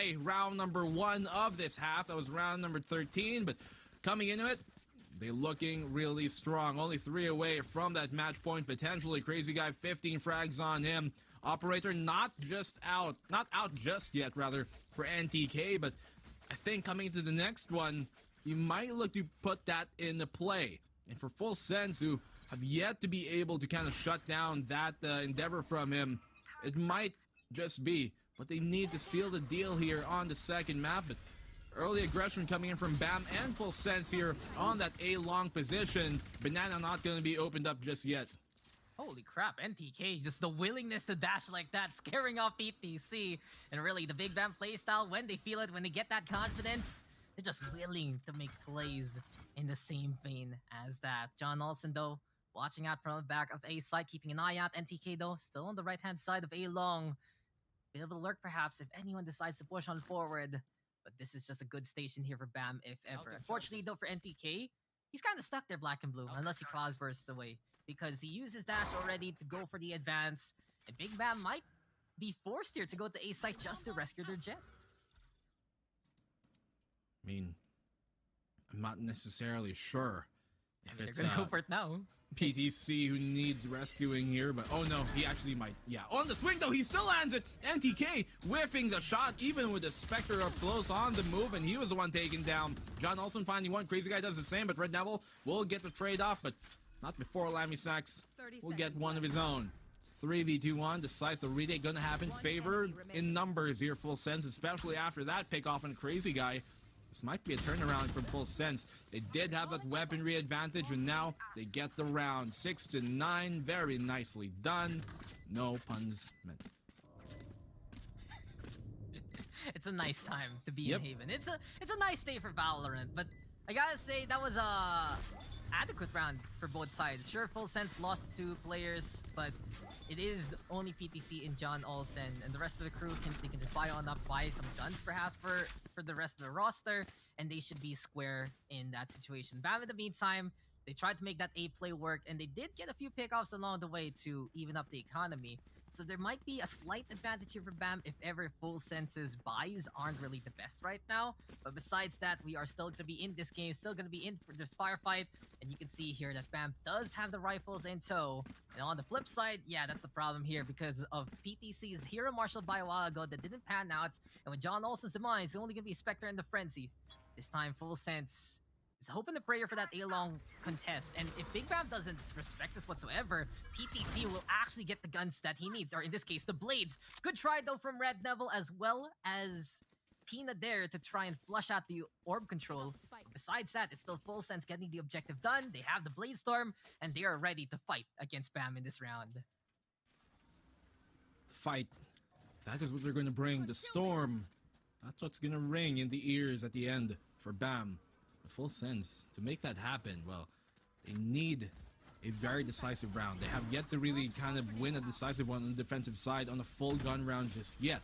by round number 1 of this half. That was round number 13, but coming into it, they're looking really strong. Only 3 away from that match point, potentially. Crazy Guy, 15 frags on him. Operator not out just yet, rather, for NTK, but I think coming into the next one, you might look to put that into play. And for Full Sense, who have yet to be able to kind of shut down that endeavor from him, it might just be what they need to seal the deal here on the second map. But early aggression coming in from BAM and Full Sense here on that A-long position. Banana not going to be opened up just yet. Holy crap, NTK, just the willingness to dash like that, scaring off PTC. And really, the Big BAM playstyle, when they feel it, when they get that confidence, they're just willing to make plays in the same vein as that. John Olsen, though, watching out from the back of A side, keeping an eye out. NTK, though, still on the right-hand side of A long. Bit of a lurk, perhaps, if anyone decides to push on forward. But this is just a good station here for BAM, if ever. Unfortunately, though, for NTK, he's kind of stuck there, black and blue, unless he cloud bursts away. Because he used his dash already to go for the advance. And Big BAM might be forced here to go to A site just to rescue their jet. I mean, I'm not necessarily sure if They're it's gonna go for it now. PTC who needs rescuing here, but oh no, he actually might. Yeah, on the swing though, he still lands it. NTK whiffing the shot, even with the Spectre up close on the move, and he was the one taken down. John Olsen finding one. Crazy Guy does the same, but Red Devil will get the trade off, but not before Lammy Sacks will get one of his own. 3v2-1, decide the retake gonna happen. Favored in numbers here, Full Sense, especially after that pick off on Crazy Guy. This might be a turnaround from Full Sense. They did have that weaponry advantage, and now they get the round. 6-9, very nicely done. No puns meant. It's a nice time to be in Haven. It's a nice day for Valorant, but I gotta say that was a adequate round for both sides. Sure, Full Sense lost 2 players, but it is only PTC and John Olsen, and the rest of the crew they can just buy some guns perhaps for the rest of the roster, and they should be square in that situation. BAM in the meantime, they tried to make that A play work, and they did get a few pickoffs along the way to even up the economy. So there might be a slight advantage here for BAM if ever Full Sense's buys aren't really the best right now. But besides that, we are still going to be in this game, still going to be in for this firefight. And you can see here that BAM does have the rifles in tow. And on the flip side, yeah, that's the problem here because of PTC's Hero Marshal buy a while ago that didn't pan out. And with John Olsen's in mind, it's only going to be Spectre and the Frenzy. This time, Full Sense is hoping to prayer for that A-long contest. And if Big BAM doesn't respect this whatsoever, PTC will actually get the guns that he needs, or in this case, the blades. Good try, though, from Red Devil, as well as Pina there to try and flush out the orb control. Besides that, it's still Full Sense getting the objective done. They have the Blade Storm, and they are ready to fight against BAM in this round. Fight. That is what they're going to bring. The Storm. That's what's going to ring in the ears at the end for BAM. Full Sense, to make that happen, well, they need a very decisive round. They have yet to really kind of win a decisive one on the defensive side on a full gun round just yet.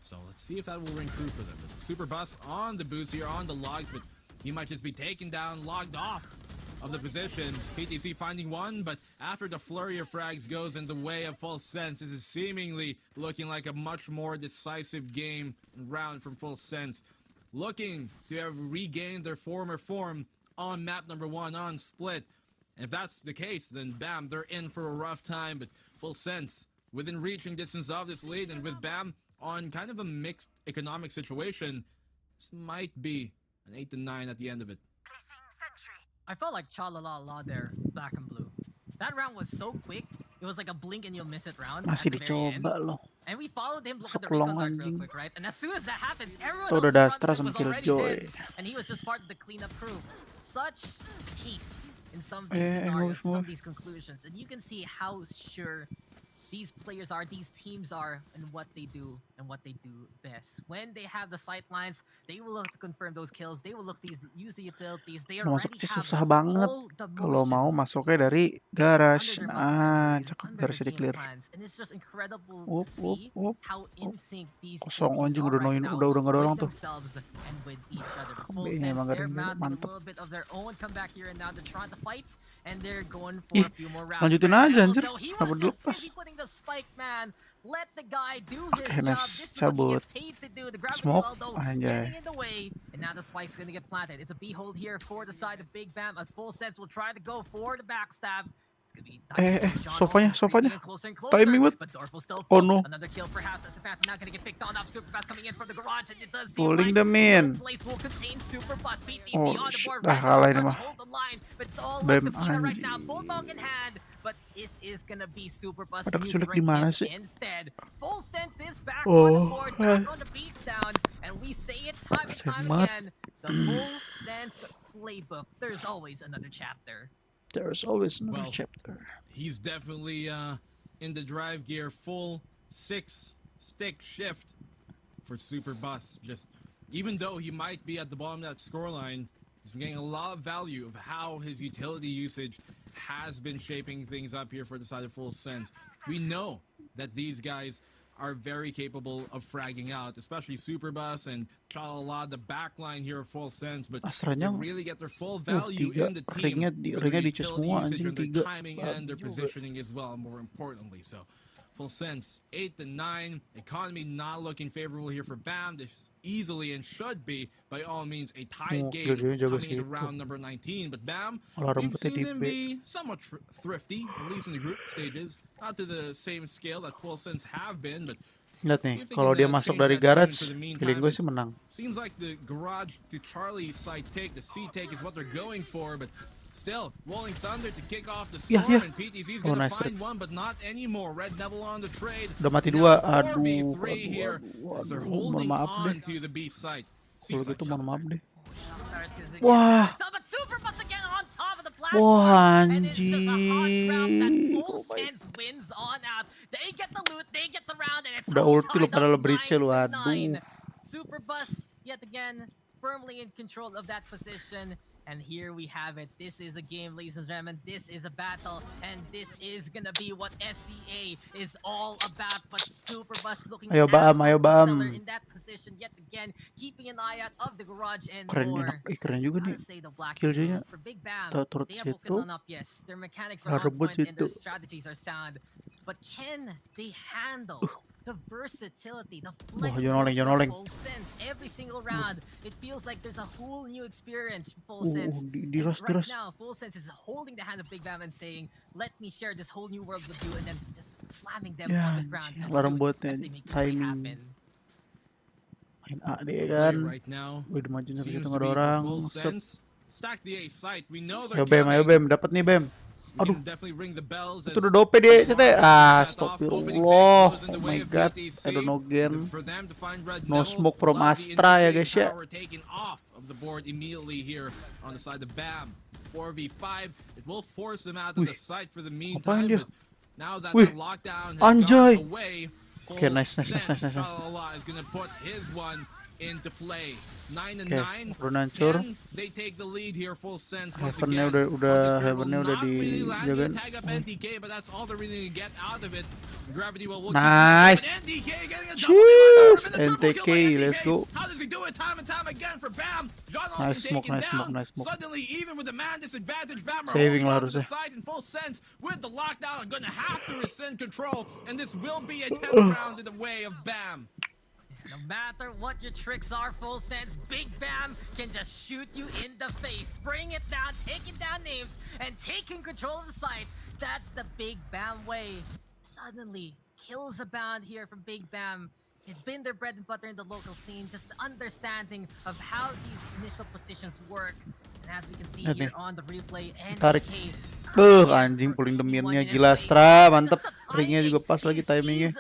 So let's see if that will ring true for them. Super Bus on the boost here, on the logs, but he might just be taken down, logged off of the position. PTC finding one, but after the flurry of frags goes in the way of Full Sense, this is seemingly looking like a much more decisive game and round from Full Sense. Looking to have regained their former form on map number 1 on Split. And if that's the case, then BAM, they're in for a rough time. But Full Sense, within reaching distance of this lead, and with BAM on kind of a mixed economic situation, this might be an 8-9 at the end of it. I felt like cha-la-la-la there, black and blue. That round was so quick, it was like a blink and you'll miss it round. Masih dicoba loh. And we followed him, look at the Sekelong recon dark real anjing. quick, right? And as soon as that happens, everyone Tuh udah else Dastra around sama him was already Killjoy. dead. And he was just part of the cleanup crew. Such haste in some of these Eh, scenarios, semua. some of these conclusions. And you can see how sure these players are, these teams are, and what they do best. When they have the sight lines, they will look to confirm those kills. They will look to use the utilities. They Mau masuk already sih have susah banget. all the Kalau mau motions masuknya dari under garage. their muscle Nah, memories, cakep, under garage their di game clear. plans. And it's just incredible Whoop, to whoop, see whoop. how in sync these two Kosong teams anjing, are udah right noin, now udah nggak ada orang with tuh. themselves and with each other. Full Ini sense, emang they're garing, mounting a mantep. little bit of their own comeback here and now. They're trying to fight, and they're going for Ih, a few more rounds. lanjutin Red aja, Devil, anjir. though, he Kenapa was just dilepas? busy putting the spike, man. Let the guy do his Okay, job. nice. This is what he Cabut. gets paid to do. The gravity Smoke. well, though, Anjay. getting in the way. And now the spike's gonna get planted. It's a B-hold here for the side of Big Bam, as Full Sense will try to go for the backstab. It's gonna be sofanya. closer and closer. Timing what? But Dorf will still Oh fall. no. Another kill perhaps as the Phantom not gonna get picked on up. Superbus coming in from the garage, and it does seem Pulling like them in. no place will contain Superbus. BTC Oh, on the shit. board Ah, right now, kalah ini trying to mah. hold the line, but it's all Bam, up to Pina right now. anjing. Bulldog in hand, but this is gonna be Superbus Ada kesulik neutering di mana him sih? instead. Full Sense is back on the Oh, board, back on the beatdown, and we say it time and time Segment. again. The Full Sense playbook. There's always another chapter. There's always another Well, chapter. He's definitely in the drive gear, full 6-stick shift for Super Bus. Just even though he might be at the bottom of that scoreline, he's been getting a lot of value of how his utility usage has been shaping things up here for the side of Full Sense. We know that these guys are very capable of fragging out, especially Superbus and Chalala, the backline here of Full Sense, but they Asranya really get their full value tiga. in the team. Ringnya with their dicas utility semua, usage anjing, and their tiga. timing and their Bagus juga. positioning as well, more importantly. So, Full Sense, 8-9. Economy not looking favorable here for BAM. This is easily and should be, by all means, a tied Oh, game dia jaga coming into situ. round number 19. But BAM, Alarm we've putih seen them tipe. be somewhat thrifty, at least in the group stages. Not to the same scale that Full Sense have been, but Lihat nih, see if they kalau can, dia masuk change dari that tune garage, for the meantime. feeling gue sih menang. Seems like the garage to Charlie side take, the C take is what they're going for, but still, Rolling Thunder to kick off the storm, Yeah. and PTC's Oh, gonna nice find one, but not anymore. Red Neville on the trade. Udah mati Now dua. Aduh, 4v3 here, as they're mohon holding maaf on deh. to the B site. C Kalau site. gitu mohon maaf deh. Wah. Wah. But Superbus again on top of the Wah, platform. And it's just a hot round that anjing. Full Oh my- Sense wins on out. They get the loot, they get the round, and it's Udah all ulti lu, tied padahal up breach lu, 9-9. aduh. Superbus yet again firmly in control of that position. And here we have it. This is a game, ladies and gentlemen. This is a battle, and this is gonna be what SCA is all about. But Superbus looking Ayo, Bam, absolutely ayo, Bam. stellar in that position yet again, keeping an eye out of the garage and Keren more. enak. Keren juga nih. Gotta say the black Killjoy-nya for Big Bam, turut they have woken situ. on up, yes. Their mechanics are on Rebut point and their situ. strategies are sound. But can they handle the versatility, the Wah, flexibility Jonoleng, of Jonoleng. Full Sense every single round? It feels like there's a whole new experience for Full Sense. Di And ras, right di ras. now, Full Sense is holding the hand of Big Bam and saying, "Let me share this whole new world with you," and then just slamming them Ya, on the ground anjing, as alarm soon buatnya as they make the play timing. happen. Main A deh Player kan. right now Wih, dimajuin dari seems situ to nggak be ada for orang. Full Set. Sense. Stack the A site. We know they're Ayo Bem, ayo coming. Bem, dapat nih Bem. We Aduh. can definitely ring the bells Itu as udah dope deh, the cete. Marlins Ah, set off, astagfirullah. opening day goes in the Oh way my of god, BTC. I don't know again. For them to find Red No Neville, smoke from a lot of the Astra ya, initiative guys, ya. power taken off of the board immediately here on the side of BAM. 4v5, it will force them out of the Wih, site for the apaan meantime, dia? but now that Wih, the lockdown has anjay. gone away, Okay, Full nice, nice, nice, Sense, nice, nice. Shalala is gonna put his one into play. 9-9. Oke, udah hancur. Can they take the lead here? Full Sense once Heaven-nya again. udah Multisphere Heaven-nya will udah not really land the dijagain. tag up NTK, but that's all they're really gonna get out of it. Gravity will Nice. keep it, but NTK getting a double Jeez, kill, and a triple kill by NTK, let's go. How does he do it time and time again for BAM? John Olsen Nice smoke, taken nice down. smoke, nice smoke. Suddenly, even with the man disadvantage, BAM are Saving holding lah on to the harusnya. side in Full Sense with the lockdown. Gonna have to rescind control, and this will be a 10th round in the way of BAM. No matter what your tricks are, Full Sense, Big Bam can just shoot you in the face, spraying it down, taking down names, and taking control of the site. That's the Big Bam way. Suddenly, kills abound here from Big Bam. It's been their bread and butter in the local scene, just the understanding of how these initial positions work. And as we can see Lihat here nih. on the replay, Tarik. NK Anjing, pulling the mirnya gila, Astra, mantep. Ringnya juga pas lagi timingnya.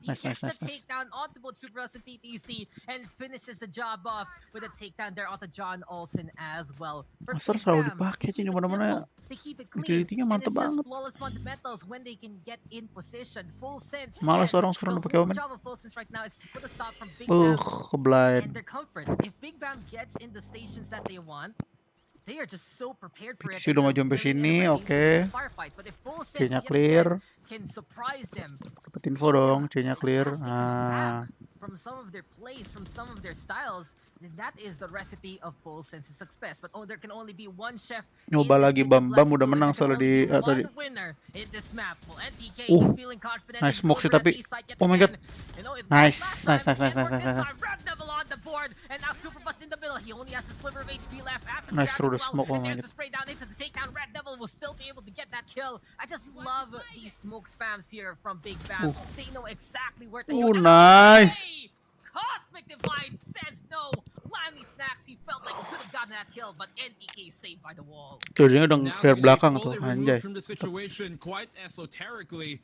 Nice, nice, nice, nice. Takedown onto both Superbus and PTC and finishes the job off with a takedown there onto John Olsen as well. For Master Big selalu Bam, dipakai keep cuy, it mana-mana. simple. They keep it clean, Utility-nya and mantep it's just banget. flawless fundamentals when they can get in position. Full Sense. Malas again, orang sekarang the udah pakai whole omen. job of Full Sense right now is to put a stop from Big Bam and Keblind. their comfort. If Big Bam gets in the stations that they want, they are just so prepared for it. PTC udah and maju sampai they're sini, ready oke. for firefights. But if Full Sense Kayaknya yet clear. again can surprise them. Dapat info dong, C-nya clear. From some of their plays, from some of their styles, then that is the recipe of full sense success. But there can only be one chef. Nyoba lagi Bam udah menang soalnya di tadi. Winner in this map. Well, NTK is feeling confident. Nice smoke sih tapi. Oh my god. Nice. Red Devil on the board, and now Superbus in the middle. He only has a sliver of HP left after Nice through the smoke. Oh and my there's god. the spray down into the takedown. Red Devil will still be able to get that kill. I just love these smoke spams here from Big Bam. They know exactly where to shoot. Nice. Cosmic Divide says no. Lammy Snacks, he felt like he could have gotten that kill, but NTK saved by the wall. Killnya udah Now clear they belakang fully tuh, removed anjay. from the situation quite esoterically.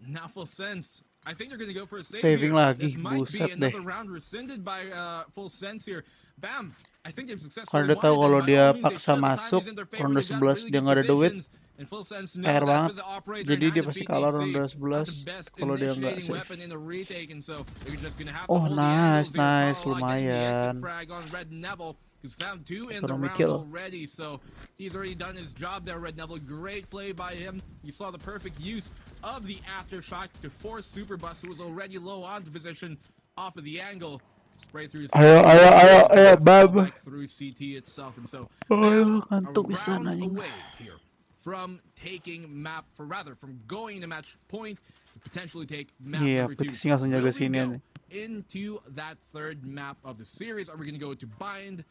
Now full sense. I think they're gonna go for a save Saving here. lagi, This might be buset deh. another round rescinded by full sense here. Bam. I think they've successfully Kalau udah tahu won it, kalau and by dia all means, they paksa showed the time masuk is in their favor. ronde They got 11 really dia good nggak ada duit, positions, and full sense know PR that banget. with the operator Jadi and dia the pasti kalah BTC, ronde not 11 the best kalau dia nggak initiating save. weapon in the retake, and so they're just gonna have to Oh hold the nice, angles. They're gonna nice, follow, getting the exit lumayan. frag on Red Neville. He's found 2 in the Economy round kill. already, so he's already done his job there, Red Neville. Great play by him. You saw the perfect use of the aftershock to force Superbus, who was already low onto position, off of the angle. Spray through his Ayo, Bam. through CT itself, and so Oh, a kantuk bisa round anjing. away here from taking map, from going to match point to potentially take map Iya, number 2. petisi langsung jaga Will we sini go nih. into that third map of the series? Are we going to go to bind?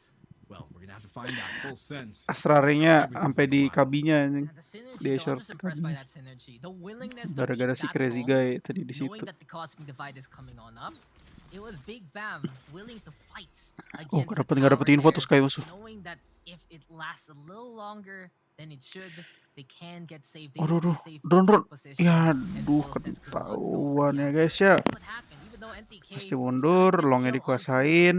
Well, we're going to have to find out. Full sense. Astrarinya sampai di kabinya anjing. And the synergy, Dia though, I'm short just impressed by tadi. that synergy. The willingness to Gara-gara beat si that Crazy wall, Guy tadi di knowing situ. that the Cosmic Divide is coming on up. It was Big Bam willing to fight Oh, against the nggak dapet tower info there, tuh Sky musuh. knowing that if it lasts a little longer than it should, they can get saved. Aduh, will be aduh, safe in drone. that position, Ya, and aduh, Full Sense could not go ketahuan ya for the guys ya. answer. What happened? Even though NTK Pasti mundur, longnya kill on dikuasain.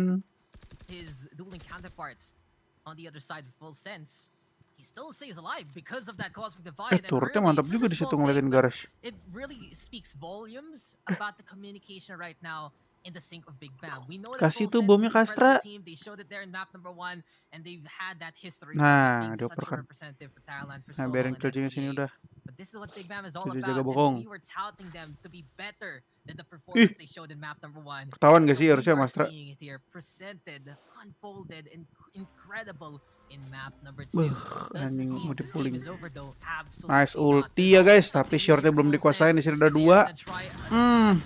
his dueling counterparts on the other side of Full Sense, he still stays alive because of that Cosmic Divide. And Turretnya really, mantap it's juga just a di situ small ngeliatin thing, but garage. it really speaks volumes about the communication right now in the sync of Big Bam. We know that Kasih Full tuh Sense bomnya is an incredible Kastra. team. They showed it there in map number 1, and they've had that history Nah, of being such a dioperkan. representative for Thailand for Nah, so biarin long in chargingnya sini SCA. udah. But this is what Big Bam is all Sudah about. jaga And bokong. we were touting them to be better than the performance they showed in map number 1. Ketahuan gak sih We harusnya are Mastra? seeing it here, presented, unfolded, and incredible in map number 2. Does this Anjing mean mau this game dipuling. is over though? Absolutely Nice not. ulti ya guys, tapi shortnya belum dikuasain. Di sini ada 2.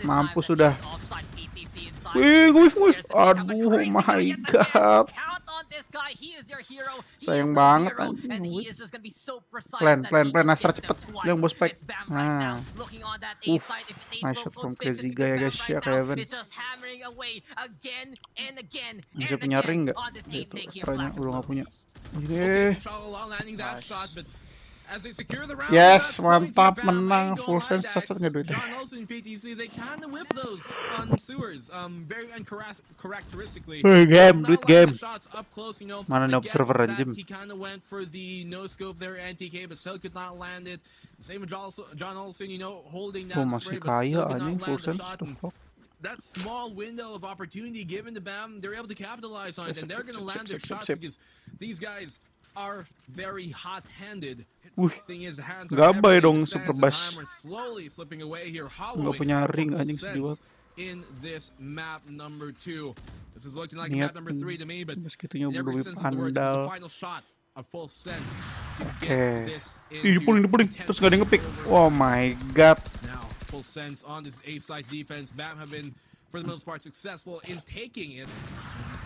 Mampus sudah. Wih, aduh, oh my god. Sayang banget anjing. Plan, Astra cepet. Yang bos spike. Nah. Nice shot from Crazy Guy ya guys ya, Kevin. Bisa punya ring nggak? Itu Astranya udah nggak punya. Oke. As they secure the round, Yes, that point mantap, here, Bam menang. ain't Full gonna sense, hide that. cocok nggak duitnya? John Olsen PTC, they kind of whip those on sewers. Very uncharacteristically. Game, duit game. Shots up close, you know. Mana ada Again, observer that, anjing. he kind of went for the no scope there, NTK, but still could not land it. Same with John Olsen, you know, holding that Oh, masih spray, but kaya still could anjing not Full land the sense. shot. The And fuck? that small window of opportunity given to Bam, they're able to capitalize on it, Sip, and they're sip, going to sip, land their sip, shots sip. because these guys are very hot-handed. Wih, Thing is, hands gabay are dong everything. Super Sands and Bass. time are slowly slipping away here, Nggak hollowing punya for ring Full anjing, sedih Sense banget. in this map number 2. This is looking like Niat map number 3 to me, but segitunya in every belum sense of the word, this is the pandal. final shot of Full Sense to Oke. get this Ih, dipuling. Terus gak ada yang ngepick. Oh my god. Now, Full Sense on this A-side defense. Bam have been, for the most part, successful in taking it.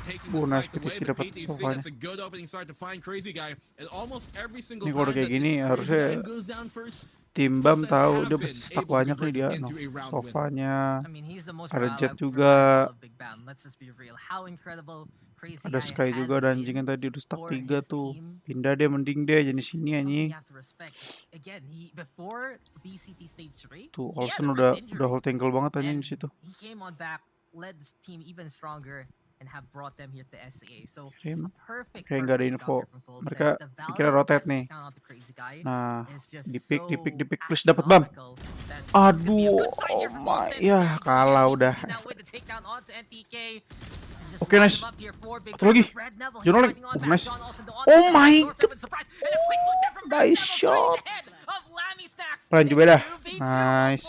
Taking the Nice site away, PTC but dapat PTC, sofanya. that's a good opening start to find Crazy Guy. And almost every single Ini kalau time kayak that gini it's Crazy harusnya Guy who goes down first, Tim Bam tahu dia pasti stuck banyak nih dia. No. Sofanya. I mean, he's the most Ada Jet reliable juga. of Big Bam. Let's just be real. How incredible Crazy Ada Guy Sky has juga, ada been anjing yang tadi udah stuck for 3 his tuh. team. Pindah deh, mending deh jadi This sini is something anjing. you have to respect. Again, he before BCT stage 3, Tuh, he had Olsen a udah wrist injury. hold ankle banget anjing And di situ. he came on back, led this team even stronger, and have brought them here to SCA. So Oke, perfect. Kayak nggak ada perfect info. counter from Full Mereka Sense. The dikira Valor rotate that's nih. taken out the Crazy Guy Nah, is just dipik, so please dapat Bam. astronomical that this could be a Aduh, good sign here for Full my, Sense. ya There you go, kalah NTK udah. now with the takedown onto NTK. And just Oke, line nice. him up here for Big Satu lagi. Bam. Red Neville, he's Jono lagi. fighting on Oh, back. nice. John Olsen, the Oh onside, my North with surprise, and a quick look there from Red Nice Neville, shot. right ahead of Lammy Snacks. Lanjut beda. Nice.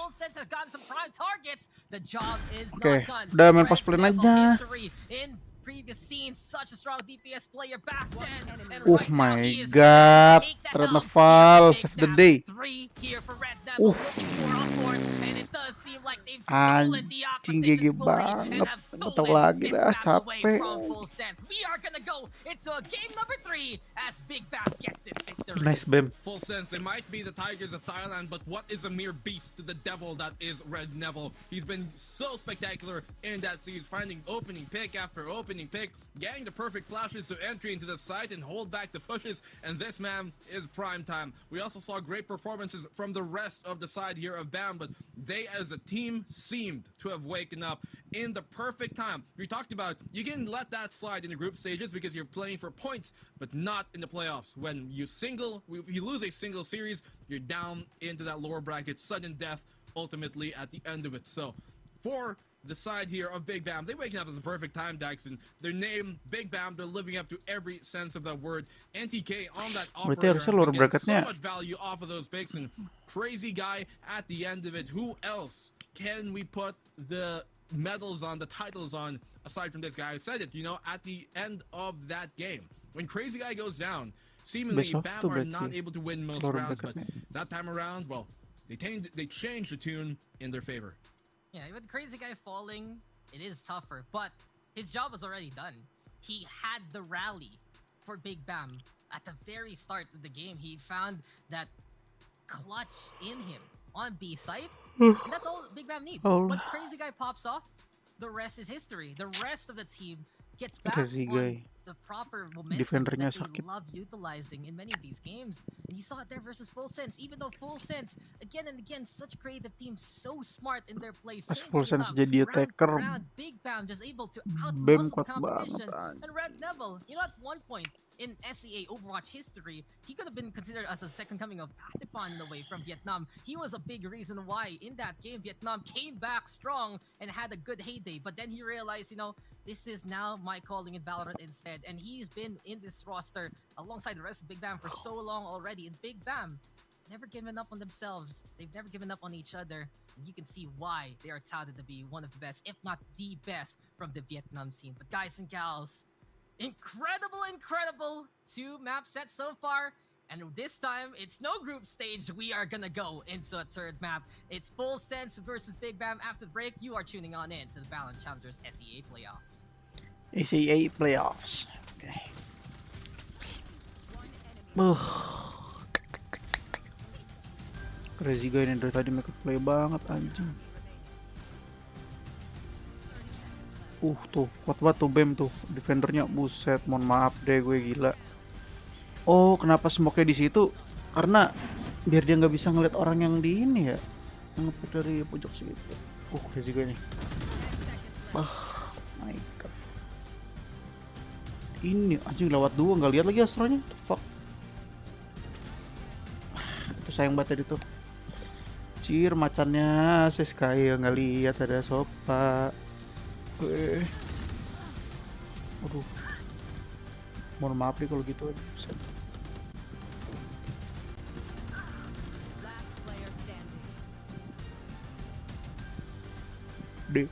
Oke, udah main post plan aja. My god, ternyata Val save the day. Anjing GG banget. Nggak tahu lagi dah, capek. Nice Bam. Full sense, they might be the Tigers of Thailand, but what is a mere beast to the devil that is Red Neville? He's been so spectacular in that series, finding opening pick after opening pick, getting the perfect flashes to entry into the site and hold back the pushes, and this man is prime time. We also saw great performances from the rest of the side here of BAM, but they as a team seemed to have waken up in the perfect time. We talked about you can let that slide in the group stages because you're playing for points, but not in the playoffs. When you lose a single series, you're down into that lower bracket, sudden death ultimately at the end of it. So for the side here of Big Bam, they waking up at the perfect time, Daxon. Their name, Big Bam, they're living up to every sense of that word. NTK on that operator has been getting so much value off of those picks, and Crazy Guy at the end of it. Who else can we put the medals on, the titles on, aside from this guy? I said it, you know, at the end of that game, when Crazy Guy goes down, seemingly BAM are not able to win most rounds, but that time around, well, they changed the tune in their favor. Yeah, with Crazy Guy falling, it is tougher, but his job was already done. He had the rally for Big Bam at the very start of the game. He found that clutch in him on B site, and that's all Big Bam needs. Once Crazy Guy pops off, the rest is history. The rest of the team gets back on the proper momentum that they love utilizing in many of these games. And you saw it there versus Full Sense. Even though Full Sense, again and again, such creative teams, so smart in their plays. Full Sense jadi attacker. Big Bam just able to out-muscle the competition. And Red Neville, you know, at one point in SEA Overwatch history, he could have been considered as a second coming of Patipon in a way from Vietnam. He was a big reason why in that game Vietnam came back strong and had a good heyday. But then he realized, you know, this is now my calling in Valorant instead. And he's been in this roster alongside the rest of Big Bam for so long already. And Big Bam, never given up on themselves. They've never given up on each other. And you can see why they are touted to be one of the best, if not the best, from the Vietnam scene. But guys and gals, incredible 2-map set so far. And this time, it's no group stage. We are gonna go into a third map. It's Full Sense versus Big Bam. After the break, you are tuning on in to the Valorant Challengers SEA Playoffs. SEA Playoffs. Okay. Crazy Guy ini dari tadi make play banget anjing. Tuh, kuat banget tuh Bam tuh. Defendernya buset, mohon maaf deh gue gila. Oh, kenapa smoke-nya di situ? Karena biar dia nggak bisa ngeliat orang yang di ini ya. Yang ngepick dari pojok situ. Crazy Guy nih. My god. Ini anjing lewat dua, nggak lihat lagi Astronya. Fuck. Itu sayang banget tadi tuh. Cir macannya Sky nggak lihat ada Sopa. Aduh. Mohon maaf nih kalau gitu. D.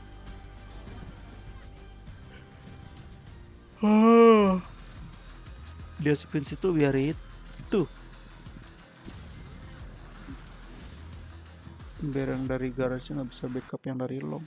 Dia spin situ biar itu. Biar yang dari garasi nggak bisa backup yang dari long.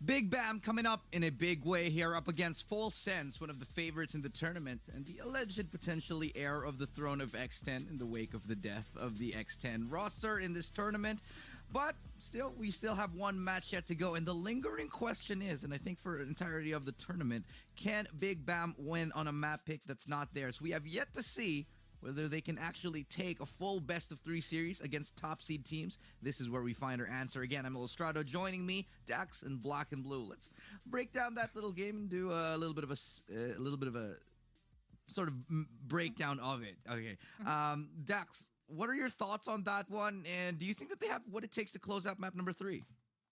Big Bam coming up in a big way here up against Full Sense, one of the favorites in the tournament, and the alleged potentially heir of the throne of X10 in the wake of the death of the X10 roster in this tournament. But still, we still have one match yet to go, and the lingering question is, and I think for the entirety of the tournament, can Big Bam win on a map pick that's not theirs? We have yet to see whether they can actually take a full best-of-3 series against top seed teams. This is where we find our answer. Again, I'm Ilustrado. Joining me, Dax and Black and Blue. Let's break down that little game and do a little bit of a sort of breakdown of it. Okay, Dax, what are your thoughts on that one? And do you think that they have what it takes to close out map number 3?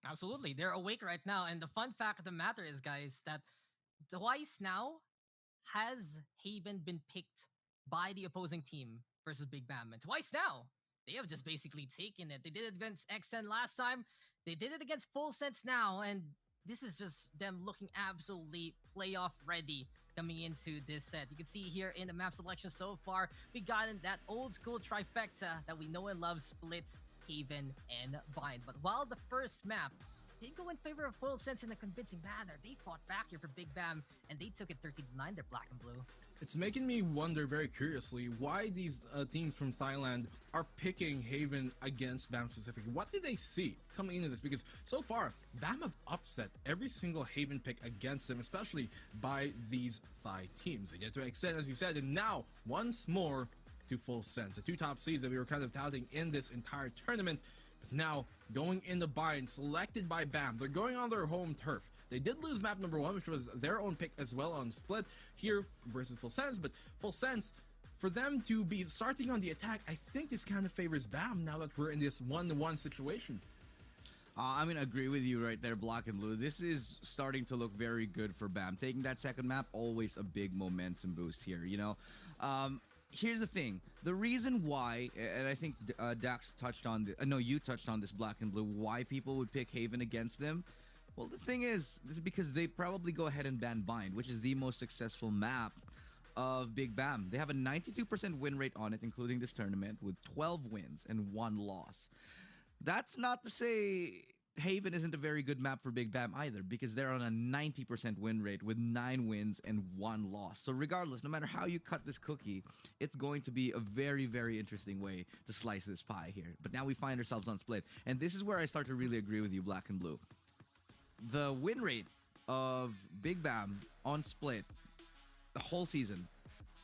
Absolutely. They're awake right now. And the fun fact of the matter is, guys, that twice now has Haven been picked by the opposing team versus Big Bam. And twice now, they have just basically taken it. They did it against X10 last time. They did it against Full Sense now. And this is just them looking absolutely playoff ready coming into this set. You can see here in the map selection so far, we got in that old school trifecta that we know and love: Split, Haven, and Bind. But while the first map did go in favor of Full Sense in a convincing manner, they fought back here for Big Bam, and they took it 13-9. They're Black and Blue. It's making me wonder very curiously why these teams from Thailand are picking Haven against BAM specifically. What did they see coming into this? Because so far, BAM have upset every single Haven pick against them, especially by these Thai teams. They get to extend, as you said, and now once more to Full Sense. The two top seeds that we were kind of touting in this entire tournament, but now going in the bind, selected by BAM. They're going on their home turf. They did lose map number 1, which was their own pick as well on Split here versus Full Sense, but Full Sense, for them to be starting on the attack, I think this kind of favors BAM now that we're in this 1-1 situation. I'm going to agree with you right there, Black and Blue. This is starting to look very good for BAM. Taking that second map, always a big momentum boost here, you know? Here's the thing. The reason why, and I think Dax touched on this, no, you touched on this, Black and Blue, why people would pick Haven against them. Well, the thing is, this is because they probably go ahead and ban Bind, which is the most successful map of Big Bam. They have a 92% win rate on it, including this tournament, with 12 wins and 1 loss. That's not to say Haven isn't a very good map for Big Bam either, because they're on a 90% win rate with 9 wins and 1 loss. So regardless, no matter how you cut this cookie, it's going to be a very, very interesting way to slice this pie here. But now we find ourselves on Split, and this is where I start to really agree with you, Black and Blue. The win rate of Big Bam on Split the whole season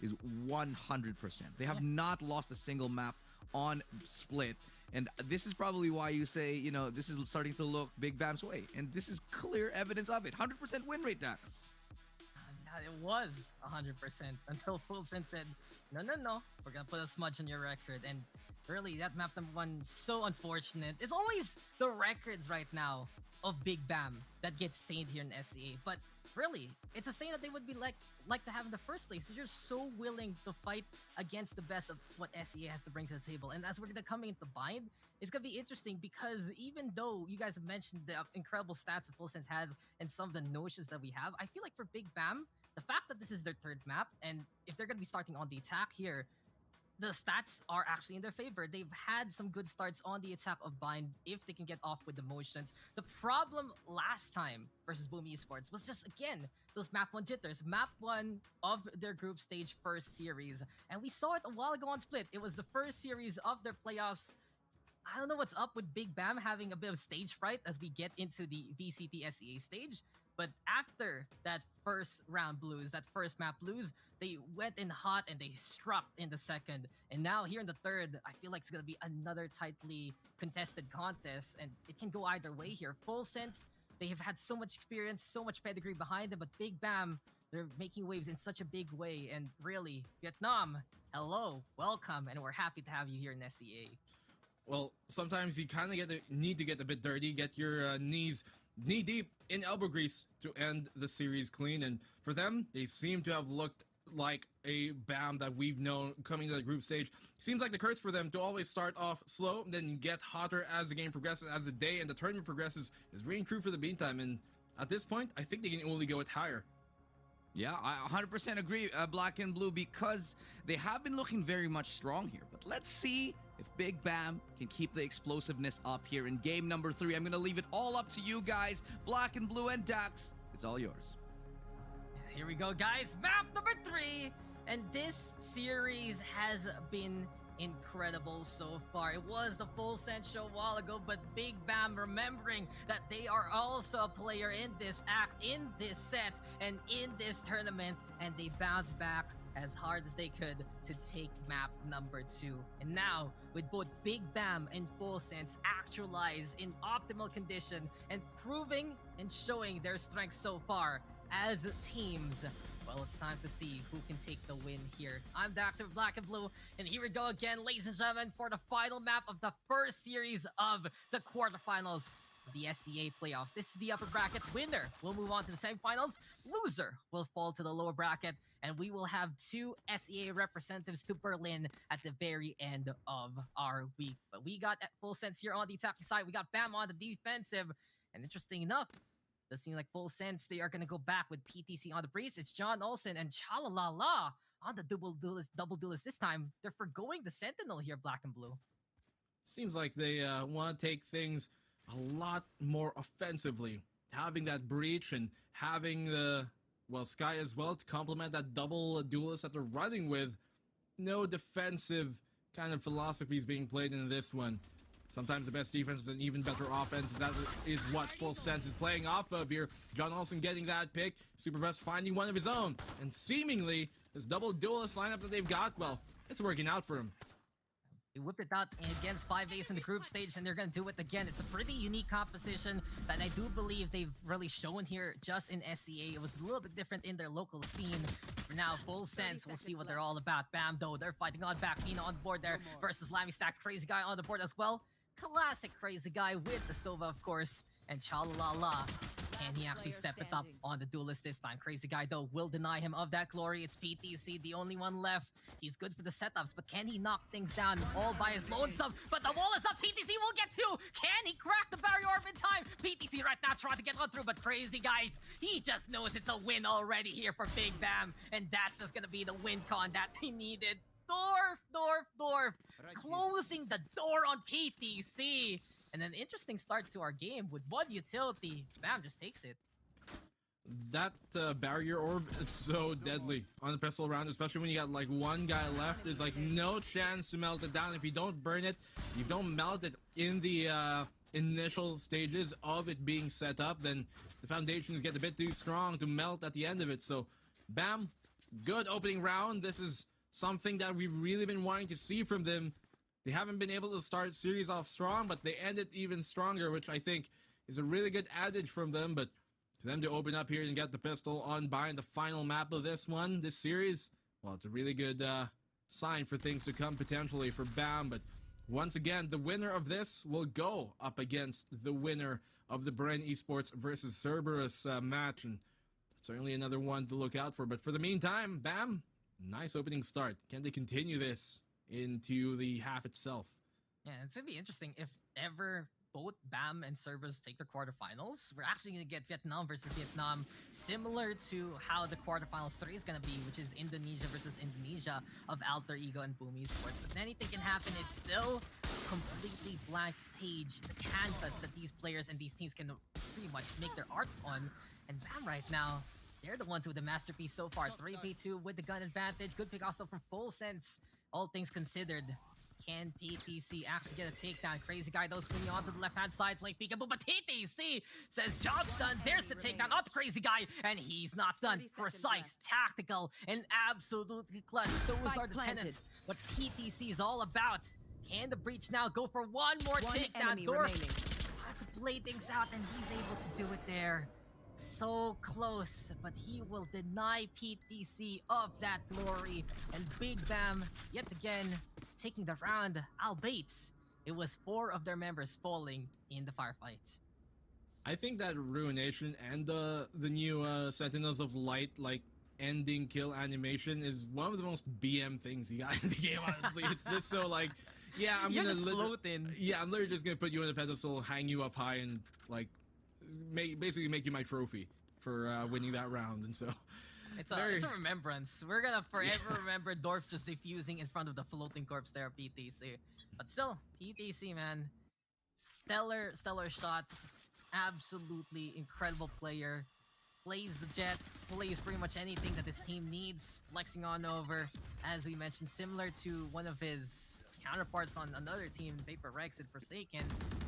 is 100%. They have not lost a single map on Split. And this is probably why you say, you know, this is starting to look Big Bam's way. And this is clear evidence of it. 100% win rate, Dax. It was 100% until Full Sense said, no, we're going to put a smudge on your record. And really, that map number 1, so unfortunate. It's always the records right now of Big Bam that gets stained here in SCA. But really, it's a stain that they would be like to have in the first place. They're just so willing to fight against the best of what SCA has to bring to the table. And as we're gonna coming into Bind, it's gonna be interesting because even though you guys have mentioned the incredible stats that Full Sense has and some of the notions that we have, I feel like for Big Bam, the fact that this is their 3rd map, and if they're gonna be starting on the attack here, the stats are actually in their favor. They've had some good starts on the attack of Bind if they can get off with the motions. The problem last time versus Boom Esports was just, again, those map 1 jitters. Map 1 of their group stage first series. And we saw it a while ago on Split. It was the first series of their playoffs I don't know what's up with Big Bam having a bit of stage fright as we get into the VCT SEA stage. But after that first round blues, that first map blues, they went in hot and they struck in the second. And now here in the third, I feel like it's going to be another tightly contested contest. And it can go either way here. Full Sense, they have had so much experience, so much pedigree behind them. But Big Bam, they're making waves in such a big way. And really, Vietnam, hello, welcome. And we're happy to have you here in SEA. Well, sometimes you kind of need to get a bit dirty, get your knees knee deep in elbow grease to end the series clean. And for them, they seem to have looked like a BAM that we've known coming to the group stage. Seems like the curse for them to always start off slow, then get hotter as the game progresses, as the day and the tournament progresses, is ringing true for the meantime. And at this point, I think they can only go it higher. Yeah, I 100% agree, Black and Blue, because they have been looking very much strong here. But let's see if Big Bam can keep the explosiveness up here in game number 3. I'm going to leave it all up to you guys. Black and Blue and Dax, it's all yours. Here we go, guys. Map number 3. And this series has been incredible so far. It was the Full Sense show a while ago, but Big Bam remembering that they are also a player in this act, in this set, and in this tournament, and they bounced back as hard as they could to take map number 2. And now, with both Big Bam and Full Sense actualized in optimal condition and proving and showing their strength so far as teams, well, it's time to see who can take the win here. I'm Dax with Black and Blue, and here we go again, ladies and gentlemen, for the final map of the first series of the quarterfinals of the SEA playoffs. This is the upper bracket. Winner will move on to the semifinals. Loser will fall to the lower bracket, and we will have 2 SEA representatives to Berlin at the very end of our week. But we got Full Sense here on the attacking side. We got Bam on the defensive, and interesting enough, does seem like Full Sense, they are going to go back with PTC on the breeze. It's John Olsen and Chalalala on the double duelist this time. They're forgoing the Sentinel here, Black and Blue. Seems like they want to take things a lot more offensively. Having that breach and having the, well, Sky as well to complement that double duelist that they're running with. No defensive kind of philosophies being played in this one. Sometimes the best defense is an even better offense. That is what Full Sense is playing off of here. John Olsen getting that pick. Superbest finding one of his own. And seemingly, this double duelist lineup that they've got, well, it's working out for him. They whipped it out against 5 Ace in the group stage, and they're going to do it again. It's a pretty unique composition that I do believe they've really shown here just in SCA. It was a little bit different in their local scene. For now, Full Sense, we'll see what they're all about. Bam, though, they're fighting on back. Nina on board there versus Lammy Stack's Crazy Guy on the board as well. Classic Crazy Guy with the Sova, of course, and Chalalala. Can he actually step it up on the duelist this time? Crazy Guy, though, will deny him of that glory. It's PTC, the only one left. He's good for the setups, but can he knock things down all by his lonesome? But the wall is up. PTC will get 2. Can he crack the barrier orb in time? PTC right now trying to get on through, but Crazy Guys, he just knows it's a win already here for Big Bam, and that's just gonna be the win con that he needed. Dorf, closing the door on PTC. And an interesting start to our game with one utility. Bam just takes it. That barrier orb is so deadly on the pistol round, especially when you got like one guy left. There's like no chance to melt it down. If you don't burn it, you don't melt it in the initial stages of it being set up, then the foundations get a bit too strong to melt at the end of it. So, Bam, good opening round. This is something that we've really been wanting to see from them. They haven't been able to start series off strong, but they ended even stronger, which I think is a really good adage from them. But for them to open up here and get the pistol on by in the final map of this series, well, it's a really good sign for things to come potentially for Bam. But once again, the winner of this will go up against the winner of the Brain Esports versus Cerberus match, and certainly another one to look out for. But for the meantime, Bam, nice opening start. Can they continue this into the half itself? Yeah, it's going to be interesting if ever both Bam and Cerberus take the quarterfinals. We're actually going to get Vietnam versus Vietnam, similar to how the quarterfinals 3 is going to be, which is Indonesia versus Indonesia of Alter Ego and Boom Esports. But anything can happen. It's still a completely blank page. It's a canvas that these players and these teams can pretty much make their art on. And Bam right now, they're the ones with the masterpiece so far. 3v2 with the gun advantage. Good pick also from Full Sense. All things considered, Can PTC actually get a takedown? Crazy guy though swinging onto the left-hand side, playing peekaboo, but PTC says job's done. There's the takedown on the crazy guy, and he's not done. 30 seconds Precise, tactical, and absolutely clutch. Those are the tenets. What PTC is all about. Can the breach now go for one more One takedown? enemy Dorf remaining. had to play things out, and he's able to do it there. So close, but he will deny PTC of that glory. And Big Bam, yet again, taking the round, albeit it was 4 of their members falling in the firefight. I think that Ruination and the new Sentinels of Light, like, ending kill animation is one of the most BM things you got in the game, honestly. It's just so, like, yeah, I'm You're gonna just floating. Yeah, I'm literally just gonna put you on a pedestal, hang you up high, and, like, basically make you my trophy for winning that round. And so It's a remembrance. We're gonna forever remember Dorf just defusing in front of the floating corpse there of PTC. But still, PTC, man, stellar shots. Absolutely incredible player. Plays the jet, plays pretty much anything that his team needs, flexing on over, as we mentioned, similar to one of his counterparts on another team, Vapor Rex and Forsaken.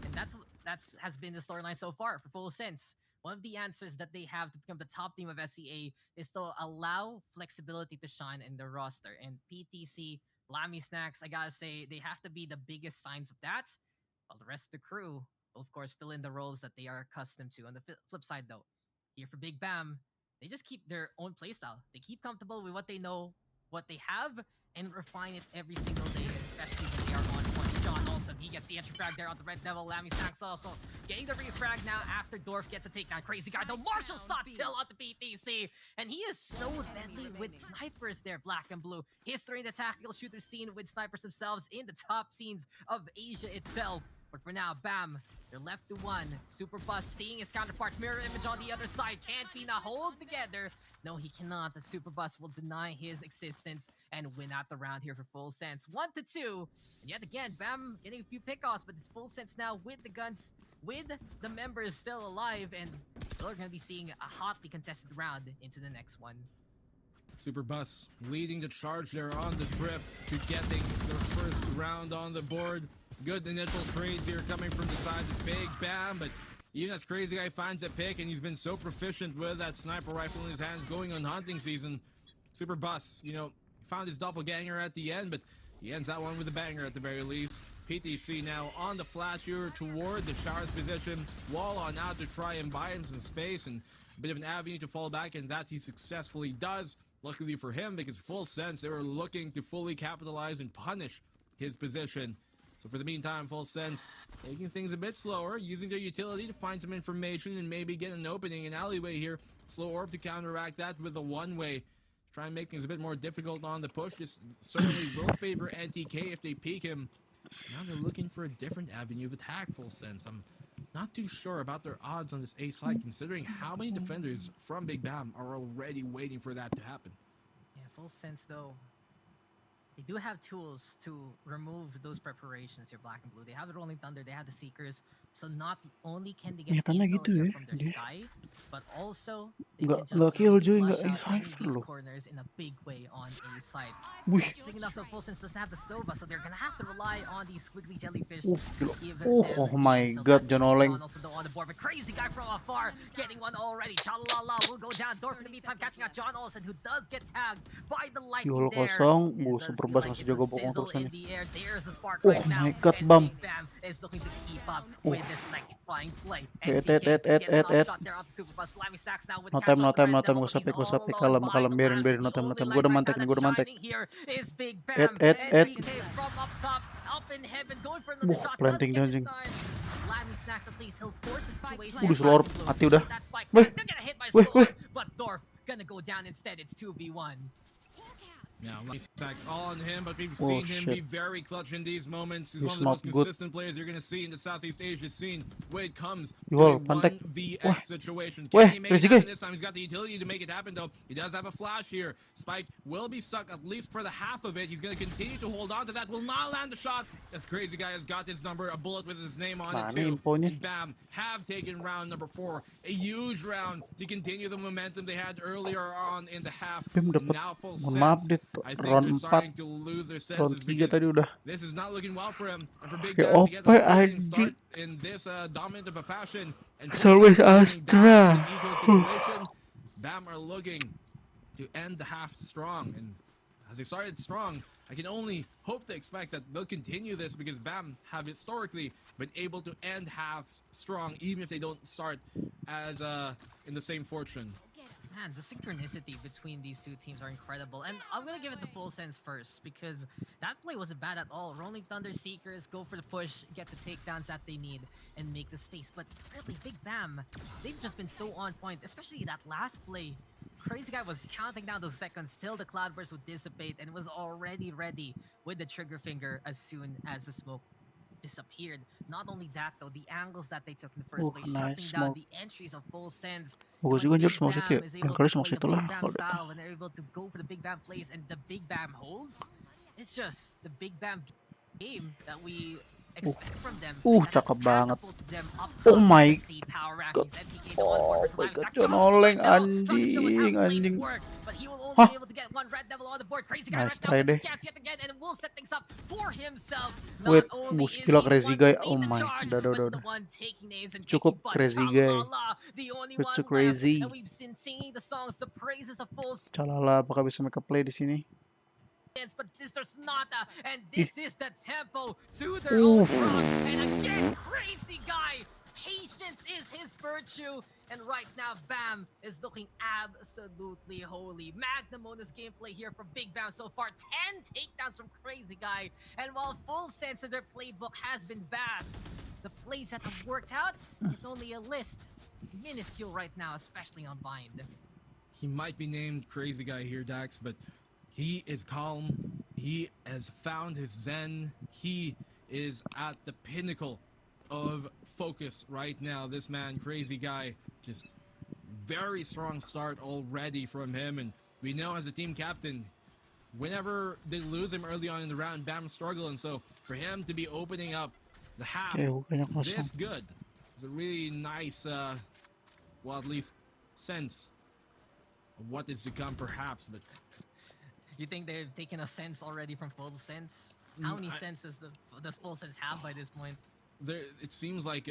And that's has been the storyline so far for Full Sense. One of the answers that they have to become the top team of SEA is to allow flexibility to shine in their roster. And PTC, Lamy Snacks, I gotta say, they have to be the biggest signs of that. While the rest of the crew will, of course, fill in the roles that they are accustomed to. On the flip side, though, here for Big Bam, they just keep their own playstyle. They keep comfortable with what they know, what they have, and refine it every single day, especially when they are on point. John Olsen, he gets the entry frag there on the Red Devil. Lamy Snacks also getting the refrag now after Dorf gets a takedown. Crazy guy, though. Marshall shot still on the PTC, and he is so deadly with snipers there, Black and Blue. History in the tactical shooter scene with snipers themselves in the top scenes of Asia itself. But for now, Bam, they're left to one. Super Bus seeing his counterpart mirror image on the other side. Can Pina hold together? No, he cannot. The Super Bus will deny his existence and win out the round here for Full Sense. 1-2. And yet again, Bam getting a few pickoffs, but it's Full Sense now with the guns, with the members still alive, and we're going to be seeing a hotly contested round into the next one. Super Bus leading the charge there on the trip to getting their first round on the board. Good initial trades here coming from the side of Big Bam, but even as Crazy Guy finds a pick, and he's been so proficient with that sniper rifle in his hands going on hunting season. Super Bus, you know, found his doppelganger at the end, but he ends that one with a banger at the very least. PTC now on the flash here toward the Showers position. Wall on out to try and buy him some space and a bit of an avenue to fall back, and that he successfully does. Luckily for him, because Full Sense, they were looking to fully capitalize and punish his position. So for the meantime, Full Sense taking things a bit slower, using their utility to find some information and maybe get an opening, an alleyway here. Slow Orb to counteract that with a one-way. Try and make things a bit more difficult on the push. This certainly will favor NTK if they peek him. Now they're looking for a different avenue of attack, Full Sense. I'm not too sure about their odds on this A side, considering how many defenders from Big Bam are already waiting for that to happen. Yeah, Full Sense, though. They do have tools to remove those preparations here, Black and Blue. They have the Rolling Thunder, they have the Seekers. So not only can they get Nyatanya intel gitu here ya, from their dia. sky, but also they Nggak can just kill really Joy, flush nggak out any of A-Cypher these loh. corners in a big way on A side. Wih. Interesting enough, though, Full Sense doesn't have the Sova, so they're gonna have to rely on these squiggly jellyfish Oh, to gila. give Oh, them oh the my intel God, that John they need. Oleng. John also though on the board, but Crazy Guy from afar getting one already. Chalala will go down. Dorf in the meantime catching out John Olsen, who does get tagged by the lightning Yul there. kosong, It does Super feel Bus like masih it's a jago bokong sizzle terus in ini. the air. There's the spark Oh right now. my God, And Bam. Big Bam is looking to keep up Oh. with this electrifying play. Et, NTK et, et, gets an et. shot there onto Super Bus. Slimy Stacks now with No the time, catch no on the time, Red no time. Devil, Gua but he's sapik, gua all sapik. alone Kalem, by kalem. the Biarin, ladders. biarin. No The time, no only time. light Gua udah right mantek now nih, gua udah that's mantek. shining here is Big Et, Bam. et. NTK from up top, up in heaven, going for another shot. Does Planting get anjing. this time. Slimy Snacks at least, he'll force the situation. Udah, for Slor. Black and Blue. Mati udah. That spike, Weh. they're gonna hit by Weh, Slor, weh. but Dorf gonna go down instead. It's 2v1. Now, Stacks on him, but we've Oh, seen him be shit. very clutch in these moments. He's He's one of the not most good. consistent players you're going to see in the Southeast Asia scene when it comes to Yul, a pantek. 1vx Wah. situation. Weh, Can he make it Crazy happen Guy. this time? He's got the utility to make it happen, though. He does have a flash here. Spike will be stuck at least for the half of it. He's going to continue to hold on to that. Will not land the shot. This Crazy Guy has got his number, a bullet with his name on Nah, it, ini too. infonya. And Bam have taken round number 4. A huge round to continue the momentum they had earlier on in the half. Bim dapat. Now full Mohon maaf, sense. Dit. I think round they're 4, starting to lose their round senses 3 because tadi udah. this is not looking well for him. And for Big Kayak Bam to get a OP scoring anjing. start in this dominant of a fashion and It's always going down in Astra. the eco situation, Bam are looking to end the half strong. And as they started strong, I can only hope to expect that they'll continue this because Bam have historically been able to end half strong even if they don't start as in the same fortune. Man, the synchronicity between these two teams are incredible. And I'm gonna give it the full sense first because that play wasn't bad at all. Rolling Thunder Seekers go for the push, get the takedowns that they need, and make the space. But really, Big Bam, they've just been so on point, especially that last play. Crazy Guy was counting down those seconds till the Cloudburst would dissipate and was already ready with the trigger finger as soon as the smoke disappeared. Not only that though, the angles that they took in the first place, nice shutting down smoke. the entries of full sense. Bagus juga anjir smoke ya. Yang kali smoke itu lah Bam kalau dia. style when they're able to go for the Big Bam plays and the Big Bam holds. It's just the Big Bam game that we expect from them. That has cakep banget. catapulted them up Oh top my to the C power rankings. MTK the Oh one my versus god, Livestock. John Trying to Oleng find out, trying to show us how anjing, blades anjing. work, but he will only Hah? be able to get one red devil on the board. Crazy Guy Nice right now try with the deh. scans yet again and will set things up for himself. Wait, Not only bus is gila he the Crazy one Guy. to Oh lead the my, charge, udah. but the one taking names and Cukup kicking butt. Crazy Guy. Tra-la-la-la, the only It's one so left, crazy. and we've been singing the songs, the praises of full Calala, apakah bisa make a play di sini? but Sister Sonata, and Ih. this is the tempo to their own Oof. cross. And again, Crazy Guy, patience is his virtue. And right now, Bam is looking absolutely holy. Magnum on this gameplay here from Big Bam so far. 10 takedowns from Crazy Guy. And while full sense of their playbook has been vast, the plays that have worked out, it's only a list. Minuscule right now, especially on Bind. He might be named Crazy Guy here, Dax, but he is calm. He has found his zen. He is at the pinnacle of focus right now. This man, Crazy Guy, just very strong start already from him. And we know as a team captain, whenever they lose him early on in the round, Bam struggle. And so for him to be opening up the half Okay, hukanya kosong. this good is a really nice, well, at least sense of what is to come, perhaps. But You think they've taken a sense already from full sense? How many senses does full sense have by this point? it seems like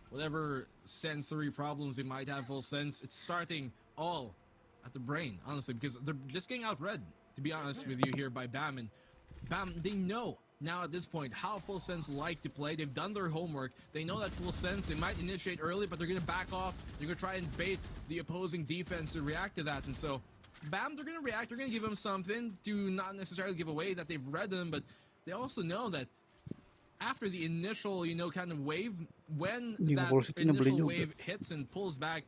whatever sensory problems they might have, full sense, it's starting all at the brain, honestly, because they're just getting outread, to be honest with you, here by Bam. And Bam, they know now at this point how full sense like to play. They've done their homework. They know that full sense, they might initiate early, but they're going to back off. They're going to try and bait the opposing defense to react to that. And so Bam, they're going to react. They're going to give them something to not necessarily give away that they've read them, but they also know that after the initial, kind of wave, when that initial wave hits and pulls back,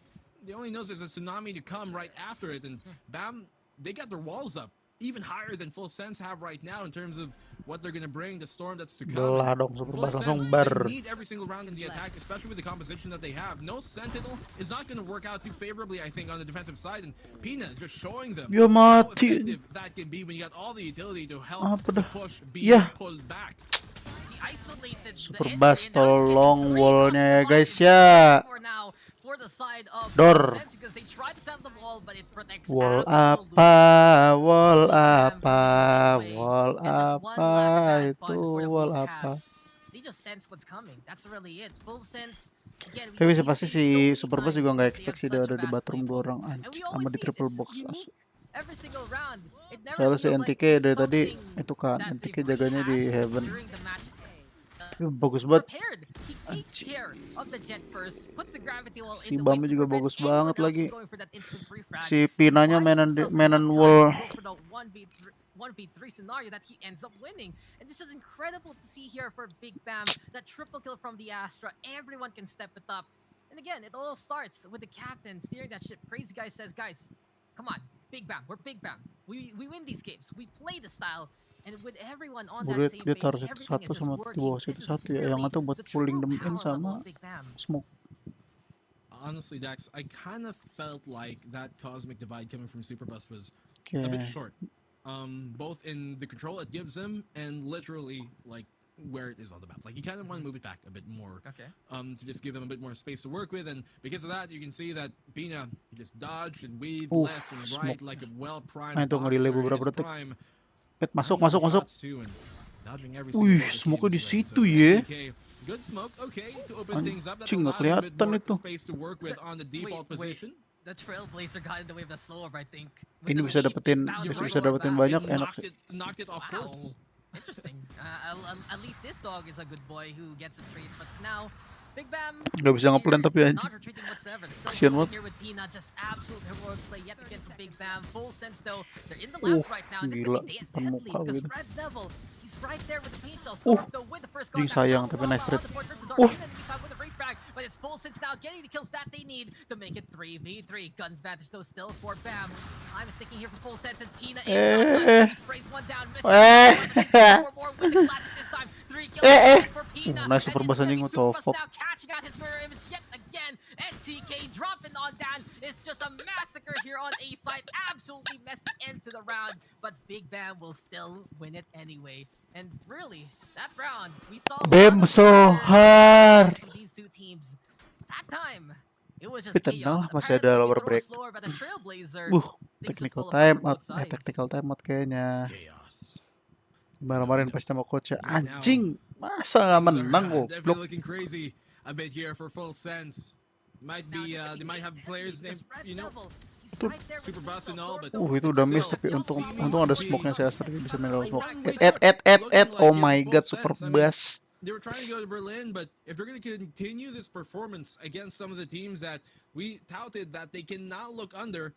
they only know there's a tsunami to come right after it. And Bam, they got their walls up even higher than Full Sense have right now in terms of what they're going to bring, the storm that's to come. Belah dong, super Full langsung Sense, bar. they need every single round in the attack, especially with the composition that they have. No Sentinel is not going to work out too favorably, I think, on the defensive side. And Pina is just showing them Yo, how mati. effective that can be when you got all the utility to help Apa the dah? push be Yeah. pulled back. He isolated Super the Bass, entry, and now he's getting tolong three wallnya ya, across the guys, line. ya. For now, for the side of Dor. Full Sense, because they tried to set the wall, but it protects Wall absolutely apa? Wall Big Bam from apa? moving away. Wall And just one apa? last bad Itu fun for the wall Wolf apa? Habs. They just sense what's coming. That's really it. Full Sense. Again, we Tapi always pasti see si so many Super Bass juga times nggak they expect have sih dia such ada di fast bathroom dua playbook. orang And anjing we sama always di see it. triple It's box unique asli. every single round. It never Soalnya si feels like NTK it's dari tadi something itu kan that NTK they've jaganya di rehashed Heaven. during the match. Tapi bagus banget. Prepared. He takes care of the jet first, puts the gravity wall Si in the way Bamnya to juga prevent bagus anyone banget else from lagi. going for that instant free frag. Si Pinanya Buys mainan himself mainan enough wall. time to go for the 1v3 scenario that he ends up winning. And this is incredible to see here for Big Bam. That triple kill from the Astra. Everyone can step it up. And again, it all starts with the captain steering that ship. Crazy Guy says, guys, come on, Big Bam, we're Big Bam. We win these games. We play the style. And with everyone on that Buat same dia page, taruh everything is satu just sama di working. bawah This is satu ya. Yang really itu buat the pulling true them in power level sama of Big Bam. smoke. Honestly, Dax, I kind of felt like that cosmic divide coming from Superbus was Oke. a bit short. Both in the control it gives him and literally like where it is on the map. Like you kind of want to move it back a bit more. Okay. To just give them a bit more space to work with, and because of that, you can see that Pina just dodged and weaved left and right smoke. like a well-primed Nah, itu boxer nge-delay in beberapa his detik. prime. Pet masuk. Landing some shots too and dodging every single Wih, one of the smoke-nya di team's way. situ So, ya. NTK, good smoke, okay, to open things up. That Anjing, nggak allows a bit kelihatan more itu. space to work with on the default position. The Trailblazer got in the way of the slow orb, I think. Ini bisa dapetin banyak, enak sih. Knocked it off Wow. course. Interesting. At least this dog is a good boy who gets a trade, but now Big Bam Nggak bisa ngeplan tapi anjing. not retreating whatsoever. Kasian Still banget. here with Pina, just absolute heroic play yet again for Big Bam. Full sense though, they're in the labs right now. And this gila, could be depan deadly muka because gitu. Red Devil, he's right there with the paint shell. Storm though with the first Ih, contact. sayang, So tapi long nice on trade. the board versus Dark. Oh. Pina in the meantime with the Wraith Frag, but it's Full sense now getting the kills that they need to make it 3v3. Gun advantage though still for Bam. Time is ticking here for Full sense and Pina is not done. He sprays one down, misses. But he's going for more with the classic this time. 3 kills for Pina. Nice super bass anjing, what the fuck. Now catching out his mirror image yet again. NTK dropping on Dan. It's just a massacre here on A side. Absolutely messy end to the round, but Big Bam will still win it anyway. And really, that round we saw a lot Bam of so better hard. from these two teams. That time, it was just Tapi tenang, chaos. masih ada Apparently, lower we throw break. slower, but the Trailblazer thinks it's Technical full apart time on out. both sides. Technical time out kayaknya. Chaos. Kemarin pasti sama coach ya. Anjing, masa nggak menang Definitely goblok. looking crazy a bit here for Full Sense. Might Now, be, this could they might have deadly players because named, Red you know, Devil, he's Itu right there with super the boss and pistol. all, Storm but though Itu with udah the miss pistol. tapi untung Just ada seeming smoke-nya to si be Aster bisa main lewat smoke. One way Et, to- oh looking my like god, Full super Sense, I mean, bass. They were trying to go to Berlin, but if they're going to continue this performance against some of the teams that we touted that they cannot look under,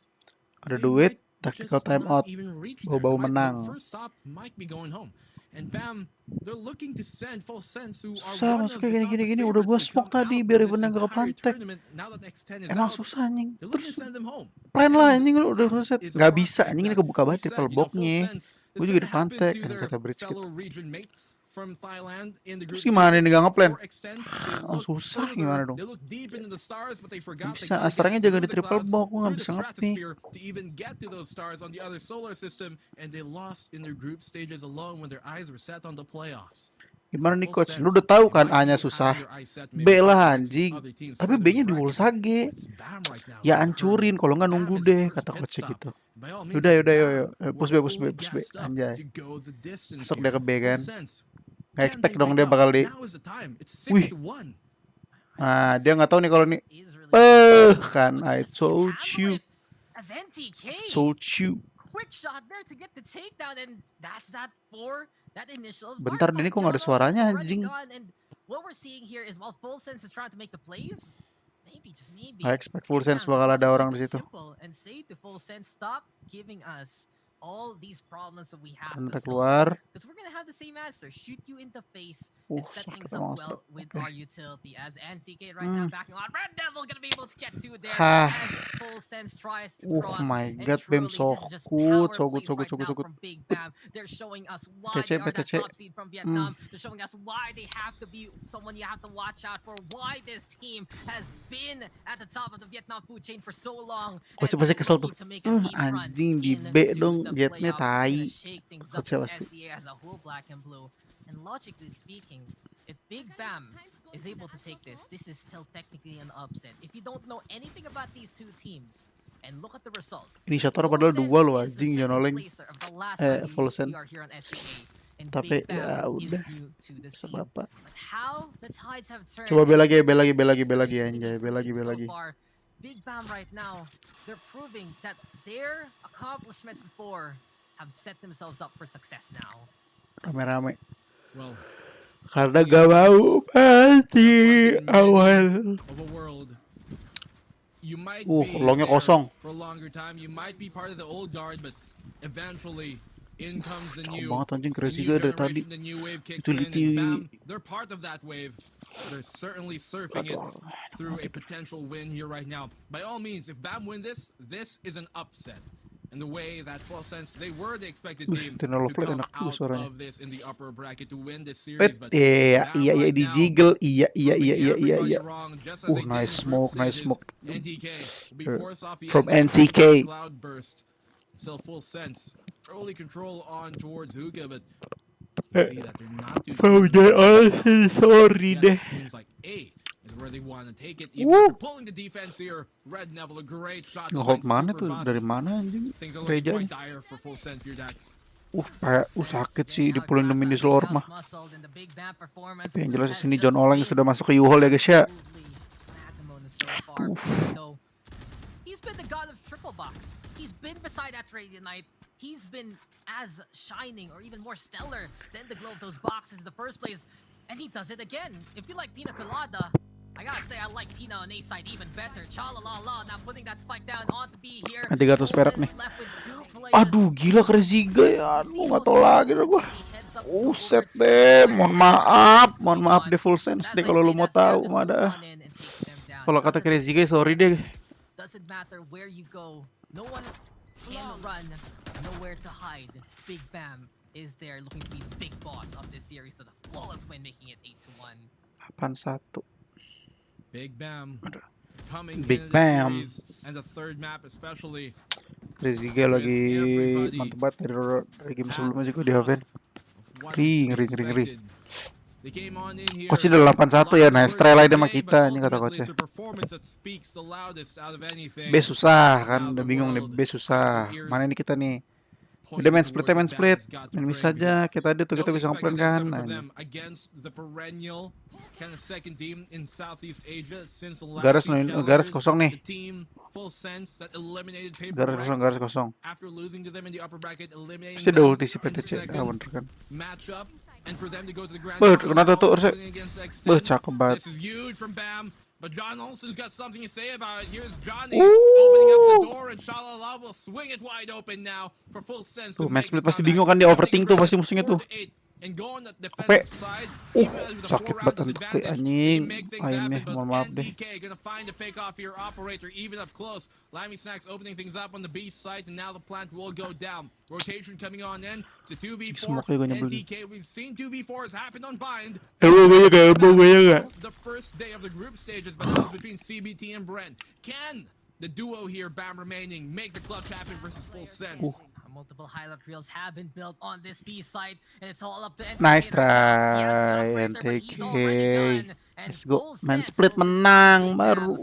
Ada they duit, might tactical just time not out. even reach Bau-bau there. menang. The first stop might be going home. And Bam, they're looking to send Full Sense who are Susah one of, masuknya if not the gini-gini udah gua favorites to smoke come tadi out biar in this bener gak entire pantek. tournament. Now that X10 is Emang out, susah anjing. they're looking to Terus send them home. plan lah And anjing udah reset. is a Gak bisa prospect anjing ini that kebuka banget we said, triple you know, Full box-nya. Sense Gue is juga gonna di pantek. happen to their Kata bridge kit. fellow region mates from Thailand in the group Terus gimana stages nih gak ngeplan? for X10. They Oh, look susah further, gimana dong? they look deep into the stars, but they forgot they Bisa, gotta Astranya get jaga through di the triple clouds, box, gue gak through the bisa ngerti. stratosphere to even get to those stars on the other solar system, and they lost in their group stages alone when their eyes were set on the playoffs. Gimana nih Full coach? Sense, Lu udah tahu they kan might A-nya be susah. having their eyes set B maybe lah against anjing. other teams Tapi further in B-nya the di bracket. Wolsage. It's Bam right now Ya who's the ancurin hurdle. kalau nggak Bam nunggu is the deh first kata pit coachnya stop. gitu. By all Yaudah, means, yaudah, Bam yuk. were Push B, push B, fully push B. gassed up Anjay. to go the distance Masuk here. dia ke B Full kan. sense. Nggak Can expect they dong pick dia up? bakal di... Now is the time. It's Wih. 6-1. Nah, dia nggak tahu nih kalau ini. Is really Kan, but I just can't told handle you. it as NTK. Told you. Quick shot there to get the takedown, and that's that for that initial. Bentar, firefight. ini kok nggak ada Jonos is suaranya, already anjing. gone, and what we're seeing here is while Full Sense is trying to make the plays, maybe just maybe. I expect Full Big Sense Bam just bakal wants ada to orang keep di it situ. simple and say to Full Sense, stop giving us all these problems that we have Bentar to solve. keluar. Because we're gonna have the same answer: shoot you in the face and set Sakit things up emang well Astro. with Oke. our utility. As NTK right now backing on, Red Devil gonna be able to get to there Hah. as Full Sense tries to Oh cross. my And god, Bam truly, so this is just good, power so good, plays so good, right so good, now so good. from Big Bam. They're showing us why TC, they are that BTC. top seed from Vietnam. They're showing us why they have to be someone you have to watch out for. Why this team has been at the top of the Vietnam food chain for so long. Coach and pasti is kesel looking tuh. to make a deep run Anjing di into B dong, the jetnya playoffs. It's gonna tai. shake things Coach up pasti. for SEA as a whole, black and blue. And logically speaking, if Big Bam is able to take this, this is still technically an upset. If you don't know anything about these two teams, and look at the result. Inisiator Full padahal Sense dua loh is the anjing, second Yonoleng. placer of the last time Full we Sense. are here on SEA. And Tapi Big Bam ya is udah. new to the Bisa scene. berapa? But how the tides have turned. Coba B and lagi, B lagi, B the lagi, B history lagi between anjay, these B two lagi, B teams so lagi. far, Big Bam right now, they're proving that their accomplishments before have set themselves up for success now. Rame-rame. Well, Karena gak mau mati awal. of a world. You might be longnya there kosong. for a longer time. You might be part of the old guard, but eventually in comes the new, banget anjing, the crazy new gak ada tadi. generation, the new wave kicks Itu in, Liti. and bam, they're part of that wave. They're certainly surfing it through a potential win here right now. By all means, if Bam win this, this is an upset. In the way that Full Sense, they were the expected team to Tenor Flight come enak tuh out suaranya. of this in the upper bracket to win this Pet, series. But iya, Bam iya, right di now, jiggle, iya, proving everybody iya. wrong, just as they did Nice in group smoke, nice stages. smoke. NTK will be forced off the From end NTK. cloud burst. Still Full Sense, early control on towards Huga, but you see that they're not too. Oh, confident. honestly, sorry Yeah, deh. it seems like A is where they want to take it. Even Woo. after pulling the defense here, Red Neville a great shot. Nge-hold behind mana Super tuh? Boss. Dari mana anjing? Things are looking Gerejanya. quite dire for Full Sense here, Dax. Sakit sih di pulling the mini slower mah. Muscled in the Big Bam performance. Tapi yang jelas di Has sini just John Oleng been sudah masuk ke U-Haul ya guys ya. absolutely magnanimous so far, even though he's been the god of triple box. He's been beside that Radiant Knight. He's been as shining or even more stellar than the glow of those boxes in the first place. And he does it again. If you like Pina Colada, I gotta say I like Pina on A side even better. Cha-la-la-la, now putting that spike down onto B here. 300 perak nih. Left with 2 players. Aduh gila crazy guy. Aduh nggak tau lagi dah gua. Set deh. Mohon maaf deh full sense deh kalau lu mau tahu mah dah. Kalau kata crazy guy sorry deh. Doesn't matter where you go. No one can run. Nowhere to hide. Big Bam is there looking to be the big boss of this series. So the flawless win, making it 8-1. 8-1. Big Bam coming Big in Bam. the series, and the third map especially. Crazy guy lagi mantep banget dari game sebelumnya juga di Haven. Ring. They came on in here. Coach udah 8-1 ya, nice try lah dia sama kita ini kata coach. B susah kan, udah bingung nih B susah. Mana ini kita nih? Udah main split, main miss aja. Kita ada tuh kita bisa ngeplan kan. Nah, garis kosong nih. Garis kosong. Pasti ada ulti si PTC, bener kan. Kenapa tuh harusnya? Cakep banget. But John Olsen's got something to say about it. Here's Johnny opening up the door, and Shalala will swing it wide open now for full sense. Tuh, match split pasti bingung kan dia overthink tuh pasti musuhnya tuh. Sakit banget untuk ke anjing. Ayamnya, mohon maaf deh. Gonna find a pick off here, operator even up close. Lammy Snacks opening things up on the B site, and now the plant will go down. Rotation coming on in to 2v4. NTK, we've seen 2v4s happen on Bind. The first day of the group stages, but that was between CBT and Brent. Can the duo here, Bam remaining, make the clutch happen versus full sense? Multiple highlight reels have been built on this B site, and it's all up to NTK. Nice try, NTK. Let's go. Main split menang baru.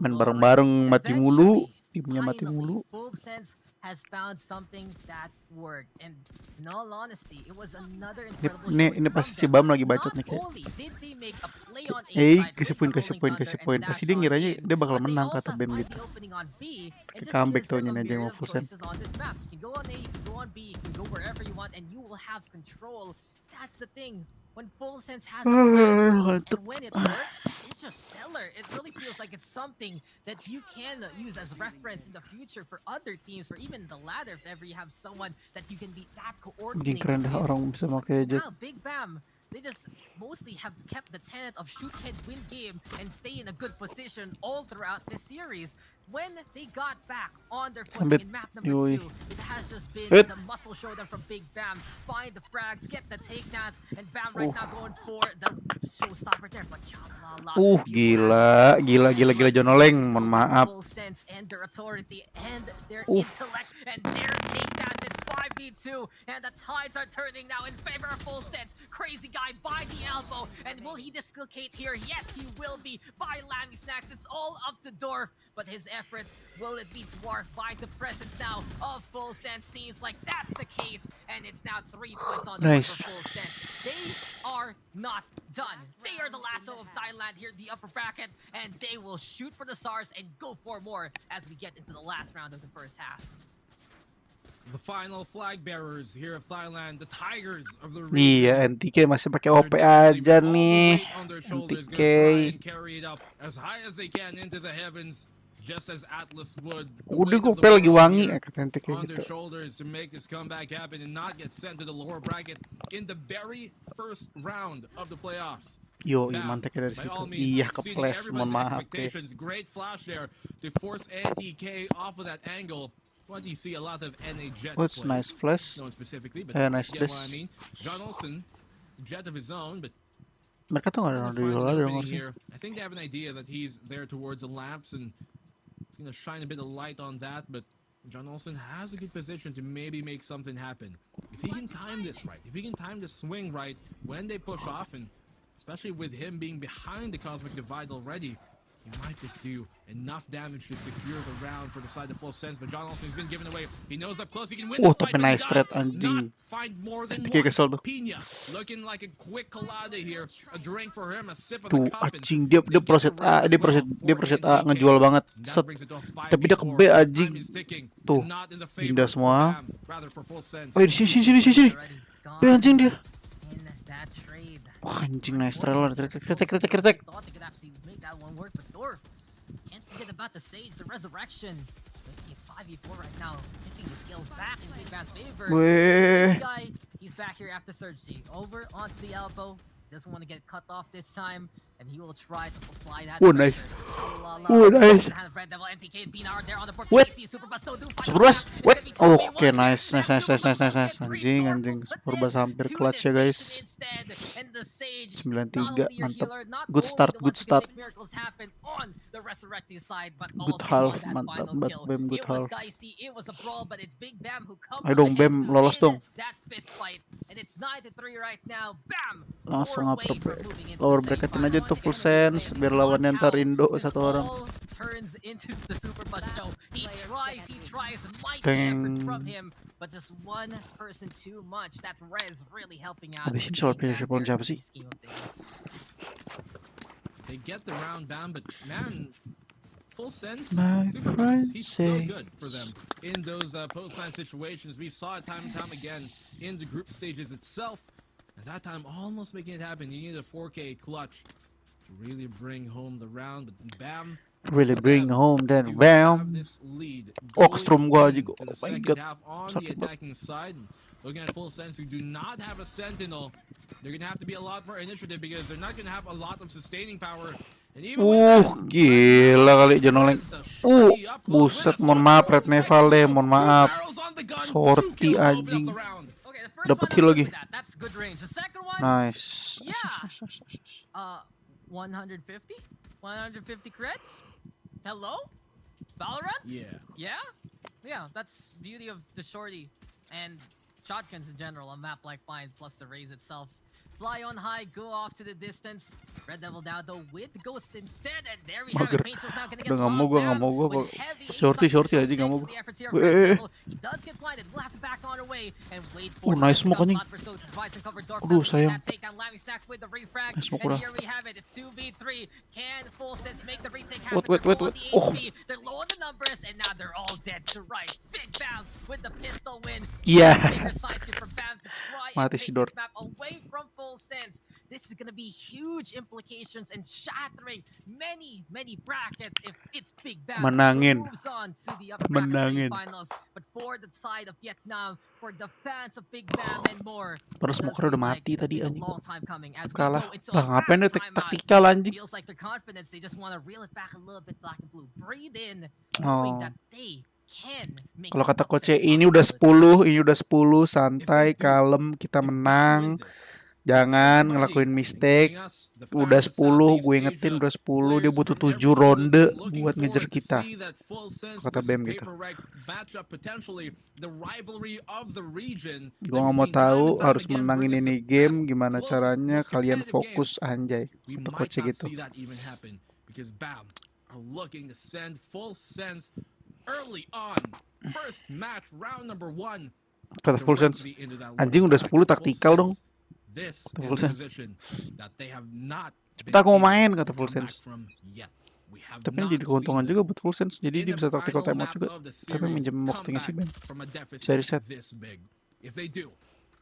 Main bareng-bareng mati mulu. Timnya mati mulu. Full sense has found something that worked, and in all honesty, it was another incredible. Ini pasti si Bam lagi bacot nih kayak. Kasih poin. Pasti dia ngiranya dia bakal menang kata Bam gitu. Kayak comeback tuh aja yang mau full sense. That's the thing. When full sense has a plan, and when it works, it's just stellar. It really feels like it's something that you can use as reference in the future for other teams, for even the ladder, if ever you have someone that you can be that coordinated Keren dah orang bisa pakai jet. Now, Big Bam, they just mostly have kept the tenet of shoot head win game and stay in a good position all throughout this series. When they got back on their footing in map number 2, it has just been the muscle showdown from Big Bam. Find the frags, get the takedowns, and Bam right now going for the showstopper there. But gila John Oleng, mohon maaf. Full sense and their authority and their intellect and their takedowns. It's 5v2, and the tides are turning now in favor of full sense. Crazy guy by the elbow, and will he dislocate here? Yes, he will be by Lammy Snacks. It's all up to Dorf, but his efforts, will it be dwarfed by the presence now of full sense? Seems like that's the case, and it's now 3 points on the board for full sense. They are not done. They are the lasso of Thailand here in the upper bracket, and they will shoot for the stars and go for more as we get into the last round of the first half. The final flag bearers here of Thailand, the Tigers of the region. Iya, NTK masih pakai OP aja nih. NTK. Carry it up as high as they can into the heavens. Just as Atlas would. Udah gue lagi wangi kata NTK on gitu. their shoulders to make this comeback happen and not get sent to the lower bracket in the very first round of the playoffs. Yo, manteknya dari situ. Iya, keples, mohon maaf deh. Great flash there to force NTK off of that angle. What do you see a lot of NA Jets? What's nice flash? No one specifically, but nice you get what I mean. John Olsen, jet of his own, but mereka tuh nggak ada here. I think they have an idea that he's there towards the lamps and it's gonna shine a bit of light on that, but John Olsen has a good position to maybe make something happen. If he can time this right, if he can time the swing right when they push off, and especially with him being behind the Cosmic Divide already, he He might just do enough damage to secure the round for the side of Full Sense, but John Olsen has been given away. He knows up close he can win Oh, the fight, tapi but he nice does threat, not anjing. find more than Nanti kayak one. kesel tuh. Punya looking like a quick colada here. A drink for him, a sip of Tuh, the cup. And anjing dia they get proset the round A, as dia well. proset 4K A and ngejual DK. banget. That Set. brings it to a Tapi dia ke 5v4. B anjing. Time is ticking, Tuh, and not in the pindah favor semua. for Bam, rather for Full Sense. Oh, di sini. B anjing dia. In that trade. Wah, anjing nice try lah. Kritik. Thought they could actually make that one work, but Dorf can't forget about the Sage, the Resurrection. Making it 5v4 right now, hitting the scales back in Big Bam's favor. Weh. This guy, he's back here after Surge G. Over onto the elbow. Doesn't want to get cut off this time, and he will try to apply that. Oh, nice. pressure. Oh, nice. Red Devil, NTK, and Benar there on the board. Wait. KC, Superbus, no do. Superbus, wait. It's Oh, gonna be oke, 2v1. nice. Superbus get three Anjing. Dorf, but Superbus then hampir to clutch the ya, guys. station instead, and the Sage, 9-3, not only your mantap. healer, not Good only start, the good ones who can start. make miracles happen on the resurrecting side, but Good also half, on that mantap final banget kill. Bam, good It was half. dicey, it was a brawl, but it's Big Bam who comes Ayo dong, ahead Bam, lolos in dong. that fist fight, and it's 9-3 right now. Bam! Langsung More upper way for moving into lower the bracketin aja semifinals. tuh Full Again, Sense this biar launch lawannya ntar out, Indo this satu orang. all turns into the Superbus show. He tries, mighty Dang. effort from him, but just one person too much. That Rez really helping out. Habis ini soal Big Bam finisher point there siapa in sih? the scheme of things. They get the round down, but man, Full Sense, My Superbus, friend he's so say- good for them in those post-match situations. We saw it time and time again in the group stages itself. At that time, almost making it happen. You need a 4K clutch to really bring home the round. But Bam, Really bring home do then have Bam. this lead Oxstrom going gua aja, into the oh my second God. half on Sakit the banget. attacking side. Looking at Full Sense, who do not have a Sentinel, they're gonna have to be a lot more initiative because they're not gonna have a lot of sustaining power. And even with that, Gila kali Jonoleng. the shorty up close Buset, with a mohon maaf Red solo Neval deh, mohon two maaf. barrels on the gun, Sorti 2 kills to open up anjing. the round. Okay, the first Dapat one, kill I'm lagi. good with that. That's good range. The second one, Nice. Yeah. 150? 150 crits? Hello? Valorant? Yeah, that's beauty of the shorty and shotguns in general, a map like mine, plus the raise itself. Fly on high, go off to the distance. Red Devil now though with Ghost instead, and there we have Mager. it. Painter's now gonna get Udah nggak mau locked gua, nggak down mau gua. with heavy Shorty A-side aja control nggak mau thanks to gua. the efforts here of Red Devil. He does get blinded. We'll have to back on our way and wait for nice smoke anjing. Aduh, sayang. Nice smoke And udah. here we have it. It's 2v3. Can Full Sense make the retake Wait, happen? wait, They're wait, low on wait. the Oh. HP. They're low on the numbers, and now they're all dead to rights. Big Bam with the pistol win. Yeah. Bigger side shift for Bam to try and Mati take si this Dor. map away from Full Sense. This is gonna be huge implications and shattering many brackets if it's Big Bam who Menangin. moves on to the upper bracket Menangin. semifinals. But for the side of Vietnam, for the fans of Big Bam and more, Terus it does smoker udah feel like mati it's tadi been a anjing. long time coming as we Kalah. go into Lah a ngapain round dia timeout. taktikal anjing. Feels like their confidence, they just want to reel it back a little bit. Black and blue, breathe in, knowing Oh. that they can make Kalau this kata upset coach ini udah possibility. 10, ini udah 10, santai, kalem, kita menang. Jangan ngelakuin mistake. Udah 10, gue ingetin udah 10, dia butuh 7 ronde buat ngejar kita. Kata Bam gitu. Gue gak mau tahu harus menangin ini game, gimana caranya kalian fokus anjay. Kata coach gitu. Because Bam are looking to send Full Sense early on. First match, round number 1. Kata Full Sense, anjing udah 10 taktikal dong. This Kata is Full a Sense. position that they have not Cepet been aku mau able main, to kata Full come back Sense. from yet. We have Tapi ini not jadi keuntungan seen juga them buat Full Sense. Jadi in dia the bisa tactical final timeout map juga. of the Tapi series minjem come waktunya si back Bam. from a deficit Saya reset. this big. If they do,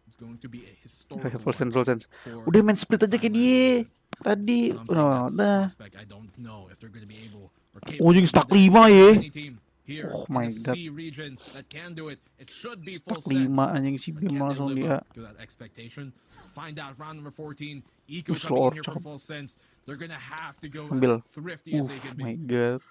it's going to be a historical Kayak Full Sense, one Full Sense. for Udah main split aja kayak Thailand. dia. Tadi, Something udah. that's a prospect I don't know if they're going to be able or Oh, capable anjing of stack doing 5 that. ya. Any team here Oh in my the God. C region that can do it, it should be Stack Full Sense. 5 anjing si But Bam can they langsung live dia. up to that expectation? Find out round number 14. Eco Slow coming in here for cakep. Full Sense. They're gonna have to go Ambil. as thrifty as they can My be. God.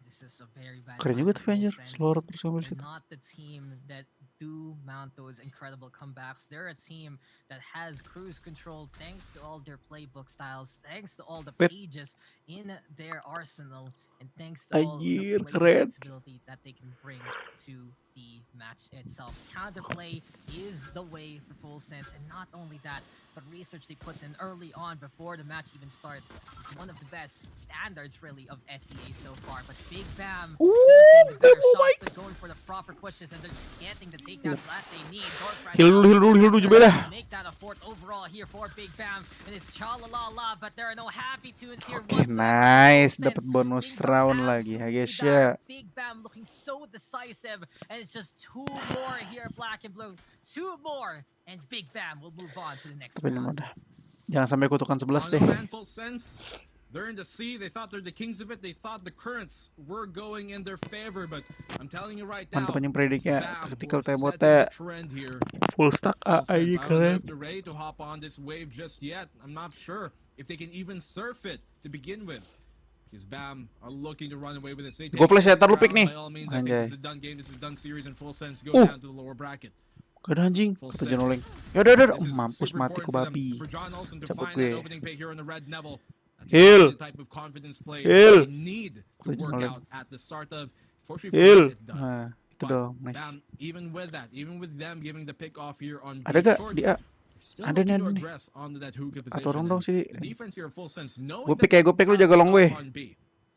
This is a very bad Keren sign juga for tuh Full anjir. Sense. Slow terus ambil They're situ. not the team that do mount those incredible comebacks. They're a team that has cruise control thanks to all their playbook styles, thanks to all the Wait. pages in their arsenal. And thanks to all the Anjir, play keren. flexibility that they can bring to the match itself. Counterplay is the way for Full Sense, and not only that, the research they put in early on before the match even starts is one of the best standards really of SEA so far. But Big Bam Ooh, getting the better oh my- shots, they're going for the proper pushes, and they're just getting the takedowns that they need. Heal dulu coba dah. Make that a fourth overall here for Big Bam, and it's cha-la-la-la, but there are no happy tunes here Oke, whatsoever. nice. Full Dapat Sense, bonus things are round lagi ya absolutely guys dire. ya. Big Bam looking so decisive, and it's just two more here, Black and Blue. Two more, and Big Bam will move on to the next Tapi ini round. udah. Jangan sampai kutukan 11 Oh, deh. no, man, Full Sense. They're in the sea. They thought they're the kings of it. They thought the currents were going in their favor. But I'm telling you right now, Mantap anjing prediknya. Bam Ketika were setting temboknya the trend here. full stack Full A Sense, ini I don't know keren. if they're ready to hop on this wave just yet. I'm not sure if they can even surf it to begin with. Because Bam are looking to run away with this. They Gua take flash ya, this ntar lu pick round, nih. by all means, I think Anjay. this is a done game. This is a done series, and Full Sense go down to the lower bracket. Gak ada anjing. Full Kata set. Jonoleng. Yaudah, udah. This is Mampus super mati important ku for them, babi. for John Olsen to Cabut find gue. that opening pick here on the red Neville. That's Heal. the type of confidence play Heal. they need to Kata work Jonoleng. out at the start of. Fortunately Heal. for them, it does. Nah, itu But dong. Nice. Bam, even with that, even with them giving the pick off here on Ada B gak short, di A? still Ada looking nih, to ada nih. aggress onto that hookah Atau position. orang dong And sih. the defense here, Full Sense, knowing Gue that pick ya, gue pick lu jaga long gue. on B,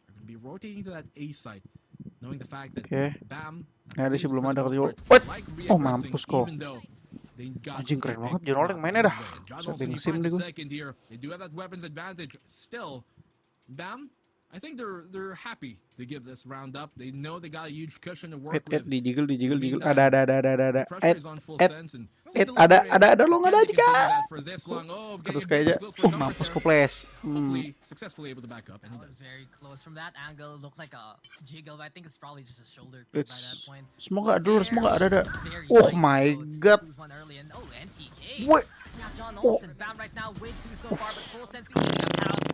are going to be rotating to that A site, knowing the fact that Oke. Bam, Nggak ada at sih, least belum for ada the kata most Jo. part, What? like Oh, reaggressing, mampus kok. even though they got Anjing, a keren pick banget Jonoleng not mainnya on dah. the way. John Bisa Olsen, he bengsim finds deh a gue. second here. They do have that weapons advantage still. Bam, I think they're happy to give this round up. They know they got a huge cushion to work with. Di jiggle. Meantime, Ada. the pressure is on Full Sense, and Ada long, can ada they juga. continue that for this long? Oh, Ke getting atas a bit kayaknya. too close for comfort Mampus there. ku flash. Hopefully successfully able to back up, and he That was does. very close from that angle. Looked like a jiggle, but I think it's probably just a shoulder grip by that It's point. semoga dulu, semoga ada. Very Oh nice my though to god. lose one early, and oh, NTK. Wait. Now John Oh. Olsen bound right now with two so far, but Full Sense keeping up house.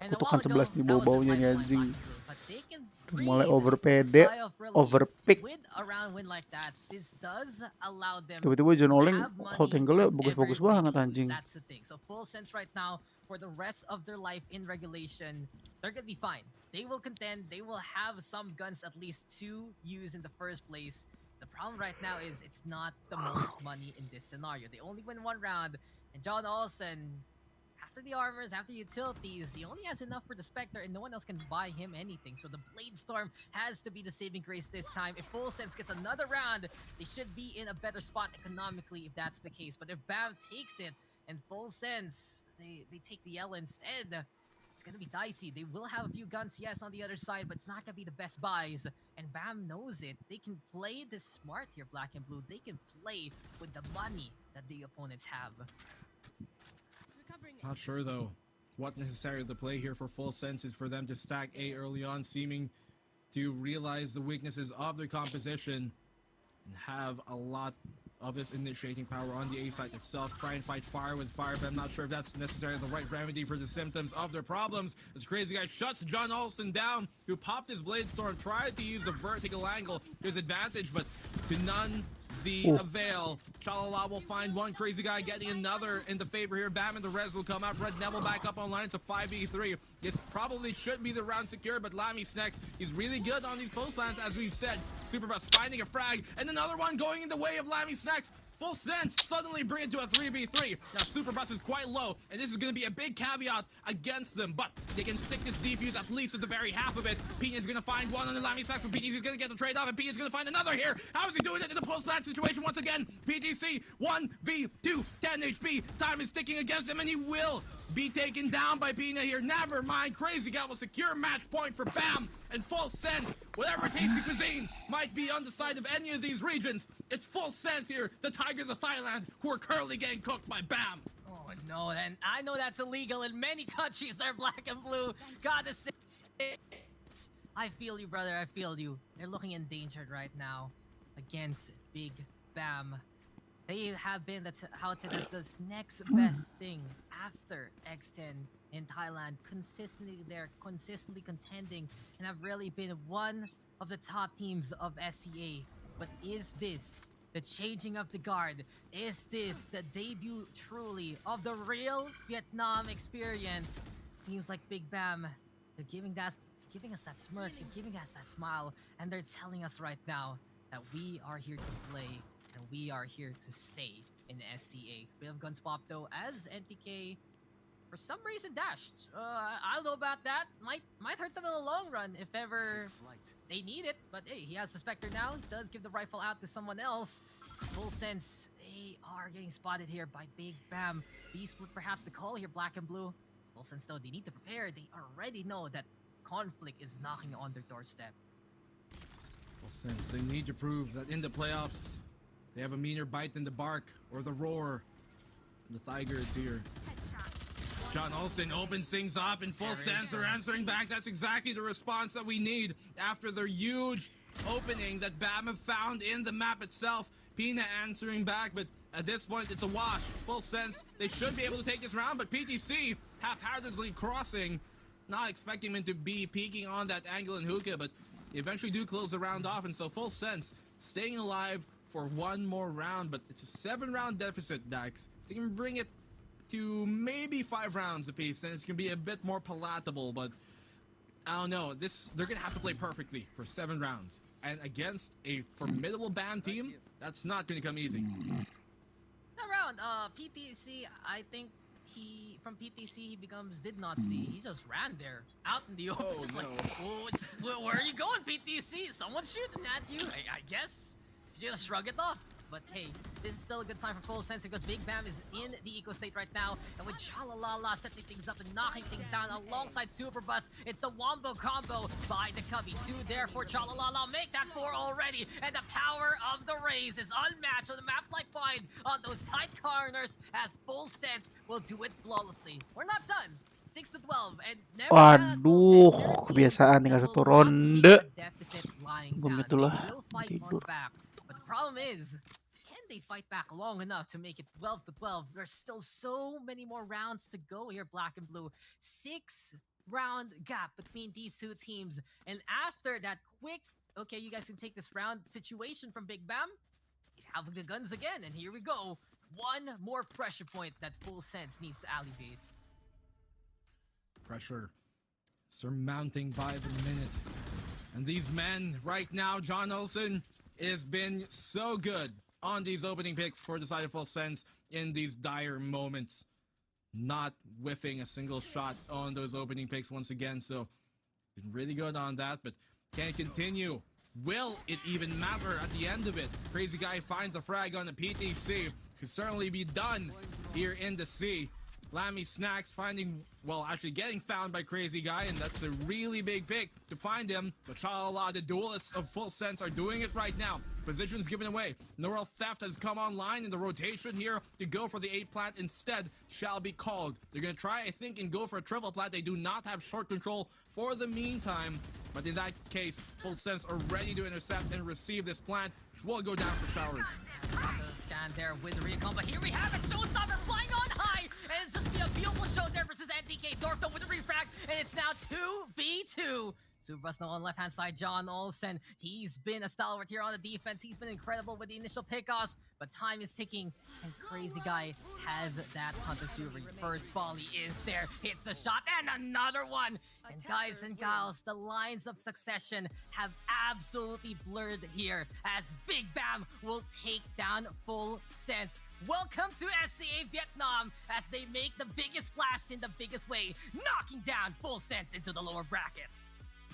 And a Kutukan while ago, 11 nih that was a bau-baunya nih, lifeline anjing. Black and Blue, but they can Mulai breathe over a PD, sigh of relief. over pick. With a round win like that, this does allow them Tiba-tiba Jonoleng have money hold angle-nya whenever bagus-bagus they banget lose. anjing. That's the thing. So Full Sense right now, for the rest of their life in regulation, they're gonna be fine. They will contend. They will have some guns at least to use in the first place. The problem right now is it's not the most money in this scenario. They only win one round, and John Olsen, after the armors, after utilities, he only has enough for the Spectre, and no one else can buy him anything. So the Blade Storm has to be the saving grace this time. If Full Sense gets another round, they should be in a better spot economically if that's the case. But if Bam takes it and Full Sense, they take the L instead, it's gonna be dicey. They will have a few guns, yes, on the other side, but it's not gonna be the best buys. And Bam knows it. They can play this smart here, Black and Blue. They can play with the money that the opponents have. Not sure though what necessarily the play here for Full Sense is for them to stack A early on, seeming to realize the weaknesses of their composition and have a lot of this initiating power on the A site itself. Try and fight fire with fire, but I'm not sure if that's necessarily the right remedy for the symptoms of their problems. This crazy guy shuts John Olsen down, who popped his Blade Storm, tried to use a vertical angle to his advantage, but to none the avail. Chalala will find one crazy guy, getting another in the favor here. Bam and the res will come out. Red Neville back up online. It's a 5v3. This probably should be the round secure, but Lami's next. He's really good on these post plans, as we've said. Superbus finding a frag, and another one going in the way of Lami's next. Full Sense suddenly bring it to a 3v3. Now Superbus is quite low, and this is going to be a big caveat against them, but they can stick this defuse at least at the very half of it. Pinya's going to find one on the Lamy Sacks, but PGC is going to get the trade off, and Pinya's going to find another here. How is he doing it in the post-plant situation once again? PGC 1v2, 10 HP. Time is ticking against him, and he will be taken down by Pina here. Never mind. Crazy Guy will secure match point for Bam and Full Sense. Whatever tasty cuisine might be on the side of any of these regions, it's Full Sense here, the Tigers of Thailand, who are currently getting cooked by Bam. Oh no, then I know that's illegal in many countries. They're Black and Blue. Gotta say, I feel you, brother. I feel you. They're looking endangered right now against Big Bam. They have been touted as the next best thing after X10 in Thailand. Consistently there, consistently contending, and have really been one of the top teams of SCA. But is this the changing of the guard? Is this the debut truly of the real Vietnam experience? Seems like Big Bam, they're giving us that smirk, they're giving us that smile, and they're telling us right now that we are here to play and we are here to stay in the SCA. Bit of guns pop though as NTK for some reason dashed. I don't know about that. Might hurt them in the long run if ever they need it. But hey, he has the Spectre now. He does give the rifle out to someone else. Full sense, they are getting spotted here by Big Bam. B-split perhaps the call here, black and blue. Full sense though, they need to prepare. They already know that conflict is knocking on their doorstep. Full sense, they need to prove that in the playoffs, they have a meaner bite than the bark or the roar. And the Tigers here. John Olsen opens things up in full sense. They're answering back. That's exactly the response that we need after their huge opening that BAM have found in the map itself. Pina answering back, but at this point, it's a wash. Full sense, they should be able to take this round, but PTC half-heartedly crossing. Not expecting him to be peeking on that angle in hookah, but they eventually do close the round off, and so full sense, staying alive for one more round, but it's a 7-round deficit, Dax. They can bring it to maybe 5 rounds apiece, and it's gonna be a bit more palatable, but I don't know. They're gonna have to play perfectly for 7 rounds, and against a formidable BAM team, that's not gonna come easy. That round, PTC, I think from PTC he did not see. He just ran there out in the open. Just like, oh, where are you going, PTC? Someone's shooting at you. I guess you just shrug it off. But hey, this is still a good sign for Full Sense because Big Bam is in the eco state right now. And with Chalalala setting things up and knocking things down alongside Super Bus, it's the Wombo combo by the Cubby. 2 there for Chalalala. Make that 4 already. And the power of the Rays is unmatched on the map like Bind on those tight corners as Full Sense will do it flawlessly. We're not done. 6-12 and never Waduh, kebiasaan tinggal 1 ronde. Gum itulah tidur. But the problem is, can they fight back long enough to make it 12-12? There's still so many more rounds to go here, black and blue. 6-round gap between these 2 teams. And after that quick, okay, you guys can take this round situation from Big Bam, you have the guns again. And here we go. One more pressure point that Full Sense needs to alleviate. Pressure surmounting by the minute. And these men right now, John Olsen has been so good on these opening picks for the side of Full Sense in these dire moments. Not whiffing a single shot on those opening picks once again, so been really good on that, but can it continue? Will it even matter at the end of it? Crazy Guy finds a frag on the PTC. Could certainly be done here in the C. Lammy Snacks actually getting found by Crazy Guy, and that's a really big pick to find him. But Shalala, the duelists of Full Sense are doing it right now. Positions given away. Neural Theft has come online in the rotation here to go for the 8 plant instead shall be called. They're going to try, I think, and go for a triple plant. They do not have short control for the meantime. But in that case, Full Sense are ready to intercept and receive this plant, which will go down for Showers. Scan there with the recon, but here we have it. Showstopper flying on high, and it's just be a beautiful show there versus NTK. Dorfto with the refrag, and it's now 2v2. Superbus now on the left-hand side, John Olsen. He's been a stalwart here on the defense. He's been incredible with the initial pickoffs, but time is ticking, and Crazy Guy has that Hunter's Fury. First volley is there, hits the shot, and another one! And guys and gals, the lines of succession have absolutely blurred here as Big Bam will take down Full Sense. Welcome to SCA Vietnam as they make the biggest splash in the biggest way, knocking down Full Sense into the lower brackets.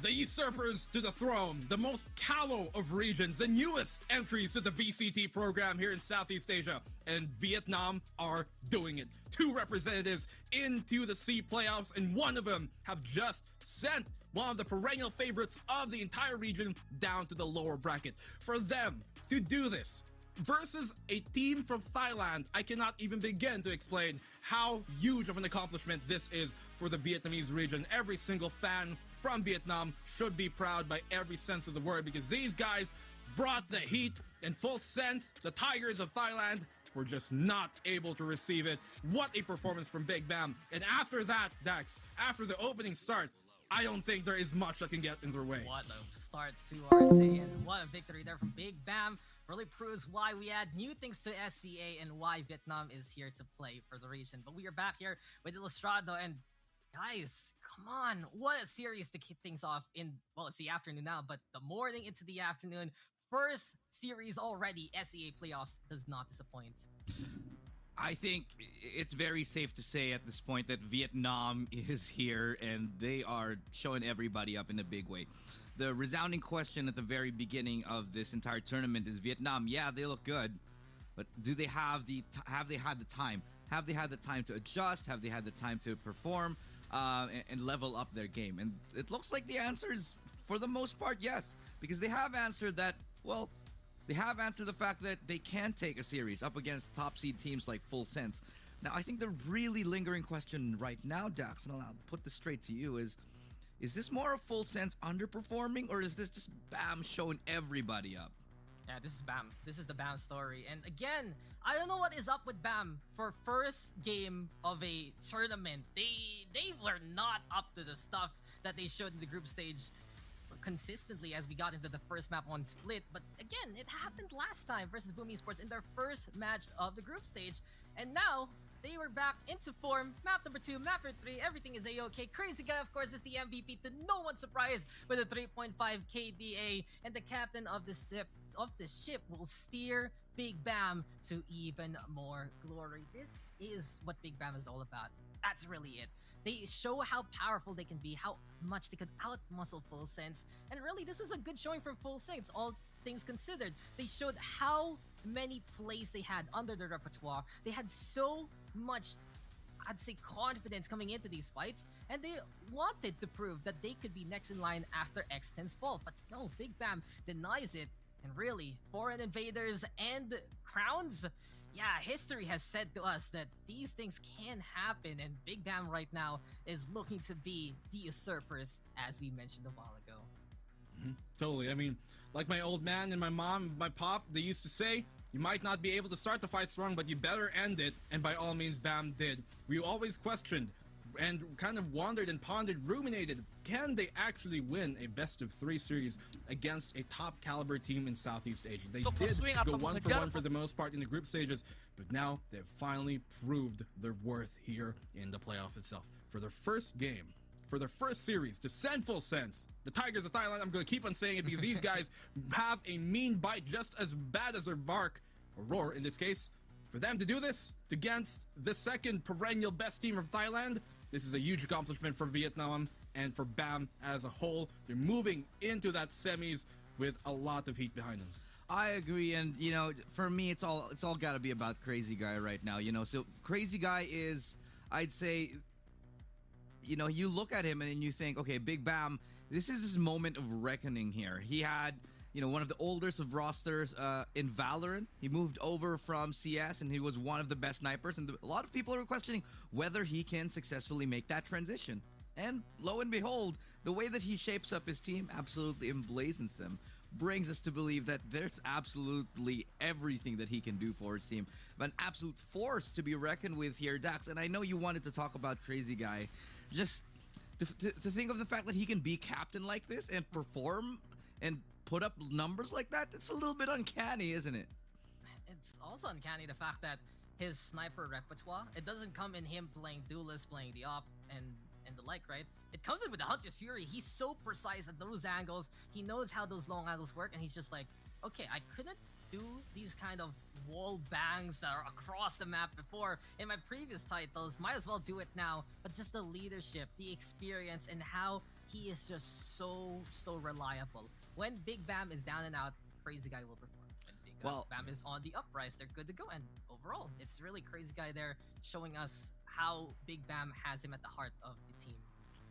The usurpers to the throne, the most callow of regions, the newest entries to the VCT program here in Southeast Asia, and Vietnam are doing it. 2 representatives into the C playoffs, and one of them have just sent one of the perennial favorites of the entire region down to the lower bracket. For them to do this versus a team from Thailand, I cannot even begin to explain how huge of an accomplishment this is for the Vietnamese region. Every single fan from Vietnam should be proud by every sense of the word, because these guys brought the heat in Full Sense. The Tigers of Thailand were just not able to receive it. What a performance from Big Bam. And after that, Dax, after the opening start, I don't think there is much that can get in their way. What a start to our day, and what a victory there from Big Bam. Really proves why we add new things to SCA and why Vietnam is here to play for the region. But we are back here with Illustrado, and Guys, come on. What a series to kick things off in, well, it's the afternoon now, but the morning into the afternoon. First series already, SEA playoffs does not disappoint. I think it's very safe to say at this point that Vietnam is here and they are showing everybody up in a big way. The resounding question at the very beginning of this entire tournament is Vietnam. Yeah, they look good, but do they have have they had the time? Have they had the time to adjust? Have they had the time to perform and level up their game? And it looks like the answer is, for the most part, yes, because they have answered that. Well, they have answered the fact that they can take a series up against top seed teams like Full Sense. Now, I think the really lingering question right now, Dax, and I'll put this straight to you, is this more of Full Sense underperforming, or is this just BAM showing everybody up? Yeah, this is BAM. This is the BAM story. And again, I don't know what is up with BAM for first game of a tournament. They were not up to the stuff that they showed in the group stage consistently as we got into the first map on Split. But again, it happened last time versus Boom Esports in their first match of the group stage. And now, they were back into form. Map number 2, map number 3, everything is a-okay. Crazy Guy, of course, is the MVP, to no one's surprise, with a 3.5 KDA. And the captain of the ship will steer Big Bam to even more glory. This is what Big Bam is all about. That's really it. They show how powerful they can be, how much they could out-muscle Full Sense. And really, this was a good showing from Full Sense, all things considered. They showed how many plays they had under their repertoire. They had so much, I'd say, confidence coming into these fights, and they wanted to prove that they could be next in line after X10's fall. But no, Big Bam denies it. And really, foreign invaders and crowns, yeah, history has said to us that these things can happen, and Big Bam right now is looking to be the usurpers, as we mentioned a while ago. Totally. I mean, like my old man and my mom, my pop, they used to say, you might not be able to start the fight strong, but you better end it. And by all means, BAM did. We always questioned and kind of wondered and pondered, ruminated, can they actually win a best-of-3 series against a top-caliber team in Southeast Asia? They did go 1-for-1 for the most part in the group stages, but now they've finally proved their worth here in the playoff itself. For their first game, for their first series, to send Full Sense, the Tigers of Thailand, I'm going to keep on saying it because these guys have a mean bite just as bad as their bark, or roar in this case. For them to do this against the second perennial best team of Thailand, this is a huge accomplishment for Vietnam and for BAM as a whole. They're moving into that semis with a lot of heat behind them. I agree, and you know, for me, it's all got to be about Crazy Guy right now. You know, so Crazy Guy is, I'd say, you know, you look at him and you think, okay, Big Bam, this is his moment of reckoning here. He had, you know, one of the oldest of rosters in Valorant. He moved over from CS, and he was one of the best snipers. And a lot of people are questioning whether he can successfully make that transition. And lo and behold, the way that he shapes up his team absolutely emblazons them. Brings us to believe that there's absolutely everything that he can do for his team. An absolute force to be reckoned with here, Dax. And I know you wanted to talk about Crazy Guy. Just to think of the fact that he can be captain like this and perform and put up numbers like that, it's a little bit uncanny, isn't it? It's also uncanny the fact that his sniper repertoire, it doesn't come in him playing duelist, playing the op, and the like, right? It comes in with the Hunter's Fury. He's so precise at those angles. He knows how those long angles work, and he's just like, okay, I couldn't do these kind of wall bangs across the map before in my previous titles. Might as well do it now. But just the leadership, the experience, and how he is just so reliable. When Big Bam is down and out, Crazy Guy will perform. When Big Bam is on the uprise, they're good to go. And overall, it's really Crazy Guy there showing us how Big Bam has him at the heart of the team.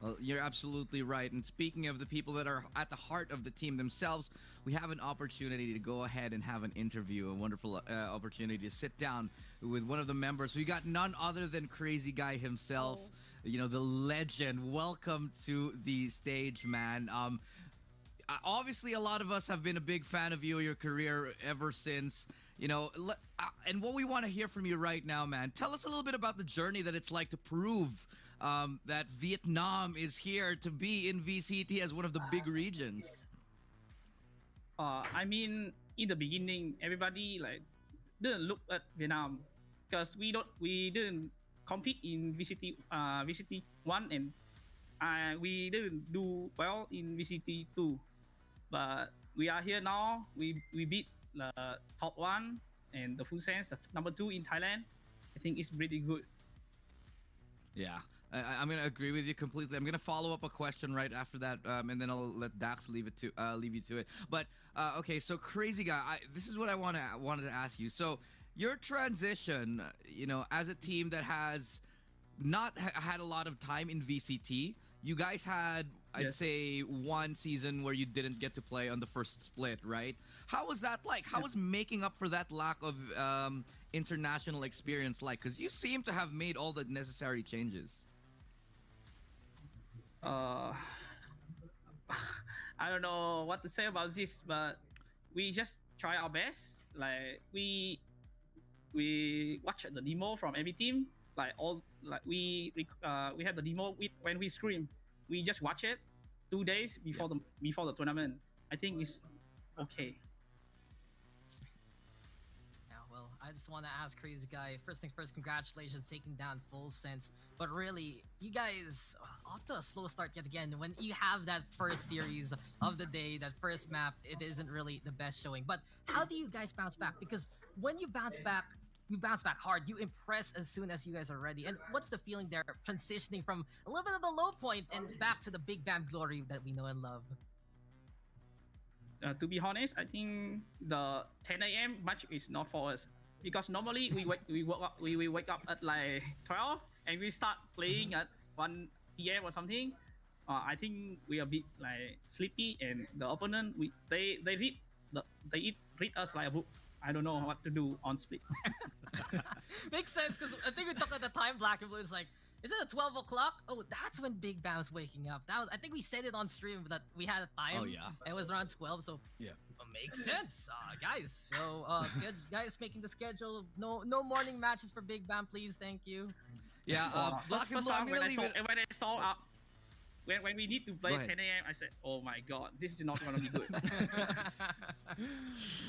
Well, you're absolutely right. And speaking of the people that are at the heart of the team themselves, we have an opportunity to go ahead and have an interview, a wonderful opportunity to sit down with one of the members. We got none other than Crazy Guy himself, you know, the legend. Welcome to the stage, man. Obviously, a lot of us have been a big fan of you, your career ever since, you know, and what we want to hear from you right now, man, tell us a little bit about the journey that it's like to prove that Vietnam is here to be in VCT as one of the big regions. I mean, in the beginning, everybody like didn't look at Vietnam because we didn't compete in VCT 1, and we didn't do well in VCT 2. But we are here now. We beat the top 1 and the full sense, the number 2 in Thailand. I think it's pretty good. Yeah, I'm gonna agree with you completely. I'm gonna follow up a question right after that, and then I'll let Dax leave you to it. But okay, so crazy guy, this is what I wanted to ask you. So your transition, you know, as a team that has not had a lot of time in VCT, you guys had, I'd Yes. say, one season where you didn't get to play on the first split, right? How was that like? How was making up for that lack of international experience like? Because you seem to have made all the necessary changes. I don't know what to say about this, but we just try our best. Like we watch the demo from every team. We have the demo when we scream. We just watch it 2 days before the tournament. I think it's okay. Yeah, well, I just want to ask Crazy Guy. First things first, congratulations taking down Full Sense. But really, you guys off to a slow start yet again. When you have that first series of the day, that first map, it isn't really the best showing. But how do you guys bounce back? Because when you bounce back hard. You impress as soon as you guys are ready. And what's the feeling there, transitioning from a little bit of the low point and back to the big bam glory that we know and love? To be honest, I think the 10 a.m. match is not for us, because normally we wake up at like 12 and we start playing at 1 p.m. or something. I think we are a bit like sleepy, and the opponent they read us like a book. I don't know what to do on split. Makes sense, because I think we took at the time Black and Blue is like, is it at 12 o'clock? Oh, that's when Big Bam's waking up. I think we said it on stream that we had a time. Oh, yeah. It was around 12, so Yeah. Makes sense, guys. So, guys making the schedule. No morning matches for Big Bam, please. Thank you. Yeah, Black and First Blue, I'm time gonna leave it. when I saw up, when we need to play Go ahead. 10 a.m., I said, oh my god, this is not gonna be good.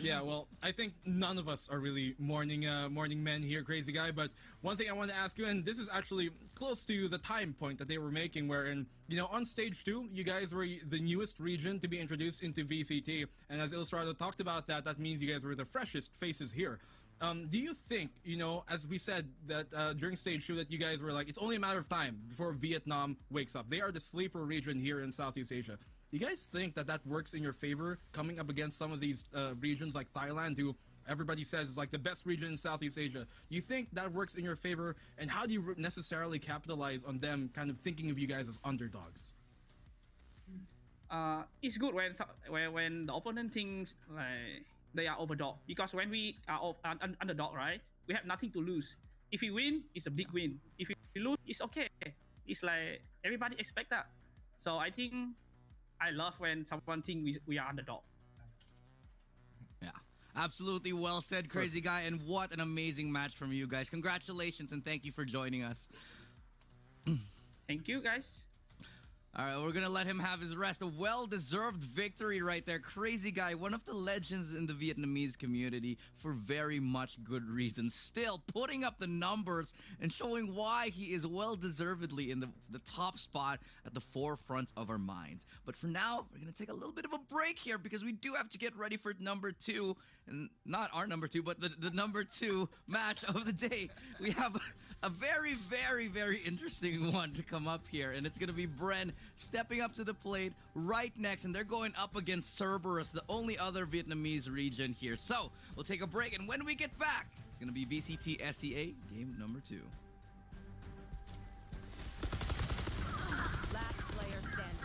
Yeah, well, I think none of us are really morning men here, Crazy Guy. But one thing I want to ask you, and this is actually close to the time point that they were making, wherein, you know, on stage 2, you guys were the newest region to be introduced into VCT, and as Illustrato talked about that means you guys were the freshest faces here. Do you think, you know, as we said that during stage 2, that you guys were like, it's only a matter of time before Vietnam wakes up? They are the sleeper region here in Southeast Asia. Do you guys think that works in your favor, coming up against some of these regions like Thailand, who everybody says is like the best region in Southeast Asia? Do you think that works in your favor, and how do you necessarily capitalize on them kind of thinking of you guys as underdogs? It's good when the opponent thinks like they are overdog, because when we are underdog, right, we have nothing to lose. If we win, it's a big win. If we lose, it's okay. It's like everybody expect that. So I think I love when someone think we are underdog. Yeah, absolutely well said, Crazy Guy, and what an amazing match from you guys. Congratulations, and thank you for joining us. Thank you, guys. All right, we're going to let him have his rest. A well-deserved victory right there. Crazy Guy, one of the legends in the Vietnamese community for very much good reasons. Still putting up the numbers and showing why he is well-deservedly in the top spot at the forefront of our minds. But for now, we're going to take a little bit of a break here because we do have to get ready for number 2. And not our number 2, but the number 2 match of the day. We have a very, very, very interesting one to come up here. And it's going to be Bren stepping up to the plate right next. And they're going up against Cerberus, the only other Vietnamese region here. So we'll take a break. And when we get back, it's going to be VCT SEA game number 2. Last player standing.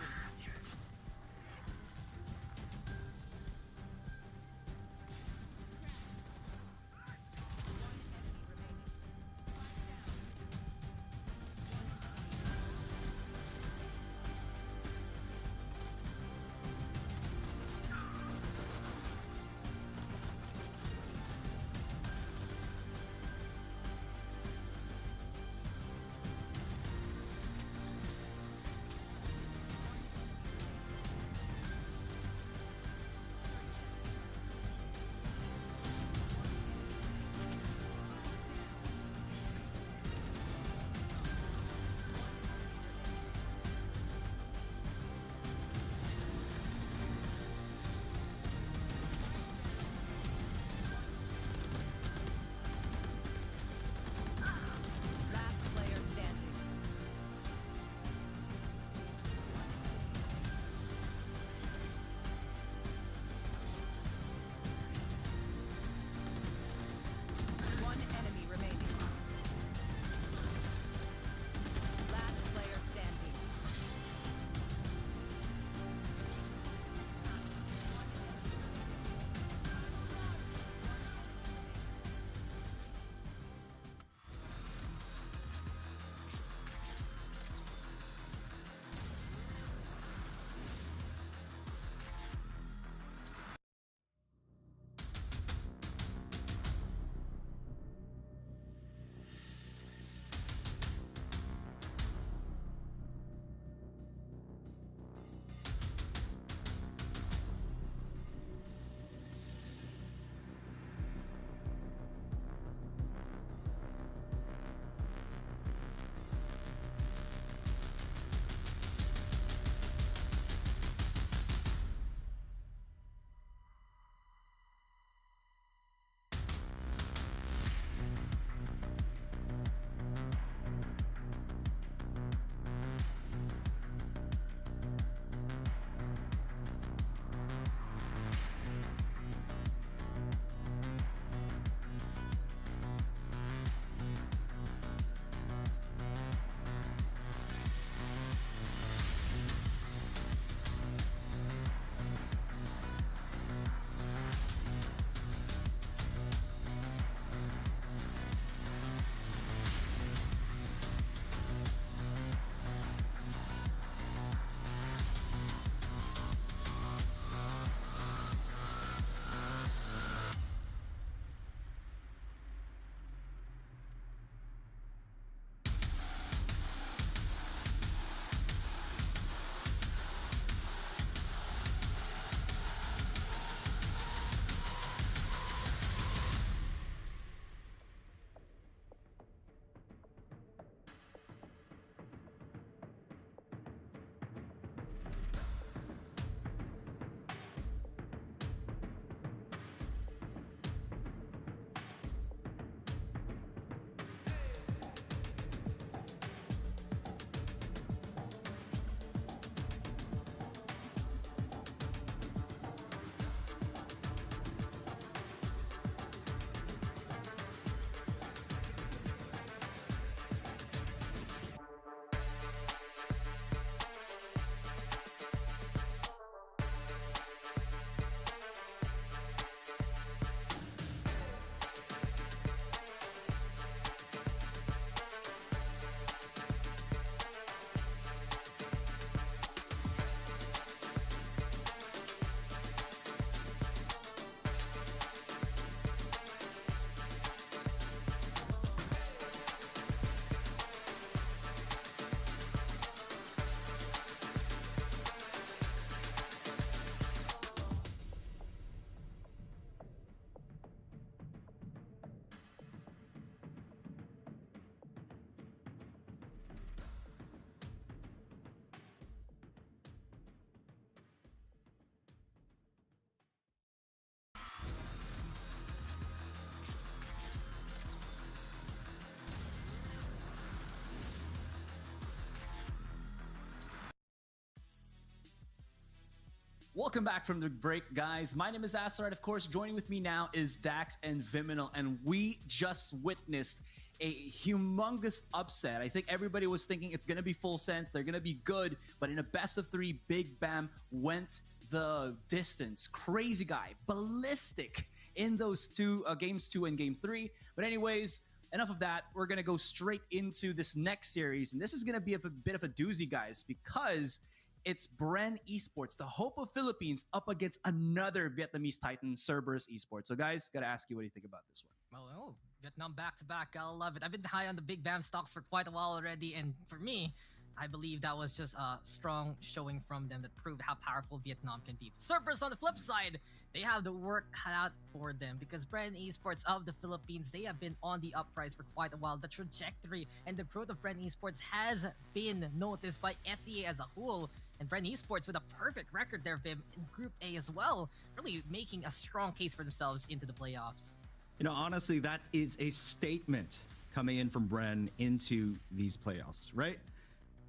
Welcome back from the break, guys. My name is Astrad. Of course, joining with me now is Dax and Viminal, and we just witnessed a humongous upset. I think everybody was thinking it's going to be full sense, they're going to be good, but in a best of 3, Big Bam went the distance. Crazy guy, ballistic in those games 2 and game 3. But anyways, enough of that. We're going to go straight into this next series, and this is going to be a bit of a doozy, guys, because it's Bren Esports, the hope of Philippines, up against another Vietnamese titan, Cerberus Esports. So, guys, gotta ask you, what do you think about this one? Oh, Vietnam back-to-back. I love it. I've been high on the Big Bam stocks for quite a while already, and for me, I believe that was just a strong showing from them that proved how powerful Vietnam can be. Cerberus, on the flip side, they have the work cut out for them because Bren Esports of the Philippines, they have been on the uprise for quite a while. The trajectory and the growth of Bren Esports has been noticed by SEA as a whole. And Bren Esports with a perfect record there, Vim, in Group A as well, really making a strong case for themselves into the playoffs. You know, honestly, that is a statement coming in from Bren into these playoffs, right?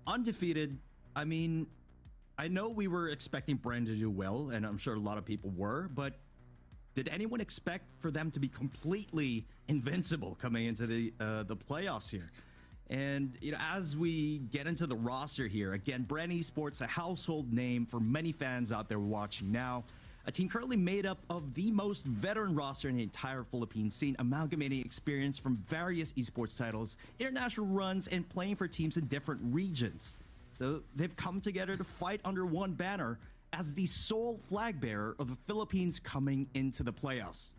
Undefeated. I mean, I know we were expecting Bren to do well, and I'm sure a lot of people were, but did anyone expect for them to be completely invincible coming into the playoffs here? And you know, as we get into the roster here, again, Bren Esports, a household name for many fans out there watching now. A team currently made up of the most veteran roster in the entire Philippine scene, amalgamating experience from various esports titles, international runs, and playing for teams in different regions. So they've come together to fight under one banner as the sole flag bearer of the Philippines coming into the playoffs.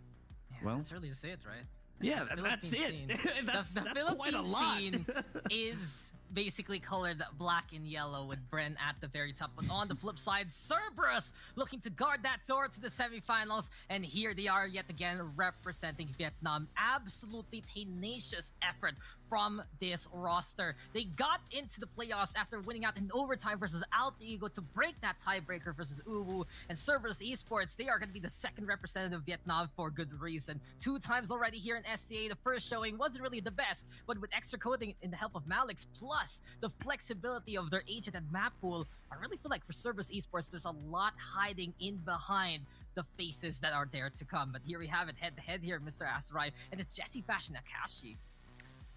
Yeah, Well, that's really just it, right? yeah, the that's Philippine it. scene. that's the quite a Philippine lot. scene is basically colored black and yellow with Bren at the very top. But on the flip side, Cerberus looking to guard that door to the semifinals. And here they are yet again representing Vietnam. Absolutely tenacious effort from this roster. They got into the playoffs after winning out in overtime versus Alter Ego to break that tiebreaker versus Uwu. And Cerberus Esports, they are going to be the second representative of Vietnam for good reason. 2 times already here in SCA. The first showing wasn't really the best, but with extra coding in the help of Malix, plus the flexibility of their agent and map pool, I really feel like for Cerberus Esports, there's a lot hiding in behind the faces that are there to come. But here we have it head-to-head here, Mr. Asarai, and it's Jesse Bash and Akashi.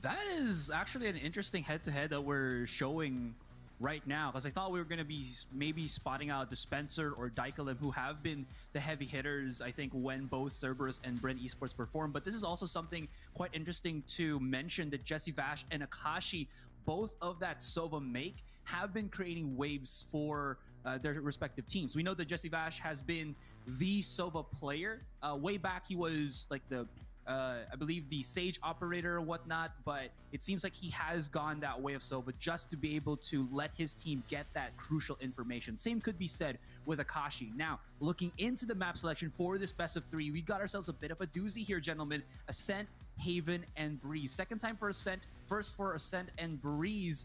That is actually an interesting head-to-head that we're showing right now, because I thought we were going to be maybe spotting out Dispenser or Daikalim, who have been the heavy hitters, I think, when both Cerberus and Bren Esports perform. But this is also something quite interesting to mention, that Jesse Vash and Akashi, both of that Sova make, have been creating waves for their respective teams. We know that Jesse Vash has been the Sova player. Way back, he was like the I believe the Sage operator or whatnot, but it seems like he has gone that way of Sova just to be able to let his team get that crucial information. Same could be said with Akashi. Now, looking into the map selection for this best of 3, we got ourselves a bit of a doozy here, gentlemen. Ascent, Haven, and Breeze. Second time for Ascent, first for Ascent and Breeze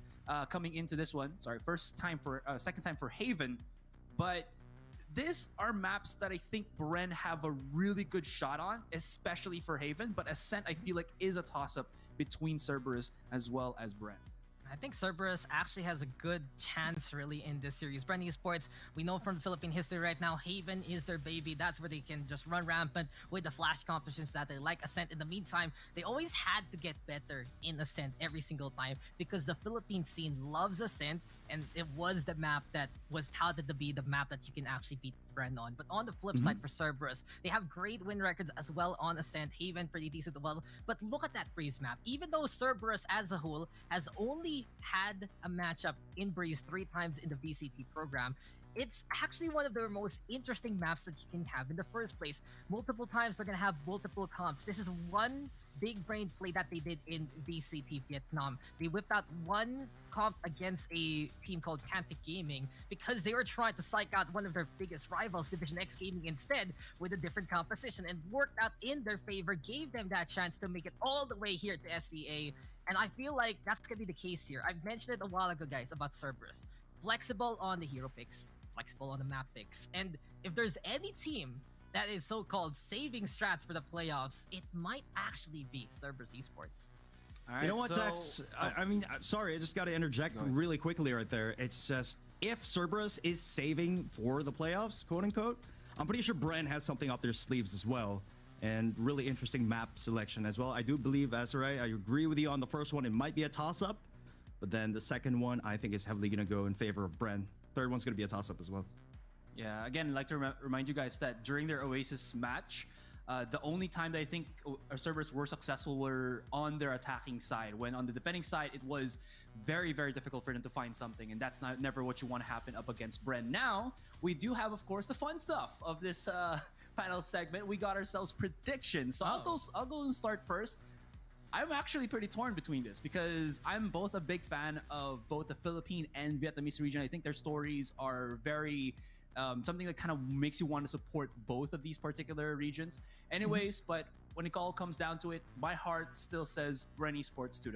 coming into this one. Sorry, second time for Haven, but these are maps that I think Bren have a really good shot on, especially for Haven. But Ascent, I feel like, is a toss-up between Cerberus as well as Bren. I think Cerberus actually has a good chance really in this series. Bren Esports, we know from Philippine history right now, Haven is their baby. That's where they can just run rampant with the flash competitions that they like. Ascent, in the meantime, they always had to get better in Ascent every single time because the Philippine scene loves Ascent, and it was the map that was touted to be the map that you can actually beat Bren on. But on the flip side for Cerberus, they have great win records as well on Ascent. Haven pretty decent as well. But look at that Breeze map. Even though Cerberus as a whole has only had a matchup in Breeze 3 times in the VCT program, it's actually one of the most interesting maps that you can have in the first place. Multiple times they're going to have multiple comps. This is one big brain play that they did in VCT Vietnam. They whipped out one comp against a team called Cantic Gaming because they were trying to psych out one of their biggest rivals, Division X Gaming, instead with a different composition, and worked out in their favor, gave them that chance to make it all the way here to SCA. And I feel like that's going to be the case here. I've mentioned it a while ago, guys, about Cerberus. Flexible on the hero picks, flexible on the map picks. And if there's any team that is so-called saving strats for the playoffs, it might actually be Cerberus Esports. You know what, Dex? I mean, sorry, I just got to interject really quickly right there. It's just, if Cerberus is saving for the playoffs, quote unquote, I'm pretty sure Bren has something up their sleeves as well. And really interesting map selection as well. I do believe, Azurai, I agree with you on the first one. It might be a toss-up, but then the second one, I think, is heavily going to go in favor of Bren. Third one's going to be a toss-up as well. Yeah, again, I'd like to remind you guys that during their Oasis match, the only time that I think Cerberus were successful were on their attacking side. When on the defending side, it was very, very difficult for them to find something, and that's never what you want to happen up against Bren. Now, we do have, of course, the fun stuff of this panel segment. We got ourselves predictions. So I'll go and start first. I'm actually pretty torn between this because I'm both a big fan of both the Philippine and Vietnamese region. I think their stories are very something that kind of makes you want to support both of these particular regions. Anyways, but when it all comes down to it, my heart still says Bren Esports 2-0.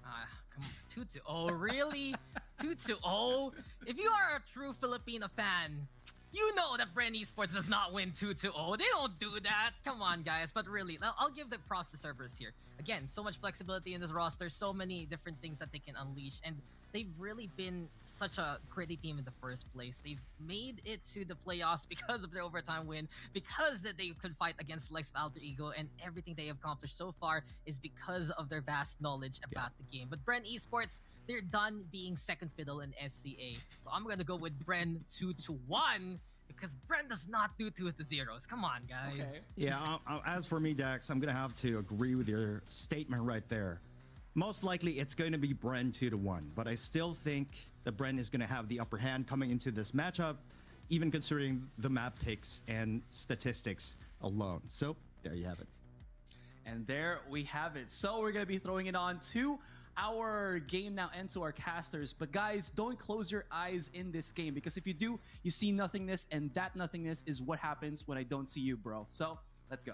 Come on, 2-0, really? 2-0? If you are a true Filipino fan, you know that Bren Esports does not win 2-0. They don't do that. Come on, guys. But really, I'll give the props to Cerberus here. Again, so much flexibility in this roster, so many different things that they can unleash, and they've really been such a gritty team in the first place. They've made it to the playoffs because of their overtime win, because that they could fight against the likes of Alter Ego, and everything they have accomplished so far is because of their vast knowledge about the game. But Bren Esports, they're done being second fiddle in SCA. So I'm gonna go with Bren 2-1 because Bren does not do 2-0s. Come on, guys. Okay. Yeah, as for me, Dax, I'm going to have to agree with your statement right there. Most likely, it's going to be Bren 2-1, but I still think that Bren is going to have the upper hand coming into this matchup, even considering the map picks and statistics alone. So, there you have it. And there we have it. So we're going to be throwing it on to our game now and to our casters. But guys, don't close your eyes in this game, because if you do, you see nothingness, and that nothingness is what happens when I don't see you, bro. So let's go.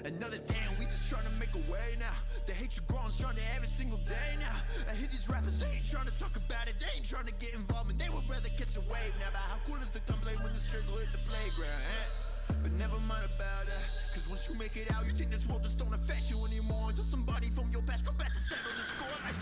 Another day and we just trying to make a way now. The hatred growing stronger every single day now. I hear these rappers, they ain't trying to talk about it, they ain't trying to get involved, and they would rather catch a wave now. But how cool is the gunplay when the strays will hit the playground, eh? But never mind about that, cause once you make it out, you think this world just don't affect you anymore until somebody from your past come back to settle the score like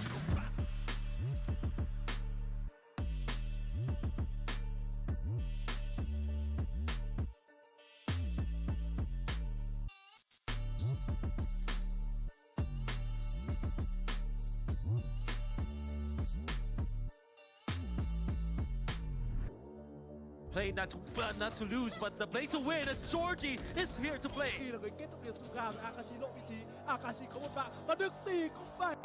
Play not to lose, but the play to win as Georgie is here to play. là người kết thúc việc xung kham Akashi lộ vị trí Akashi có một bạn và được tỷ không phải.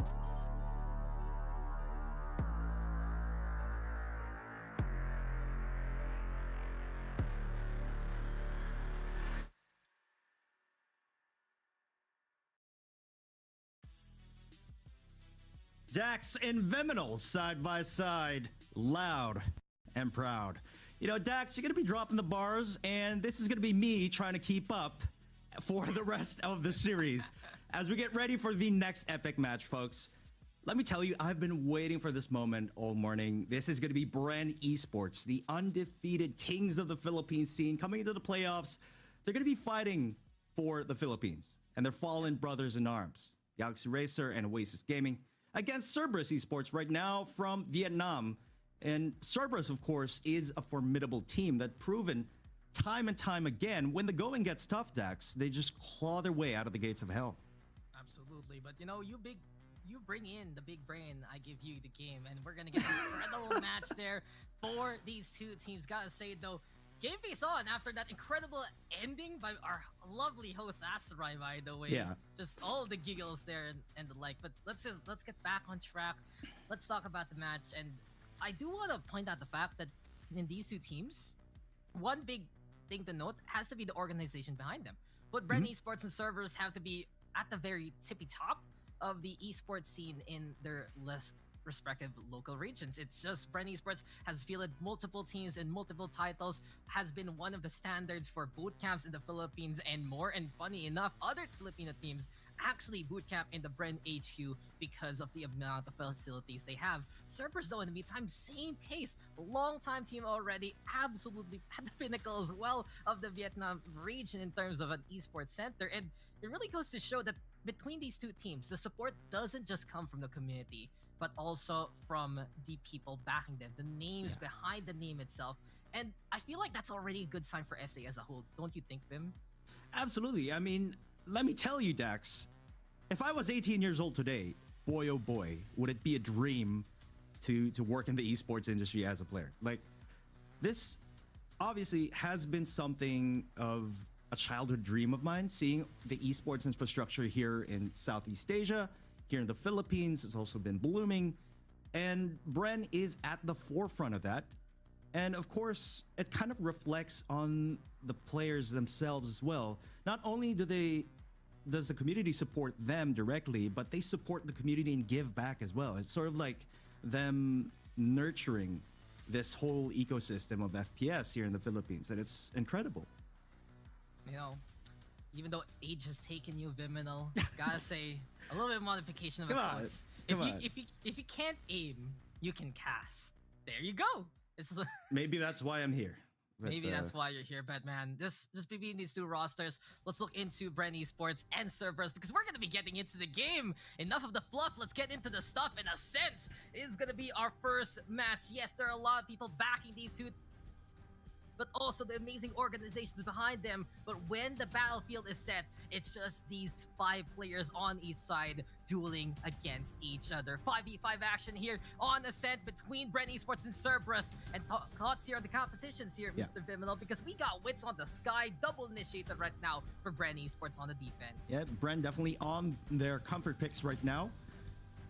Dax and Veminal side by side, loud and proud. You know, Dax, you're going to be dropping the bars, and this is going to be me trying to keep up for the rest of the series as we get ready for the next epic match, folks. Let me tell you, I've been waiting for this moment all morning. This is going to be Bren Esports, the undefeated kings of the Philippine scene, coming into the playoffs. They're going to be fighting for the Philippines and their fallen brothers in arms, Galaxy Racer and Oasis Gaming, against Cerberus Esports right now from Vietnam. And Cerberus, of course, is a formidable team that's proven time and time again, when the going gets tough, Dax, they just claw their way out of the gates of hell. Absolutely, but you know, you bring in the big brain, I give you the game, and we're gonna get an incredible match there for these two teams. Gotta say though, game face on after that incredible ending by our lovely host Asarai, by the way. Yeah. Just all the giggles there and the like. But let's get back on track. Let's talk about the match. And I do want to point out the fact that in these two teams, one big thing to note has to be the organization behind them. But Bren Esports and Cerberus have to be at the very tippy top of the esports scene in their respective local regions. It's just Bren Esports has fielded multiple teams and multiple titles, has been one of the standards for boot camps in the Philippines and more. And funny enough, other Filipino teams actually boot camp in the Bren HQ because of the amount of facilities they have. Cerberus, though, in the meantime, same case. Long-time team already, absolutely at the pinnacle as well of the Vietnam region in terms of an esports center. And it really goes to show that between these two teams, the support doesn't just come from the community, but also from the people backing them, the names behind the name itself. And I feel like that's already a good sign for SA as a whole. Don't you think, Vim? Absolutely. I mean, let me tell you, Dax, if I was 18 years old today, boy, oh boy, would it be a dream to work in the esports industry as a player. Like, this obviously has been something of a childhood dream of mine, seeing the esports infrastructure here in Southeast Asia, here in the Philippines. It's also been blooming, and Bren is at the forefront of that. And of course, it kind of reflects on the players themselves as well. Not only does the community support them directly, but they support the community and give back as well. It's sort of like them nurturing this whole ecosystem of FPS here in the Philippines, and it's incredible. You know, even though age has taken you, Viminal, gotta say a little bit of modification of Come on, approach. come on. If you can't aim, you can cast. There you go. This is Maybe that's why I'm here. But, maybe that's why you're here, but man, just between these two rosters, let's look into Bren Esports and Cerberus because we're gonna be getting into the game. Enough of the fluff. Let's get into the stuff. In a sense, is gonna be our first match. Yes, there are a lot of people backing these two, but also the amazing organizations behind them. But when the battlefield is set, it's just these 5 players on each side dueling against each other. 5v5 action here on Ascent between Bren Esports and Cerberus. And thoughts here on the compositions here, Mr. Viminal, because we got Wits on the sky, double initiated right now for Bren Esports on the defense. Yeah, Bren definitely on their comfort picks right now.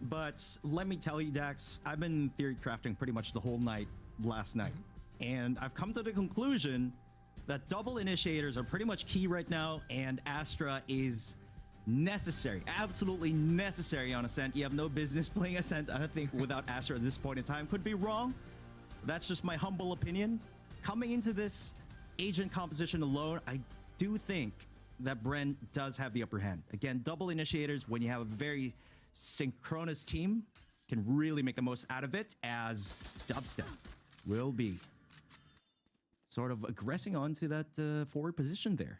But let me tell you, Dax, I've been theory crafting pretty much the whole night last night. And I've come to the conclusion that double initiators are pretty much key right now, and Astra is necessary, absolutely necessary on Ascent. You have no business playing Ascent, I think, without Astra at this point in time. Could be wrong. That's just my humble opinion. Coming into this agent composition alone, I do think that Bren does have the upper hand. Again, double initiators, when you have a very synchronous team, can really make the most out of it, as Dubstep will be sort of aggressing onto that forward position there.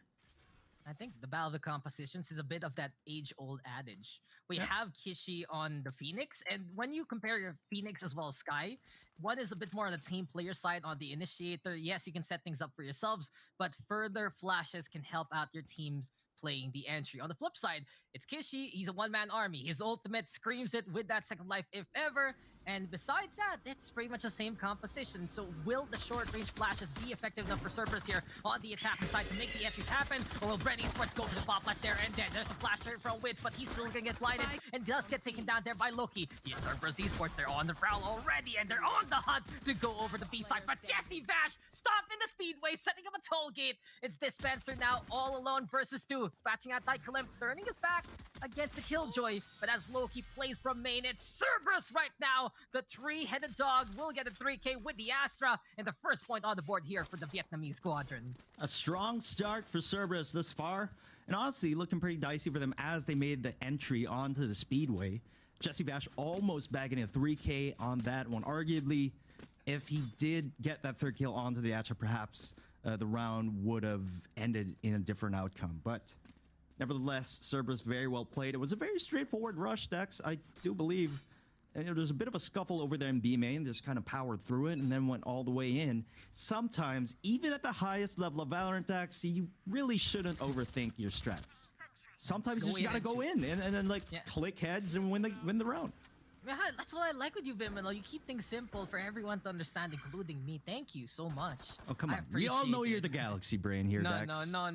I think the Battle of the Compositions is a bit of that age-old adage. We have Kishi on the Phoenix, and when you compare your Phoenix as well as Sky, one is a bit more on the team player side on the Initiator. Yes, you can set things up for yourselves, but further flashes can help out your teams playing the entry. On the flip side, it's Kishi. He's a one-man army. His ultimate screams it with that second life if ever. And besides that, it's pretty much the same composition. So will the short-range flashes be effective enough for Cerberus here on the attacking side to make the entries happen? Or will Bren Esports go for the pop flash there and then? There's a flash here from Wits, but he's still gonna get blinded and does get taken down there by Loki. The Cerberus Esports, they're on the prowl already and they're on the hunt to go over the B side. But Jesse Vash stopped in the speedway, setting up a toll gate. It's Dispenser now all alone versus 2. Dispatching out Dykelim, turning his back against the Killjoy. But as Loki plays from main, it's Cerberus right now. The 3-headed dog will get a 3K with the Astra, and the first point on the board here for the Vietnamese squadron. A strong start for Cerberus thus far, and honestly looking pretty dicey for them as they made the entry onto the speedway. Jesse Vash almost bagging a 3K on that one. Arguably, if he did get that third kill onto the Astra, perhaps the round would have ended in a different outcome. But nevertheless, Cerberus very well played. It was a very straightforward rush, Dex, I do believe. And there was a bit of a scuffle over there in B main, just kind of powered through it and then went all the way in. Sometimes, even at the highest level of Valorant, Dax, you really shouldn't overthink your strats. Sometimes you just gotta go in and then like click heads and win the round. Yeah, that's what I like with you, Viminal. You keep things simple for everyone to understand, including me. Thank you so much. Oh, come on. We all know you're the Galaxy Brain here, No, Dax. no.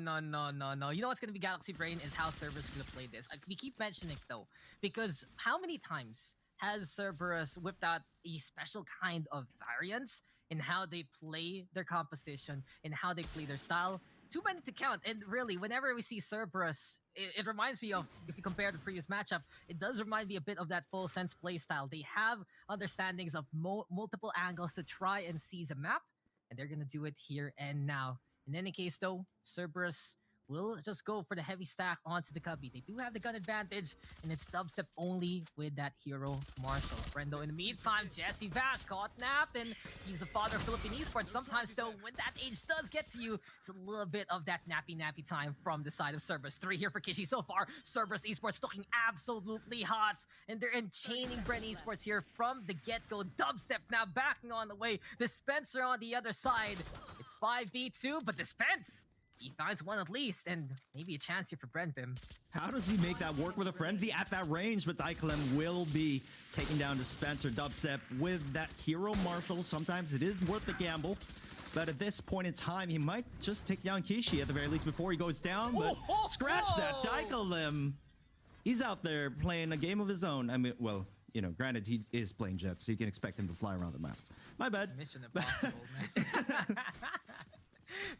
You know what's going to be Galaxy Brain is how Cerberus is going to play this. We keep mentioning it, though, because how many times has Cerberus whipped out a special kind of variance in how they play their composition, in how they play their style? too many to count. And really, whenever we see Cerberus, it reminds me of, if you compare the previous matchup, it does remind me a bit of that full sense playstyle. They have understandings of multiple angles to try and seize a map, and they're gonna do it here and now. In any case, though, Cerberus will just go for the heavy stack onto the cubby. They do have the gun advantage, and it's dubstep only with that hero Marshall. Brendo, in the meantime, Jesse Vash caught napping. He's a father of Philippine esports. Sometimes, though, when that age does get to you, it's a little bit of that nappy time from the side of Cerberus. 3 here for Kishi so far. Cerberus esports looking absolutely hot, and they're enchaining Bren esports here from the get-go. Dubstep now backing on the way. Dispenser on the other side. It's 5v2, but Dispense, he finds one at least, and maybe a chance here for Brenvim. How does he make that work with a frenzy at that range? But Daikalem will be taking down Dispenser. Dubstep with that hero Marshall. Sometimes it is worth the gamble. But at this point in time, he might just take down Kishi at the very least before he goes down. But scratch that, Daikalem. He's out there playing a game of his own. I mean, well, you know, granted, he is playing Jet, so you can expect him to fly around the map. My bad. Mission impossible, man.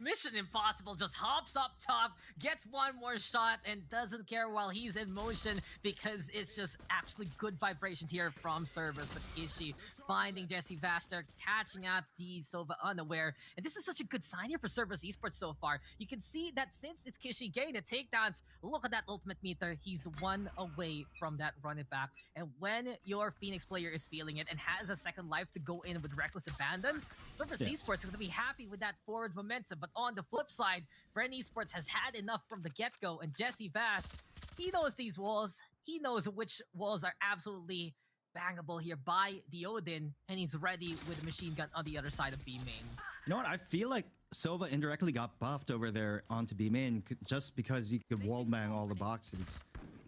Mission Impossible just hops up top, gets one more shot, and doesn't care while he's in motion because it's just actually good vibrations here from Cerberus. But Kishi finding Jesse Vaster, catching out the Sova unaware. And this is such a good sign here for Cerberus esports so far. You can see that since it's Kishi getting the takedowns, look at that ultimate meter. He's 1 away from that run it back. And when your Phoenix player is feeling it and has a second life to go in with reckless abandon, Cerberus esports is going to be happy with that forward momentum. But on the flip side, Bren esports has had enough from the get-go, and Jesse Vash, he knows these walls. He knows which walls are absolutely bangable here by the Odin, and he's ready with a machine gun on the other side of B main. You know what? I feel like Sova indirectly got buffed over there onto B main just because he could wallbang all the boxes.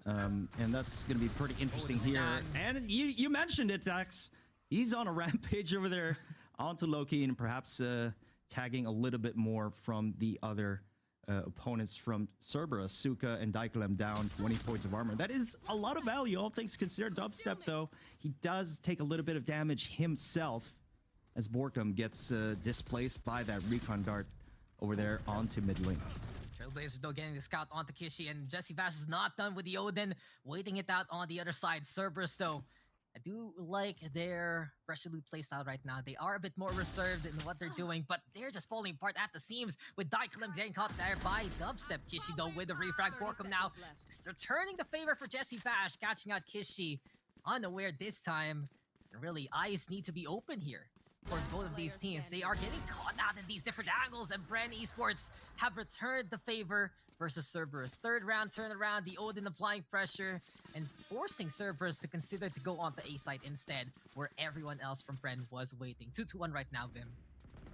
And that's going to be pretty interesting here. And you mentioned it, Dax. He's on a rampage over there onto Loki, and perhaps tagging a little bit more from the other opponents from Cerberus. Suka and Daikalem down 20 points of armor. That is a lot of value, all things considered. Dubstep, though, he does take a little bit of damage himself as Borkum gets displaced by that recon dart over there onto mid lane. Trailblazer, though, getting the scout onto Kishi, and Jesse Vash is not done with the Odin, waiting it out on the other side. Cerberus, though, I do like their Resolute playstyle right now. They are a bit more reserved in what they're doing, but they're just falling apart at the seams with Daikalem getting caught there by Dubstep. Kishi, though, with the refrag. Borkum now returning the favor for Jesse Vash, catching out Kishi unaware this time. And really, eyes need to be open here for both of these teams. They are getting caught out in these different angles, and Bren esports have returned the favor versus Cerberus. 3rd round turnaround, the Odin applying pressure and forcing Cerberus to consider to go on the A side instead, where everyone else from Bren was waiting. 2-1 right now, Vim.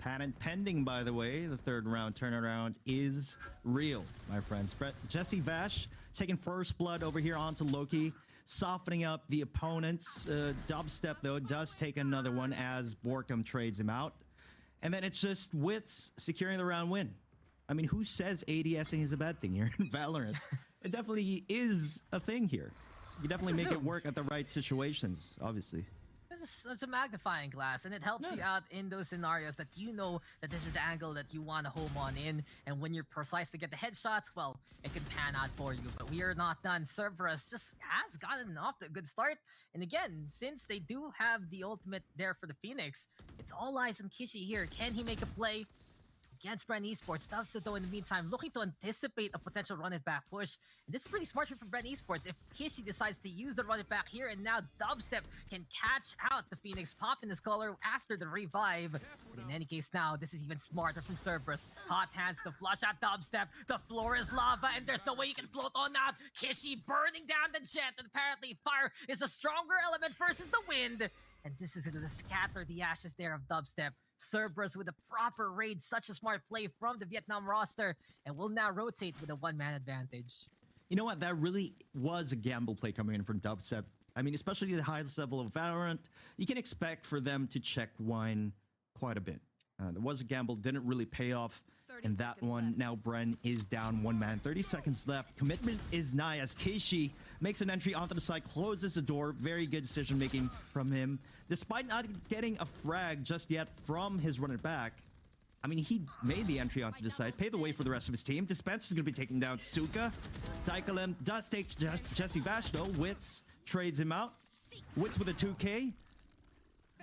Patent pending, by the way. The 3rd round turnaround is real, my friends. Jesse Vash taking first blood over here onto Loki, softening up the opponents. Dubstep, though, does take another one as Borkum trades him out. And then it's just Wits securing the round win. I mean, who says ADSing is a bad thing here in Valorant? It definitely is a thing here. You definitely make it work at the right situations, obviously. It's a magnifying glass, and it helps you out in those scenarios that you know that this is the angle that you want to home on in, and when you're precise to get the headshots, well, it can pan out for you. But we are not done. Cerberus just has gotten off to a good start, and again, since they do have the ultimate there for the Phoenix, it's all eyes on Kishi here. Can he make a play against Bren esports? Dubstep, though, in the meantime, looking to anticipate a potential run-it-back push. And this is pretty smart from Bren esports. If Kishi decides to use the run-it-back here, and now Dubstep can catch out the Phoenix, pop in his color after the revive. But in any case now, this is even smarter from Cerberus. Hot hands to flush out Dubstep. The floor is lava, and there's no way you can float on out. Kishi burning down the jet, and apparently fire is a stronger element versus the wind. And this is going to scatter the ashes there of Dubstep. Cerberus with a proper raid, such a smart play from the Vietnam roster, and will now rotate with a one-man advantage. You know what? That really was a gamble play coming in from Dubstep. I mean, especially the highest level of Valorant, you can expect for them to check wine quite a bit. There was a gamble, didn't really pay off in that one. Left. Now Bren is down one man, 30 seconds left. Commitment is nigh as Kishi makes an entry onto the side, closes the door. Very good decision making from him. Despite not getting a frag just yet from his runner back, I mean, he made the entry onto the side, paved the way for the rest of his team. Dispenser's going to be taking down Suka. Daikalem does take Jesse Vash, though. Wits trades him out. Wits with a 2K.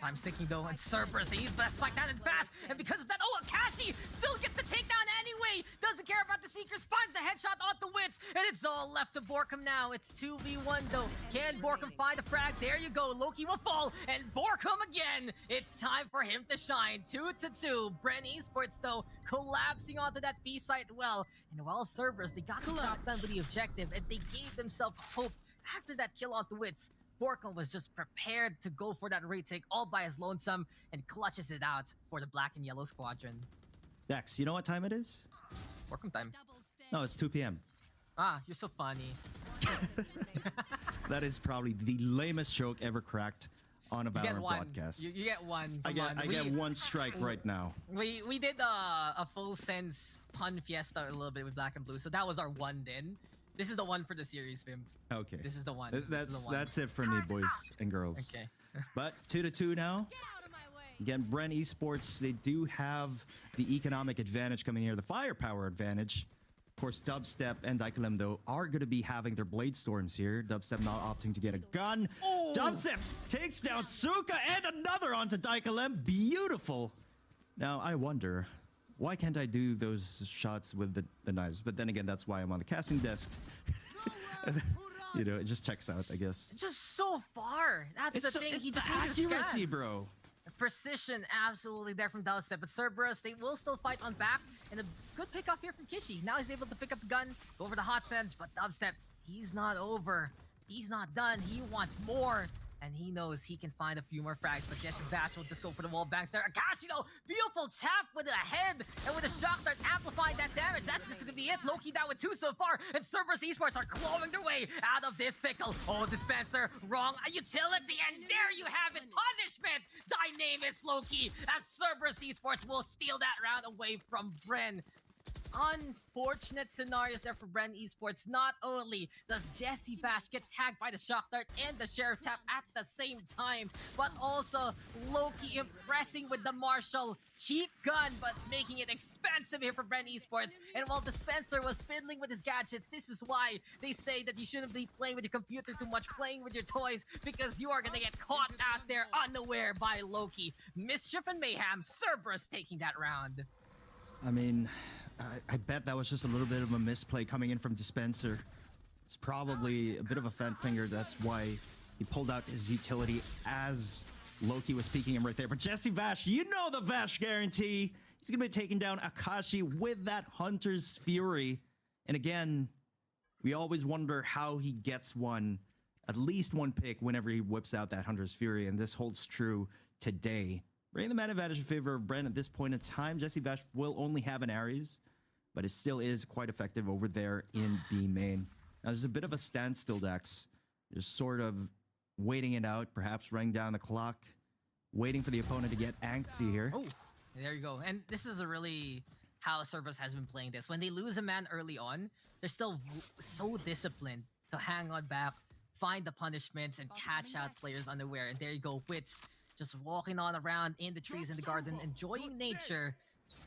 I'm sticking though, and Cerberus, they use that spike down and fast, and because of that, oh, Akashi still gets the takedown anyway! Doesn't care about the Seekers, finds the headshot on the Wits, and it's all left to Borkum now. It's 2v1 though. Can Borkum find a frag? There you go, Loki will fall, and Borkum again! It's time for him to shine. 2-2. Bren Esports though, collapsing onto that B site well, and while Cerberus, they got the job done with the objective, and they gave themselves hope after that kill on the Wits. Borkum was just prepared to go for that retake all by his lonesome and clutches it out for the black and yellow squadron. Dex, you know what time it is? Borkum time. No, it's 2 p.m. Ah, you're so funny. That is probably the lamest joke ever cracked on a You get Valorant one. broadcast. You get one. I get one strike right now. We did a full sense pun fiesta a little bit with black and blue, so that was our one then. This is the one for the series, Vim. Okay. This is the one. That's it for me, boys and girls. Okay. But 2-2 now. Again, Bren Esports, they do have the economic advantage coming here, the firepower advantage. Of course, Dubstep and Daikalem, though, are going to be having their Blade Storms here. Dubstep not opting to get a gun. Oh. Dubstep takes down Suka and another onto Daikalem. Beautiful. Now, I wonder, why can't I do those shots with the knives? But then again, that's why I'm on the casting desk. You know, it just checks out, I guess. Just so far. That's the thing. He just needs to accuracy, scan. bro. Precision absolutely there from Dubstep, but Cerberus, they will still fight on back, and a good pick off here from Kishi. Now he's able to pick up the gun, go over the hot spans, but Dubstep, he's not over. He's not done. He wants more, and he knows he can find a few more frags, but Jesse Bash will just go for the wall banks there. Akashi, though, beautiful tap with a head, and with a shock dart amplifying that damage. That's just gonna be it. Loki down with 2 so far, and Cerberus Esports are clawing their way out of this pickle. Oh, Dispenser, wrong utility, and there you have it. Punishment! Dynamis Loki, as Cerberus Esports will steal that round away from Bren. Unfortunate scenarios there for Bren Esports. Not only does Jesse Bash get tagged by the shock dart and the sheriff tap at the same time, but also Loki impressing with the Marshall. Cheap gun, but making it expensive here for Bren Esports. And while Dispenser was fiddling with his gadgets, this is why they say that you shouldn't be playing with your computer too much, playing with your toys, because you are gonna get caught out there unaware by Loki. Mischief and Mayhem, Cerberus taking that round. I mean, I bet that was just a little bit of a misplay coming in from Dispenser. It's probably a bit of a fat finger. That's why he pulled out his utility as Loki was peeking him right there. But Jesse Vash, you know the Vash guarantee. He's going to be taking down Akashi with that Hunter's Fury. And again, we always wonder how he gets at least one pick whenever he whips out that Hunter's Fury. And this holds true today. Bringing the man advantage in favor of Bren at this point in time. Jesse Vash will only have an Ares, but it still is quite effective over there in B main. Now, there's a bit of a standstill, Dex. Just sort of waiting it out, perhaps running down the clock, waiting for the opponent to get antsy here. Oh, there you go. And this is really how Cerberus has been playing this. When they lose a man early on, they're still so disciplined to hang on back, find the punishments, and catch out players unaware. And there you go, Wits just walking on around in the trees in the garden, enjoying nature.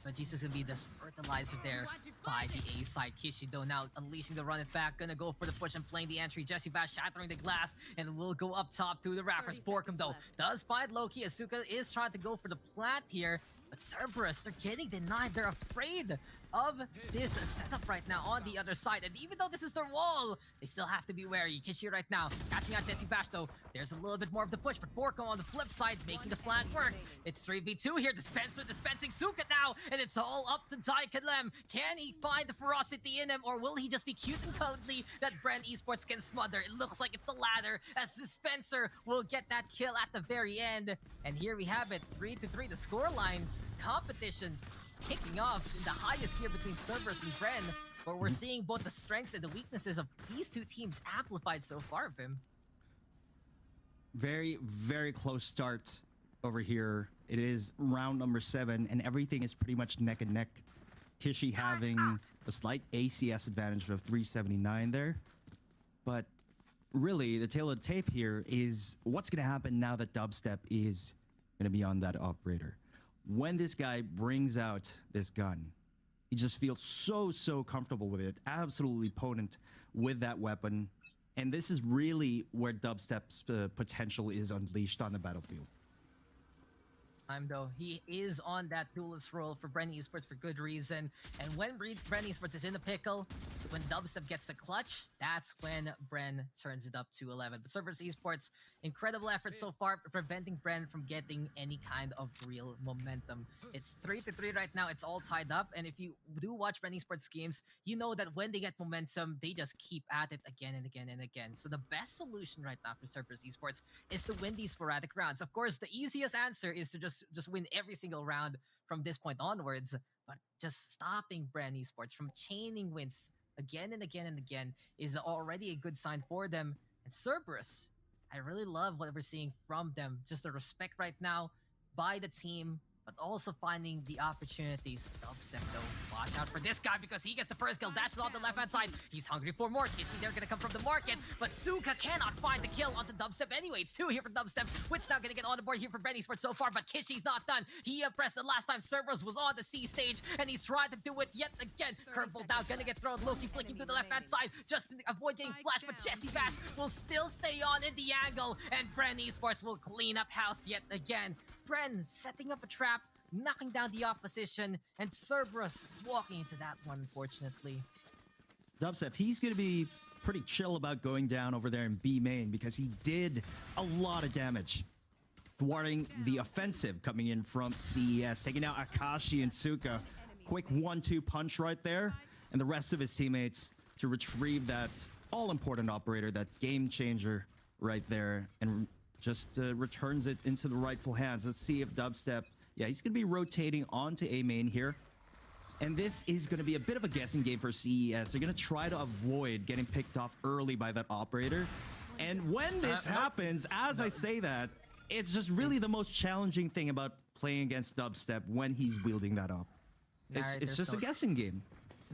But Jesus gonna be just fertilizer there by the A side. Kishi though now unleashing the run it back, gonna go for the push and playing the entry. Jesse Bash shattering the glass and will go up top to the Raffers. Borkum though does find Loki. Asuka is trying to go for the plant here. But Cerberus, they're getting denied. They're afraid of this setup right now on the other side. And even though this is their wall, they still have to be wary. Kishi right now, catching out Jesse Bash though. There's a little bit more of the push, but Borkum on the flip side, making the flank work. It's 3v2 here. Dispenser dispensing Suka now, and it's all up to Daikalem. Can he find the ferocity in him, or will he just be cute and cuddly that Bren Esports can smother? It looks like it's the latter, as Dispenser will get that kill at the very end. And here we have it, 3-3, the scoreline. Competition kicking off in the highest gear between Cerberus and Bren, where we're seeing both the strengths and the weaknesses of these two teams amplified so far, Vim. Very, very close start over here. It is round number 7, and everything is pretty much neck and neck. Kishi having a slight ACS advantage of 379 there. But really, the tail of the tape here is what's going to happen now that Dubstep is going to be on that operator. when this guy brings out this gun, he just feels so comfortable with it. Absolutely potent with that weapon. And this is really where Dubstep's potential is unleashed on the battlefield. Time though, he is on that duelist role for Bren Esports for good reason. And when Bren Esports is in the pickle, when Dubstep gets the clutch, that's when Bren turns it up to 11. But Cerberus Esports, incredible effort so far, preventing Bren from getting any kind of real momentum. It's 3-3 right now. It's all tied up. And if you do watch Bren Esports games, you know that when they get momentum, they just keep at it again and again and again. So the best solution right now for Cerberus Esports is to win these sporadic rounds. Of course, the easiest answer is to just win every single round from this point onwards, but just stopping Bren Esports from chaining wins again and again and again is already a good sign for them. And Cerberus, I really love what we're seeing from them. Just the respect right now by the team, but also finding the opportunities. Dubstep though, watch out for this guy because he gets the first kill, dashes on the left-hand side. He's hungry for more. Kishi, they're gonna come from the market, but Suka cannot find the kill onto Dubstep anyway. It's 2 here for Dubstep. Wit's now gonna get on the board here for Bren Esports so far, but Kishi's not done. He pressed it last time Cerberus was on the C stage, and he's trying to do it yet again. Curveball now gonna get thrown. Loki flicking to the left-hand side just to avoid getting flashed, but Jesse Bash will still stay on in the angle, and Bren Esports will clean up house yet again. Bren setting up a trap, knocking down the opposition, and Cerberus walking into that one, unfortunately. Dubstep, he's going to be pretty chill about going down over there in B main because he did a lot of damage, thwarting the offensive coming in from CES, taking out Akashi and Suka. Quick 1-2 punch right there, and the rest of his teammates to retrieve that all-important operator, that game changer right there, and just returns it into the rightful hands. Let's see if Dubstep... Yeah, he's going to be rotating onto A main here. And this is going to be a bit of a guessing game for CES. They're going to try to avoid getting picked off early by that operator. And when this happens, as I say that, it's just really the most challenging thing about playing against Dubstep when he's wielding that up. It's just a guessing game.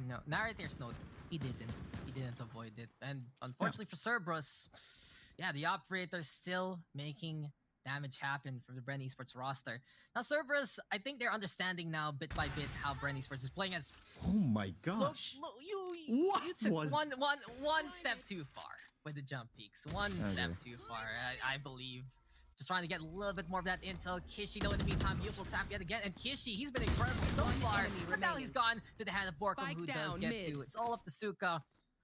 No, narrator's note. He didn't avoid it. And unfortunately for Cerberus, yeah, the operator's still making damage happen for the Bren Esports roster. Now, Cerberus, I think they're understanding now bit by bit how Bren Esports is playing as... Oh my gosh. Look, you took one step too far with the jump peaks. One step too far, I believe. Just trying to get a little bit more of that intel. Kishi, though, in the meantime, beautiful tap yet again. And Kishi, he's been incredible so far. But now he's gone to the hand of Borkum, who does get to. It's all up to Suka.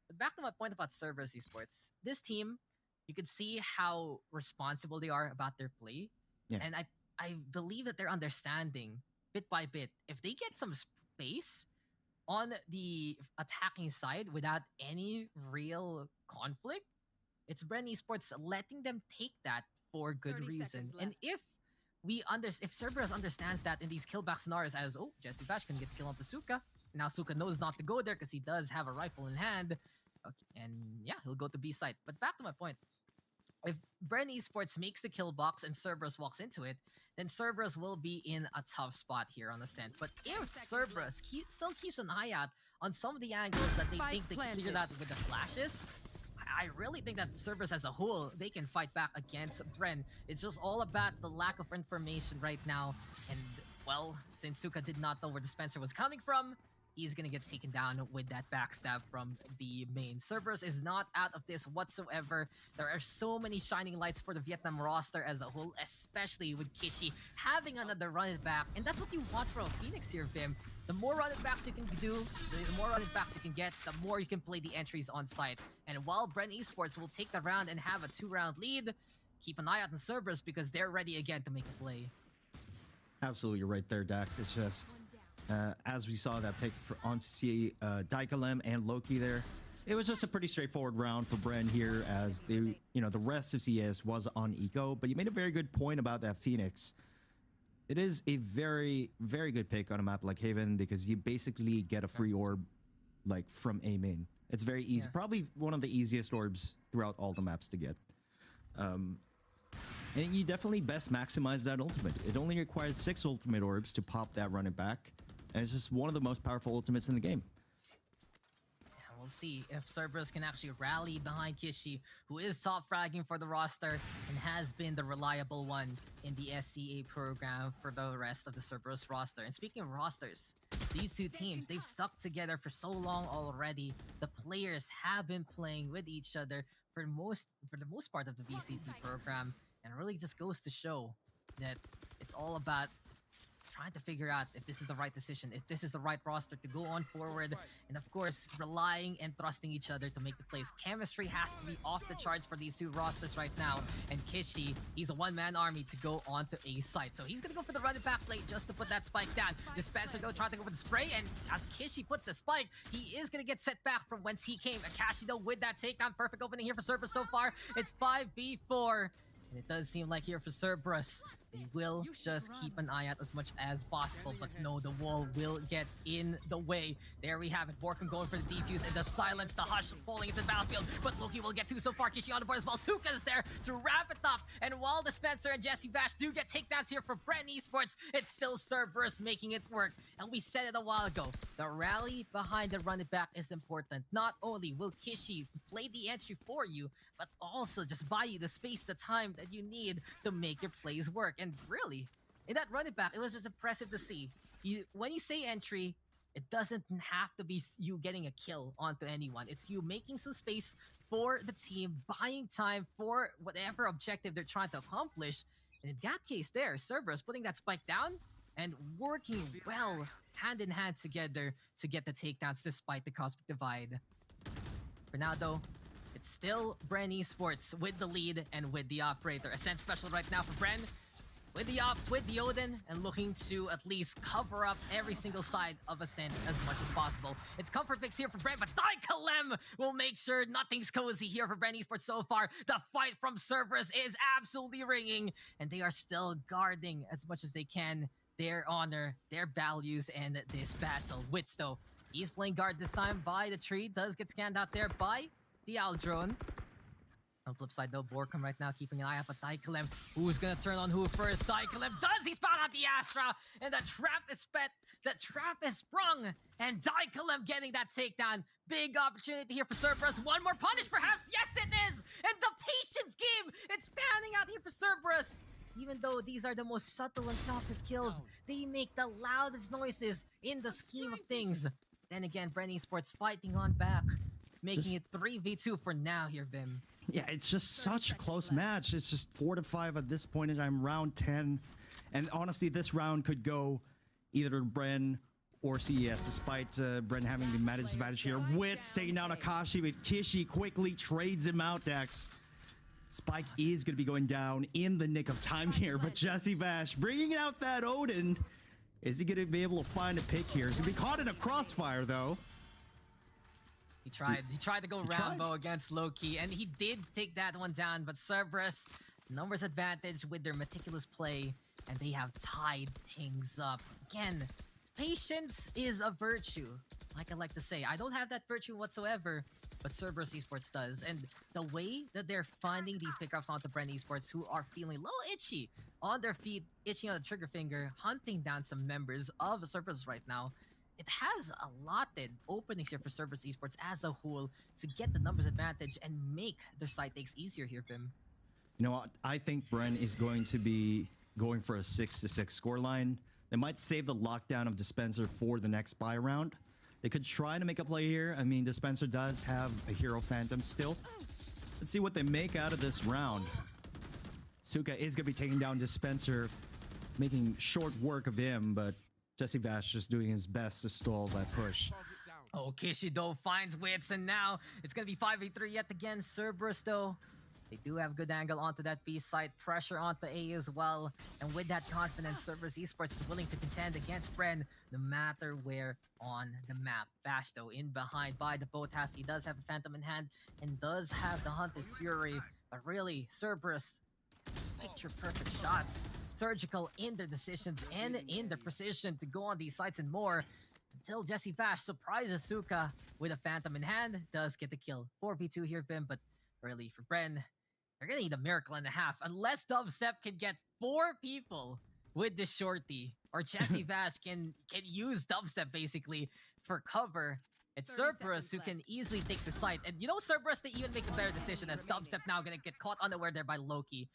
But back to my point about Cerberus Esports. This team, you can see how responsible they are about their play. Yeah. And I believe that they're understanding bit by bit. If they get some space on the attacking side without any real conflict, it's Bren Esports letting them take that for good reason. And if Cerberus understands that in these killback scenarios as, oh, Jesse Bash can get the kill on Suka. Now Suka knows not to go there because he does have a rifle in hand. Okay, and yeah, he'll go to B site. But back to my point. If Bren Esports makes the kill box and Cerberus walks into it, then Cerberus will be in a tough spot here on the stand. But if Cerberus still keeps an eye out on some of the angles that they think they cleared out with the flashes, I really think that Cerberus as a whole, they can fight back against Bren. It's just all about the lack of information right now. And, well, since Suka did not know where the Spencer was coming from, he's gonna get taken down with that backstab from the main. Cerberus is not out of this whatsoever. There are so many shining lights for the Vietnam roster as a whole, especially with Kishi having another run it back. And that's what you want from a Phoenix here, Vim. The more run it backs you can do, the more run it backs you can get, the more you can play the entries on site. And while Bren Esports will take the round and have a 2-round lead, keep an eye out on Cerberus because they're ready again to make a play. Absolutely right there, Dax. It's just... as we saw that pick onto see Daikalem and Loki there, it was just a pretty straightforward round for Bren here as the rest of CS was on eco. But you made a very good point about that Phoenix. It is a very, very good pick on a map like Haven because you basically get a free orb like from A main. It's very easy, yeah. Probably one of the easiest orbs throughout all the maps to get. And you definitely best maximize that ultimate. It only requires 6 ultimate orbs to pop that run it back. And it's just one of the most powerful ultimates in the game. Yeah, we'll see if Cerberus can actually rally behind Kishi, who is top fragging for the roster and has been the reliable one in the SCA program for the rest of the Cerberus roster. And speaking of rosters, these two teams, they've stuck together for so long already. The players have been playing with each other for the most part of the VCT program, and it really just goes to show that it's all about trying to figure out if this is the right decision, if this is the right roster to go on forward, and of course, relying and trusting each other to make the plays. Chemistry has to be off the charts for these two rosters right now, and Kishi, he's a one-man army to go on to A site. So he's gonna go for the run and back play just to put that spike down. Dispenser though trying to go for the spray, and as Kishi puts the spike, he is gonna get set back from whence he came. Akashi though with that takedown, perfect opening here for Cerberus so far. It's 5v4, and it does seem like here for Cerberus, they will just keep an eye out as much as possible, but no, the wall will get in the way. There we have it. Borkum going for the defuse and the silence, the hush falling into the battlefield, but Loki will get two so far. Kishi on the board as well. Suka is there to wrap it up, and while the Spencer and Jesse Bash do get takedowns here for Brent Esports, it's still Cerberus making it work. And we said it a while ago, the rally behind the run it back is important. Not only will Kishi play the entry for you, but also just buy you the space, the time that you need to make your plays work. And really, in that run it back, it was just impressive to see. When you say entry, it doesn't have to be you getting a kill onto anyone. It's you making some space for the team, buying time for whatever objective they're trying to accomplish. And in that case there, Cerberus putting that spike down and working well hand in hand together to get the takedowns despite the cosmic divide. For now though, it's still Bren Esports with the lead and with the operator. Ascent special right now for Bren. With the op, with the Odin, and looking to at least cover up every single side of Ascent as much as possible. It's comfort fix here for Brent, but Daikalem will make sure nothing's cozy here for Brent Esports so far. The fight from Cerberus is absolutely ringing, and they are still guarding as much as they can their honor, their values, and this battle. Wits, though, he's playing guard this time by the tree, does get scanned out there by the Owl Drone. On the flip side though, Borkum right now keeping an eye out, but Daikalem, who's gonna turn on who first? Daikalem does, he spot out the Astra, and the trap is spet, the trap is sprung, and Daikalem getting that takedown. Big opportunity here for Cerberus. One more punish perhaps, yes it is! And the patience game, it's panning out here for Cerberus. Even though these are the most subtle and softest kills, they make the loudest noises in the scheme of things. Then again, Bren Esports fighting on back, making it 3v2 for now here, Vim. Yeah, it's just such a close match. It's just 4-5 at this point in time, round 10. And honestly, this round could go either to Bren or CES, despite Bren having the meta disadvantage here. Wits taking down Akashi, but Kishi quickly trades him out, Dex. Spike is going to be going down in the nick of time here, but Jesse Bash bringing out that Odin. Is he going to be able to find a pick here? He's going to be caught in a crossfire, though. He tried to go Rambo against Loki, and he did take that one down, but Cerberus, numbers advantage with their meticulous play, and they have tied things up. Again, patience is a virtue, like I like to say. I don't have that virtue whatsoever, but Cerberus Esports does. And the way that they're finding these pickups onto Brent Esports who are feeling a little itchy on their feet, itching on the trigger finger, hunting down some members of Cerberus right now, it has allotted openings here for Cerberus Esports as a whole to get the numbers advantage and make their side takes easier here, Vim. You know what? I think Bren is going to be going for a 6-6 scoreline. They might save the lockdown of Dispenser for the next buy round. They could try to make a play here. I mean, Dispenser does have a Hero Phantom still. Let's see what they make out of this round. Suka is going to be taking down Dispenser, making short work of him, but Jesse Bash just doing his best to stall that push. Oh, Kishi though finds Wits, and now it's gonna be 5v3 yet again. Cerberus though, they do have good angle onto that B side, pressure onto A as well, and with that confidence, Cerberus Esports is willing to contend against Bren no matter where on the map. Bash though in behind by the boat house, he does have a Phantom in hand and does have the Hunter's Fury, but really Cerberus, picture perfect shots. Surgical in their decisions and in their precision to go on these sites and more, until Jesse Bash surprises Suka with a Phantom in hand, does get the kill. 4v2 here, Vim, but really for Bren, they're gonna need a miracle and a half, unless Dubstep can get 4 people with this shorty, or Jesse Bash can use Dubstep basically for cover. It's Cerberus who can easily take the site. And you know, Cerberus, they even make a better decision as Dubstep now gonna get caught unaware there by Loki.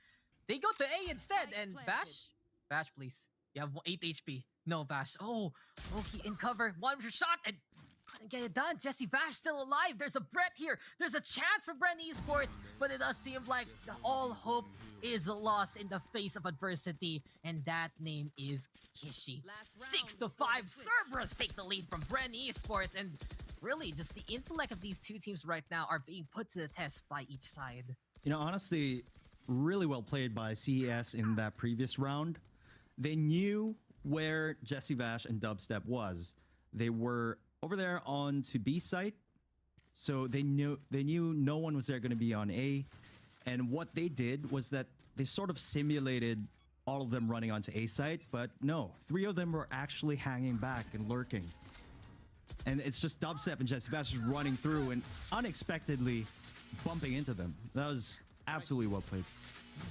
They go to A instead, and Bash? Bash, please. You have 8 HP. No, Bash. Oh, Loki in cover. One shot, and couldn't get it done. Jesse Bash still alive. There's a Brett here. There's a chance for Brent Esports, but it does seem like all hope is lost in the face of adversity, and that name is Kishi. 6-5, Cerberus take the lead from Brent Esports, and really just the intellect of these two teams right now are being put to the test by each side. You know, honestly, really well played by CES in that previous round. They knew where Jesse Vash and Dubstep was. They were over there on to B site, so they knew no one was there going to be on A. And what they did was that they sort of simulated all of them running onto A site, but no, 3 of them were actually hanging back and lurking. And it's just Dubstep and Jesse Vash just running through and unexpectedly bumping into them. That was absolutely well played.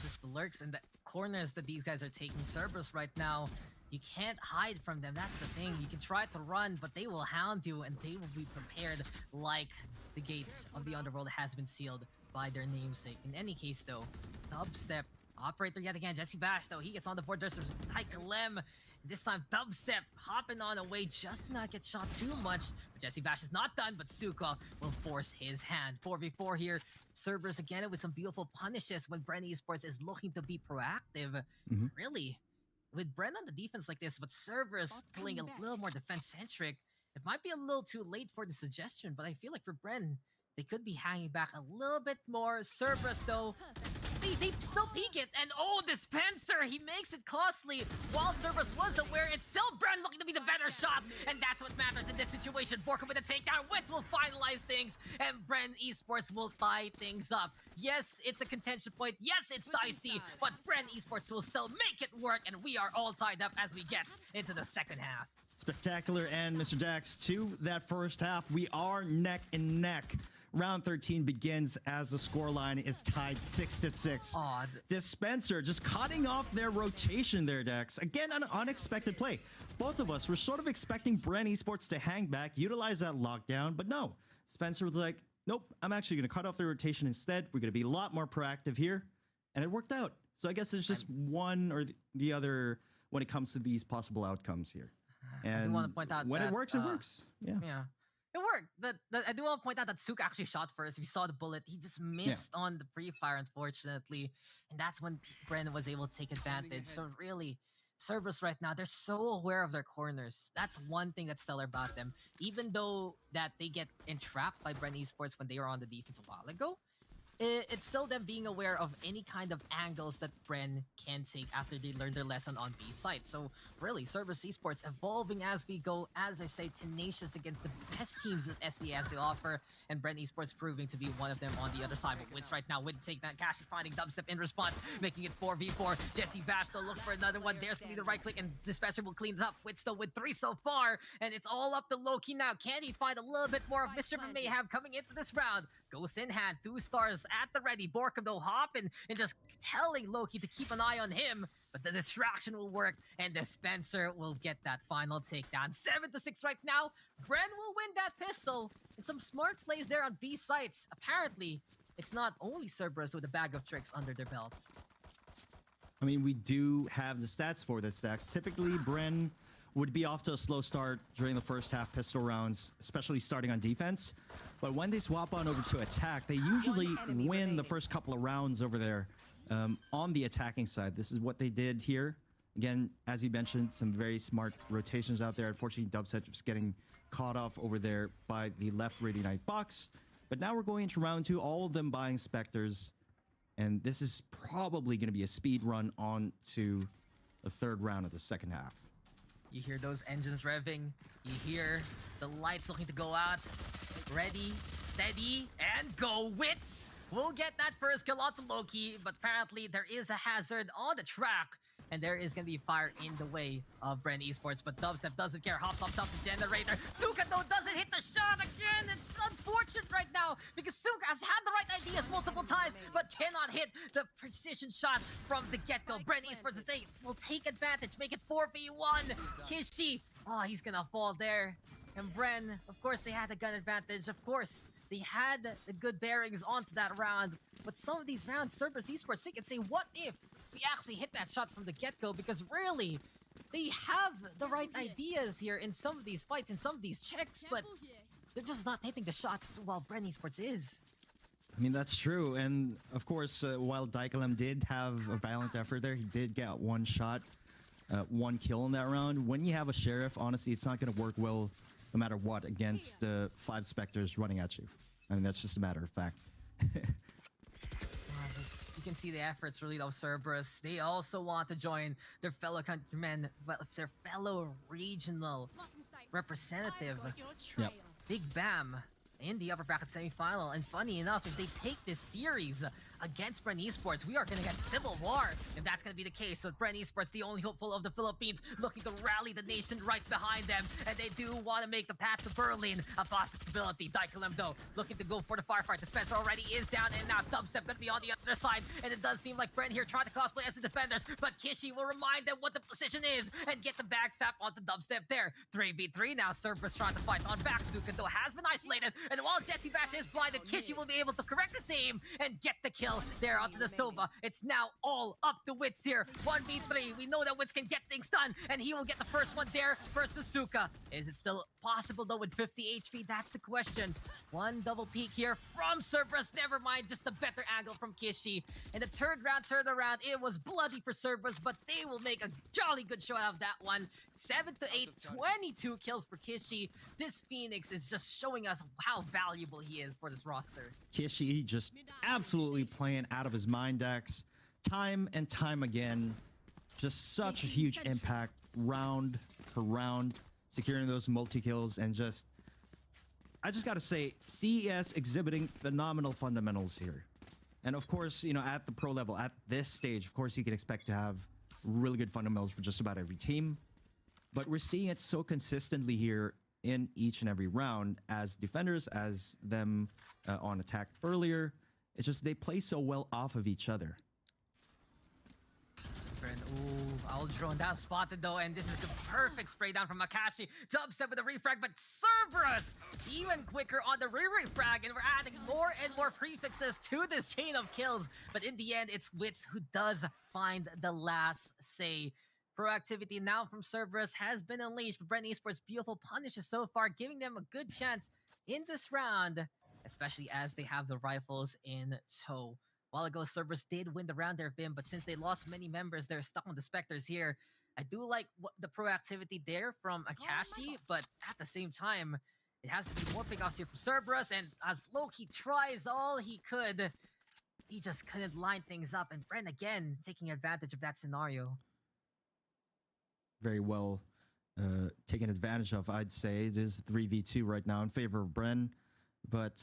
Just the lurks and the corners that these guys are taking. Cerberus right now, you can't hide from them. That's the thing. You can try to run, but they will hound you, and they will be prepared like the gates of the underworld has been sealed by their namesake. In any case, though, Dubstep, operator yet again. Jesse Bash, though, he gets on the board. There's Lem. This time, Dubstep hopping on away just to not get shot too much. But Jesse Bash is not done, but Suka will force his hand. 4v4 here. Cerberus again with some beautiful punishes when Brent Esports is looking to be proactive. Really, with Brent on the defense like this, but Cerberus playing a little more defense-centric, it might be a little too late for the suggestion, but I feel like for Brent, they could be hanging back a little bit more. Cerberus, though, they still peek it, and oh, Dispenser, he makes it costly. While Cerberus was aware, it's still Brent looking to be the better shot, and that's what matters in this situation. Borka with a takedown, Wits will finalize things, and Brent Esports will tie things up. Yes, it's a contention point. Yes, it's dicey, but Brent Esports will still make it work, and we are all tied up as we get into the second half. Spectacular and Mr. Dax to that first half. We are neck and neck. Round 13 begins as the scoreline is tied 6-6. Odd. Dispenser just cutting off their rotation there, Dex. Again, an unexpected play. Both of us were sort of expecting Brent Esports to hang back, utilize that lockdown, but no. Spencer was like, nope, I'm actually going to cut off the rotation instead. We're going to be a lot more proactive here. And it worked out. So I guess it's just one or the other when it comes to these possible outcomes here. And I do want to point out when that, it works, it works. Yeah. It worked. I do want to point out that Suk actually shot first. If you saw the bullet, he just missed on the pre-fire, unfortunately. And that's when Brennan was able to take advantage. So really, Cerberus right now, they're so aware of their corners. That's one thing that's stellar about them. Even though that they get entrapped by Bren Esports when they were on the defense a while ago, it's still them being aware of any kind of angles that Bren can take after they learn their lesson on B site. So really, Cerberus Esports evolving as we go, as I say, tenacious against the best teams that SE has to offer, and Bren Esports proving to be one of them on the other side. But Wits right now, Wits take that cash is finding Dubstep in response, making it 4v4. Jesse Bash still look for another one. There's gonna be the right click, and Dispenser will clean it up. Wits still with 3 so far, and it's all up to Loki now. Can he find a little bit more of Mischief and Mayhem coming into this round? Goes in hand, 2 stars at the ready. Borkum though hopping and just telling Loki to keep an eye on him, but the distraction will work, and Dispenser will get that final takedown. 7-6 right now. Bren will win that pistol, and some smart plays there on B sites. Apparently, it's not only Cerberus with a bag of tricks under their belts. I mean, we do have the stats for this, Dax. Typically, Bren would be off to a slow start during the first half pistol rounds, especially starting on defense. But when they swap on over to attack, they usually win the first couple of rounds over there on the attacking side. This is what they did here. Again, as you mentioned, some very smart rotations out there. Unfortunately, Dubset was getting caught off over there by the left Radiant box. But now we're going into round 2, all of them buying Spectres. And this is probably going to be a speed run on to the third round of the second half. You hear those engines revving. You hear the lights looking to go out. Ready, steady, and go. Wits will get that first kill on to Loki, but apparently there is a hazard on the track, and there is going to be fire in the way of Bren Esports, but Dubstep doesn't care. Hops on top the generator. Suka, though, doesn't hit the shot again. It's unfortunate right now because Suka has had the right ideas multiple times, but cannot hit the precision shot from the get-go. Bren Esports will take advantage, make it 4v1. Kishi, oh, he's going to fall there. And Bren, of course, they had the gun advantage. Of course, they had the good bearings onto that round. But some of these rounds, Cerberus Esports, they can say, what if we actually hit that shot from the get-go? Because really, they have the right ideas here in some of these fights, in some of these checks, but they're just not hitting the shots while Bren Esports is. I mean, that's true. And of course, while Daikalem did have a violent effort there, he did get one shot, one kill in that round. When you have a Sheriff, honestly, it's not going to work well no matter what against 5 Spectres running at you. I mean, that's just a matter of fact. You can see the efforts really of Cerberus. They also want to join their fellow countrymen, their fellow regional representative. Yep. Big Bam in the upper bracket semifinal. And funny enough, if they take this series against Bren Esports, we are going to get civil war if that's going to be the case. So Bren Esports, the only hopeful of the Philippines, looking to rally the nation right behind them. And they do want to make the path to Berlin a possibility. Daikalem, though, looking to go for the firefight. Dispenser already is down, and now Dubstep going to be on the other side. And it does seem like Bren here trying to cosplay as the defenders, but Kishi will remind them what the position is and get the backstab onto Dubstep there. 3v3 now. Cerberus trying to fight on back. Zuka, though, has been isolated. And while Jesse Bash is blinded, Kishi will be able to correct his aim and get the kill there onto the Sova. It's now all up to Wits here. 1v3. We know that Wits can get things done, and he will get the first one there versus Suka. Is it still possible, though, with 50 HP? That's the question. One double peek here from Cerberus. Never mind, just a better angle from Kishi. In the third round, it was bloody for Cerberus, but they will make a jolly good show out of that one. 7 to 8, 22 kills for Kishi. This Phoenix is just showing us how valuable he is for this roster. Kishi just absolutely playing out of his mind, Dex. Time and time again. Just such a huge impact round for round. Securing those multi-kills and just... I just gotta say, CES exhibiting phenomenal fundamentals here. And of course, you know, at the pro level, at this stage, of course you can expect to have really good fundamentals for just about every team. But we're seeing it so consistently here in each and every round as defenders, as them on attack earlier. It's just they play so well off of each other. Ooh, Owl Drone down spotted though, and this is the perfect spray down from Makashi. Dubstep with the refrag, but Cerberus even quicker on the re-refrag, and we're adding more and more prefixes to this chain of kills. But in the end, it's Wits who does find the last say. Proactivity now from Cerberus has been unleashed, but Bren Esports' beautiful punishes so far, giving them a good chance in this round, especially as they have the rifles in tow. While ago, Cerberus did win the round there, Vim, but since they lost many members, they're stuck on the Spectres here. I do like the proactivity there from Akashi, but at the same time, it has to be more pickoffs here from Cerberus, and as Loki tries all he could, he just couldn't line things up, and Bren again taking advantage of that scenario. Very well taken advantage of, I'd say. It is 3v2 right now in favor of Bren, but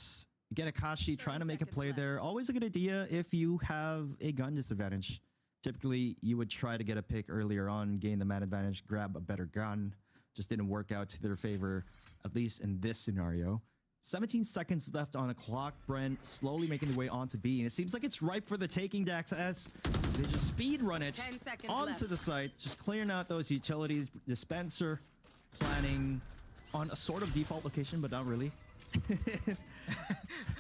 again, Akashi trying to make a play there. Always a good idea if you have a gun disadvantage. Typically, you would try to get a pick earlier on, gain the man advantage, grab a better gun. Just didn't work out to their favor, at least in this scenario. 17 seconds left on the clock. Bren slowly making their way onto B, and it seems like it's ripe for the taking, Dax, as they just speed run it onto the site, just clearing out those utilities. Dispenser planning on a sort of default location, but not really.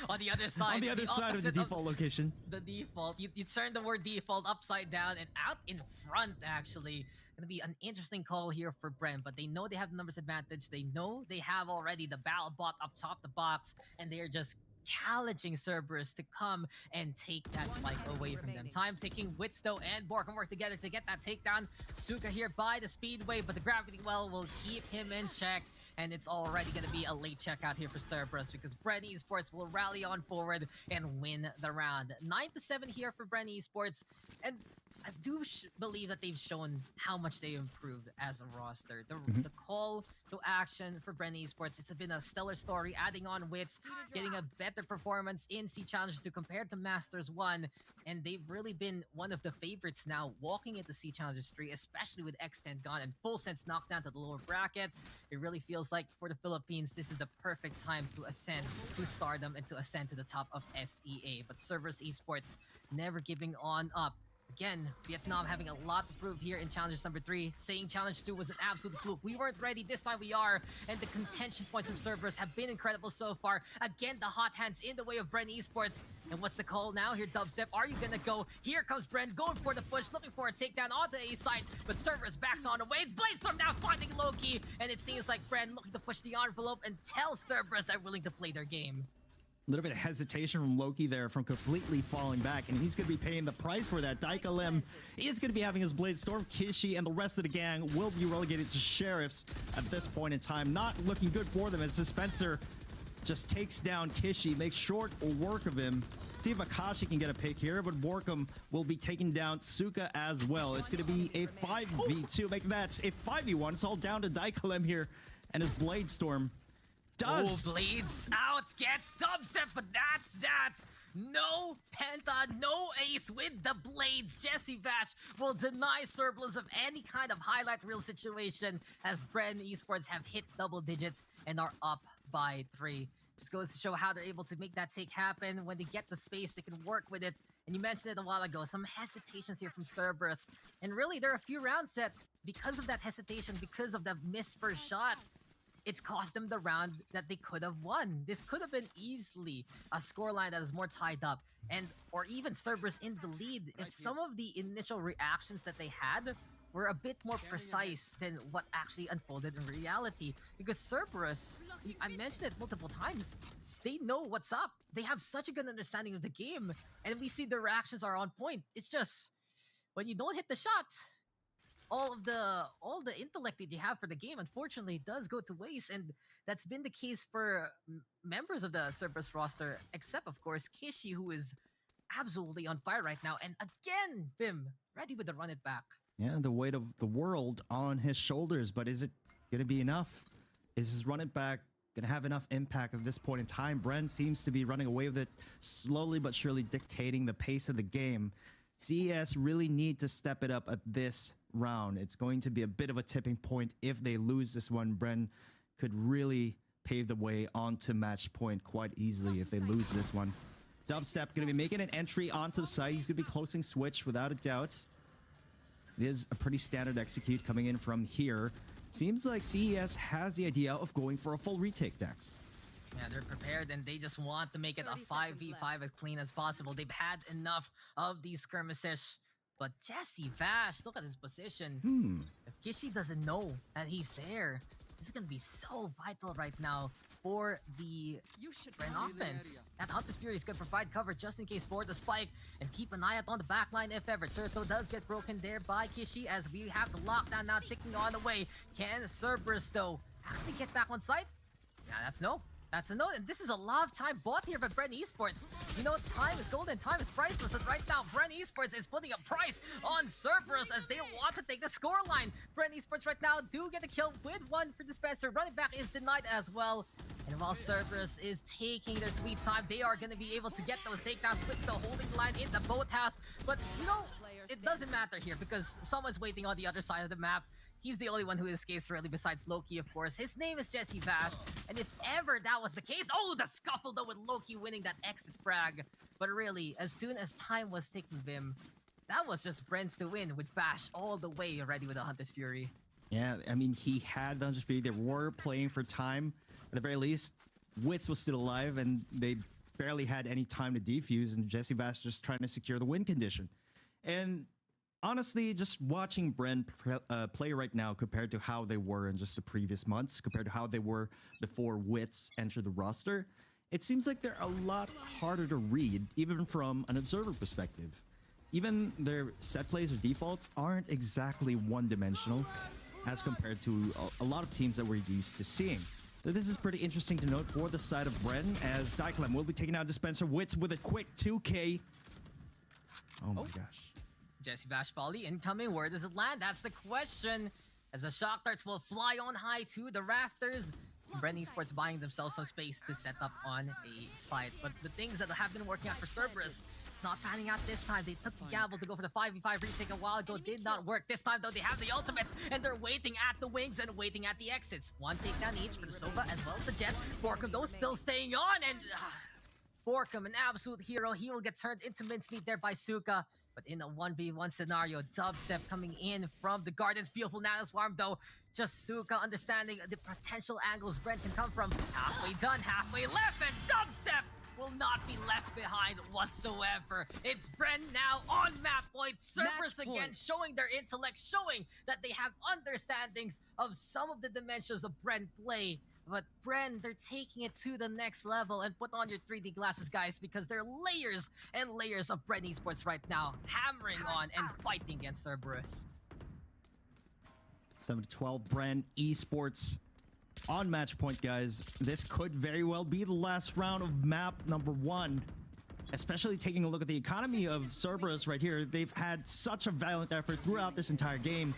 On the other side. On the other side of the default location. The default. You turn the word default upside down and out in front, actually. Gonna be an interesting call here for Bren, but they know they have the numbers advantage. They know they have already the battle bot up top the box, and they're just challenging Cerberus to come and take that spike away from them. Time ticking. Wits, though, and Borg can work together to get that takedown. Suka here by the speedway, but the gravity well will keep him in check. And it's already going to be a late checkout here for Cerberus because Bren Esports will rally on forward and win the round. 9-7 here for Bren Esports. And I do believe that they've shown how much they improved as a roster. The call to action for Bren Esports, it's been a stellar story, adding on Wits, getting a better performance in C Challengers 2 compared to Masters 1. And they've really been one of the favorites now walking into C Challengers 3, especially with X10 gone and Full Sense knocked down to the lower bracket. It really feels like for the Philippines, this is the perfect time to ascend to stardom and to ascend to the top of SEA. But Cerberus Esports never giving on up. Again, Vietnam having a lot to prove here in Challenge number 3. Saying Challenge 2 was an absolute fluke. We weren't ready, this time we are. And the contention points from Cerberus have been incredible so far. Again, the hot hands in the way of Bren Esports. And what's the call now? Here, Dubstep, are you gonna go? Here comes Bren, going for the push, looking for a takedown on the A side. But Cerberus backs on away. Bladestorm now finding Loki. And it seems like Bren looking to push the envelope and tell Cerberus they're willing to play their game. A little bit of hesitation from Loki there from completely falling back, and he's going to be paying the price for that. Daikalem is going to be having his Blade Storm. Kishi and the rest of the gang will be relegated to Sheriffs at this point in time. Not looking good for them as Spencer just takes down Kishi, makes short work of him. See if Akashi can get a pick here, but Borkum will be taking down Suka as well. It's going to be a 5v2, making that a 5v1. It's all down to Daikalem here and his Blade Storm. Oh, Blades out, gets Dubstep, but that's no Penta, no Ace with the Blades. Jesse Vash will deny Cerberus of any kind of highlight reel situation as Bren Esports have hit double digits and are up by 3. Just goes to show how they're able to make that take happen. When they get the space, they can work with it. And you mentioned it a while ago, some hesitations here from Cerberus. And really, there are a few rounds that, because of that hesitation, because of the missed first shot, it's cost them the round that they could have won. This could have been easily a scoreline that is more tied up, and or even Cerberus in the lead if some of the initial reactions that they had were a bit more precise than what actually unfolded in reality. Because Cerberus, I mentioned it multiple times, they know what's up. They have such a good understanding of the game, and we see their reactions are on point. It's just when you don't hit the shot, all the intellect that you have for the game unfortunately does go to waste, and that's been the case for members of the Cerberus roster, except of course Kishi, who is absolutely on fire right now. And again, Bim ready with the run it back. Yeah, the weight of the world on his shoulders, but is it going to be enough? Is his run it back going to have enough impact at this point in time? Bren seems to be running away with it, slowly but surely dictating the pace of the game. CES really need to step it up at this round. It's going to be a bit of a tipping point. If they lose this one, Bren could really pave the way onto match point quite easily if they lose this one. Dubstep going to be making an entry onto the side. He's going to be closing switch without a doubt. It is a pretty standard execute coming in from here. Seems like CES has the idea of going for a full retake Dex. Yeah, they're prepared and they just want to make it a 5v5 as clean as possible. They've had enough of these skirmishes. But Jesse Vash, look at his position. If Kishi doesn't know that he's there, this is going to be so vital right now for the Bren offense. That Hunter's Fury is going to provide cover just in case for the spike. And keep an eye out on the backline if ever. Turtle does get broken there by Kishi as we have the lockdown now ticking on the way. Can Cerberus, though, actually get back on site? Yeah, that's no. That's a note, and this is a lot of time bought here by Bren Esports. You know, time is golden, time is priceless, and right now, Bren Esports is putting a price on Cerberus as they want to take the scoreline. Bren Esports right now do get a kill with one for Dispenser. Running back is denied as well. And while Cerberus is taking their sweet time, they are going to be able to get those takedowns with still holding the line in the boathouse. But, you know, it doesn't matter here because someone's waiting on the other side of the map. He's the only one who escapes really besides Loki, of course. His name is Jesse Vash. And if ever that was the case... Oh, the scuffle though with Loki winning that exit frag. But really, as soon as time was ticking, Vim, that was just Bren's to win with Vash all the way ready with the Hunter's Fury. Yeah, I mean, he had the Hunter's Fury. They were playing for time. At the very least, Wits was still alive and they barely had any time to defuse. And Jesse Vash just trying to secure the win condition. And... honestly, just watching Bren play right now compared to how they were in just the previous months, compared to how they were before Wits entered the roster, it seems like they're a lot harder to read, even from an observer perspective. Even their set plays or defaults aren't exactly one-dimensional as compared to a lot of teams that we're used to seeing. So this is pretty interesting to note for the side of Bren, as Daikalem will be taking out Dispenser. Wits with a quick 2K. Oh my gosh. Jesse Vash volley incoming. Where does it land? That's the question. As the shock darts will fly on high to the rafters. Bren Esports buying themselves some space to set up on a site. But the things that have been working out for Cerberus, it's not panning out this time. They took the gamble to go for the 5v5 retake a while ago. Did not work. This time, though, they have the ultimates, and they're waiting at the wings and waiting at the exits. One takedown each for the Sova as well as the Jet. Borkum, though, still staying on, and Borkum, an absolute hero. He will get turned into mincemeat there by Suka. But in a 1v1 scenario, dubstep coming in from the Garden's beautiful Nano Swarm, though. Just Suka understanding the potential angles Brent can come from. Halfway done, halfway left, and dubstep will not be left behind whatsoever. It's Bren now on map point. Cerberus again showing their intellect, showing that they have understandings of some of the dimensions of Bren play. But Bren, they're taking it to the next level, and put on your 3D glasses, guys, because there are layers and layers of Bren Esports right now, hammering on and fighting against Cerberus. 7-12 Bren Esports on match point, guys. This could very well be the last round of map number 1. Especially taking a look at the economy of Cerberus right here. They've had such a valiant effort throughout this entire game.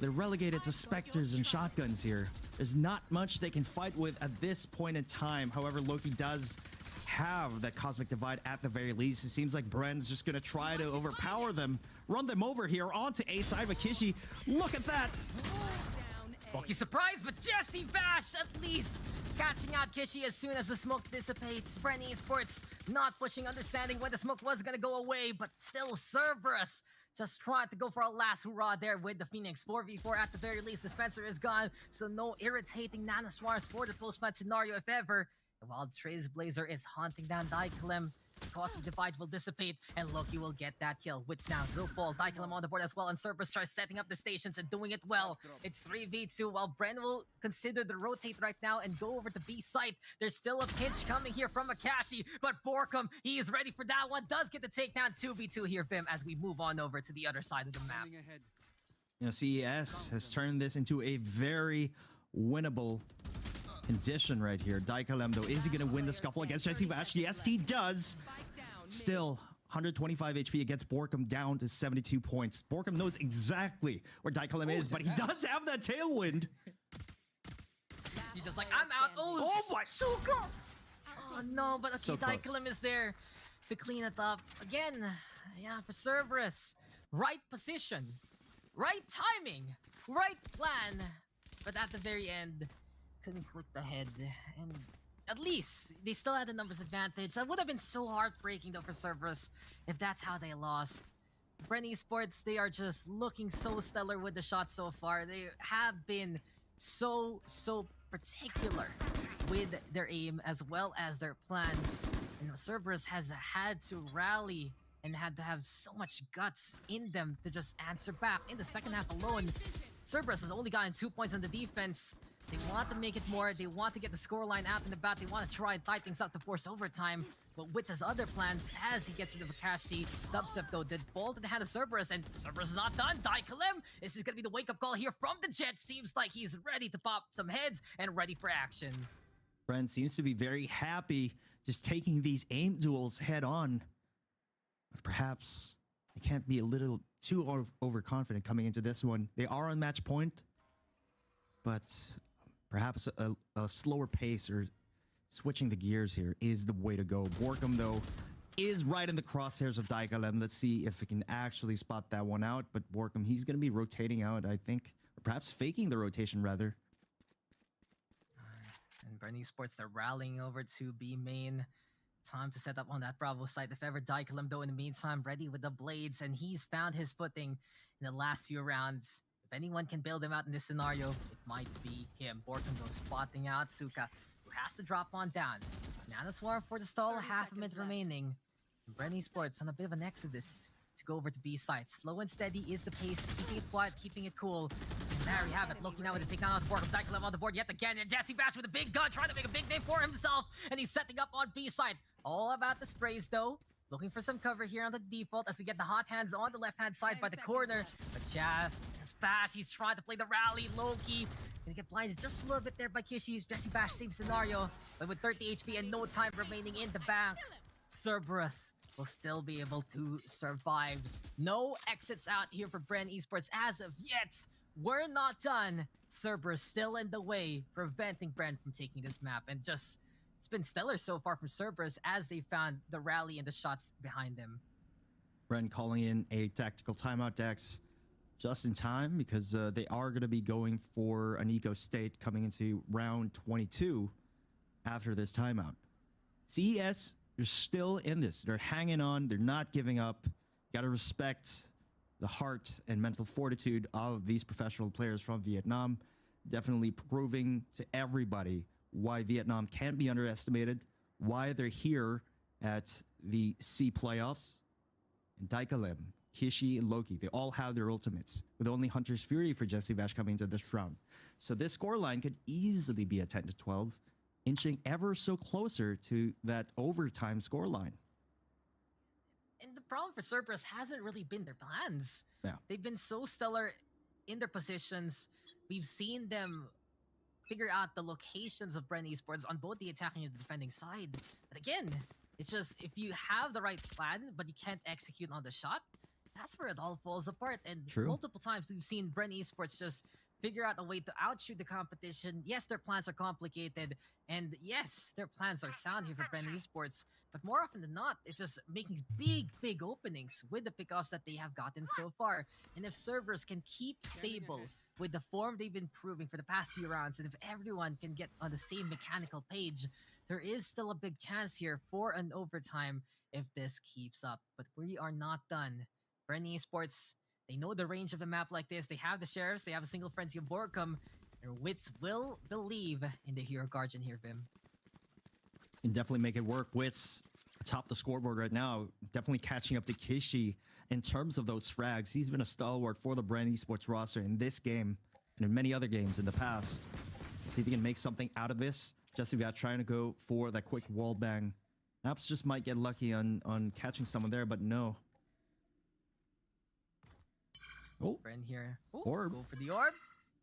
They're relegated to Spectres and shotguns here. There's not much they can fight with at this point in time. However, Loki does have that Cosmic Divide at the very least. It seems like Bren's just going to try to overpower them, run them over here onto A side of Kishi. Look at that! Loki surprised, but Jesse Bash at least catching out Kishi as soon as the smoke dissipates. Bren Esports not pushing, understanding when the smoke was going to go away, but still Cerberus just trying to go for a last hurrah there with the Phoenix. 4v4 at the very least. Dispenser is gone, so no irritating Nano Swarms for the post-plant scenario if ever. And while Trailblazer is hunting down Daiklem, the Cosmic Divide will dissipate, and Loki will get that kill. Wits now will fall. Daiklem on the board as well, and Cerberus tries setting up the stations and doing it well. It's 3v2, while Bren will consider the rotate right now and go over to B site. There's still a pinch coming here from Akashi, but Borkum, he is ready for that one. Does get the takedown. 2v2 here, Vim, as we move on over to the other side of the map. You know, CES has turned this into a very winnable condition right here. Daikalem, though, is he going to win the scuffle against Jesse Bash? Yes, he does. Still, 125 HP against Borkum, down to 72 points. Borkum knows exactly where Daikalem is, but he does have that tailwind. He's just like, I'm out. Oh my Suka! Oh no, but okay, So close. Daiklem is there to clean it up. Again, yeah, for Cerberus. Right position, right timing, right plan. But at the very end, couldn't click the head. And at least they still had the numbers advantage. That would have been so heartbreaking though for Cerberus if that's how they lost. Bren Esports, they are just looking so stellar with the shots so far. They have been so particular with their aim as well as their plans. And Cerberus has had to rally and had to have so much guts in them to just answer back. In the second half alone, Cerberus has only gotten 2 points on the defense. They want to make it more. They want to get the scoreline out and about. They want to try and tie things up to force overtime. But Wits has other plans as he gets rid of Akashi. Dubstep, though, did fall to the hand of Cerberus, and Cerberus is not done. Daikalem, this is going to be the wake-up call here from the Jet. Seems like he's ready to pop some heads and ready for action. Bren seems to be very happy just taking these aim duels head on. But perhaps they can't be a little too overconfident coming into this one. They are on match point, but perhaps a slower pace or switching the gears here is the way to go. Borkum, though, is right in the crosshairs of Daikalem. Let's see if we can actually spot that one out. But Borkum, he's going to be rotating out, I think. Or perhaps faking the rotation, rather. And Bren Esports, they're rallying over to B main. Time to set up on that Bravo site. If ever Daikalem, though, in the meantime, ready with the blades. And he's found his footing in the last few rounds. If anyone can bail them out in this scenario, it might be him. Borkum, though, spotting out Suka, who has to drop on down. Nano Swarm for the stall, half a minute remaining. And Bren Esports on a bit of an exodus to go over to B side. Slow and steady is the pace, keeping it quiet, keeping it cool. And there we have it, looking now with the takedown on the board. Daikalem on the board yet again. And Jesse Bash with a big gun, trying to make a big name for himself. And he's setting up on B side. All about the sprays, though. Looking for some cover here on the default as we get the hot hands on the left-hand side by the corner. But just Bash, he's trying to play the rally. Loki gonna get blinded just a little bit there by Kishi. Jesse Bash same scenario, but with 30 HP and no time remaining in the bank, Cerberus will still be able to survive. No exits out here for Bren Esports as of yet. We're not done. Cerberus still in the way, preventing Bren from taking this map. And just, it's been stellar so far from Cerberus as they found the rally and the shots behind them. Bren calling in a tactical timeout, Dex, just in time, because they are going to be going for an eco state coming into round 22 after this timeout. CES, they're still in this. They're hanging on. They're not giving up. Gotta respect the heart and mental fortitude of these professional players from Vietnam. Definitely proving to everybody why Vietnam can't be underestimated, why they're here at the C playoffs. And Daikalim, Kishi, and Loki, they all have their ultimates, with only Hunter's Fury for Jesse Vash coming into this round. So this scoreline could easily be a 10-12, inching ever so closer to that overtime scoreline. And the problem for Cerberus hasn't really been their plans. Yeah. They've been so stellar in their positions. We've seen them figure out the locations of Bren Esports on both the attacking and the defending side. But again, it's just if you have the right plan, but you can't execute on the shot, that's where it all falls apart. And True. multiple times we've seen Bren Esports just figure out a way to outshoot the competition. Yes, their plans are complicated, and yes, their plans are sound here for Bren Esports, but more often than not, it's just making big openings with the pickoffs that they have gotten so far. And if servers can keep stable with the form they've been proving for the past few rounds, and if everyone can get on the same mechanical page, there is still a big chance here for an overtime if this keeps up. But we are not done. Bren Esports, they know the range of a map like this. They have the sheriffs, they have a single frenzy of Borkum. Their wits will believe in the hero guardian here, Vim. Can definitely make it work. Wits atop the scoreboard right now, definitely catching up to Kishi in terms of those frags. He's been a stalwart for the Bren Esports roster in this game and in many other games in the past. See if he can make something out of this. Jesse Viat trying to go for that quick wall bang. Perhaps just might get lucky on catching someone there, but no. Oh, Bren here. Ooh, orb. Go for the orb.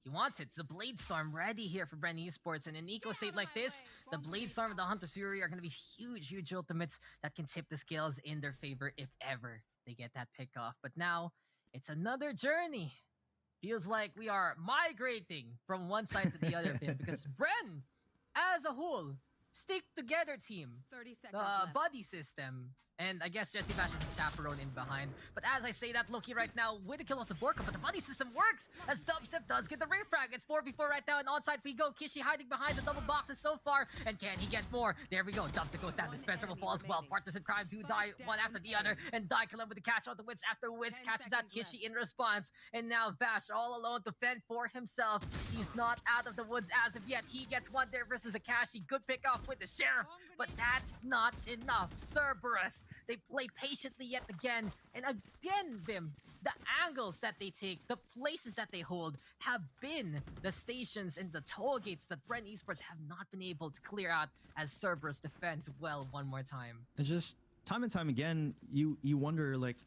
He wants it. It's a Blade Storm ready here for Bren Esports. And in an eco state like this, the Blade Storm and the Hunter's Fury are going to be huge ultimates that can tip the scales in their favor if ever they get that pick off. But now, it's another journey. Feels like we are migrating from one side to the other, Vim, because Bren, as a whole, stick together team, 30 seconds the left. buddy system, and I guess Jesse Bash is a chaperone in behind. But as I say that, Loki right now with the kill off the Borka, but the buddy system works as Dubstep does get the refrag. It's 4v4 right now, and onside we go. Kishi hiding behind the double boxes so far, and can he get more? There we go. Dubstep goes down. Dispenser will fall as well. Partners in crime do die one after the other, and Daikalim with the catch on the Wits after Wits catches out Kishi in response. And now Vash all alone to fend for himself. He's not out of the woods as of yet. He gets one there versus Akashi. Good pick off with the Sheriff, but that's not enough. Cerberus, they play patiently yet again. And again, Vim, the angles that they take, the places that they hold have been the stations and the toll gates that Bren Esports have not been able to clear out as Cerberus defends well one more time. It's just time and time again, you wonder, like,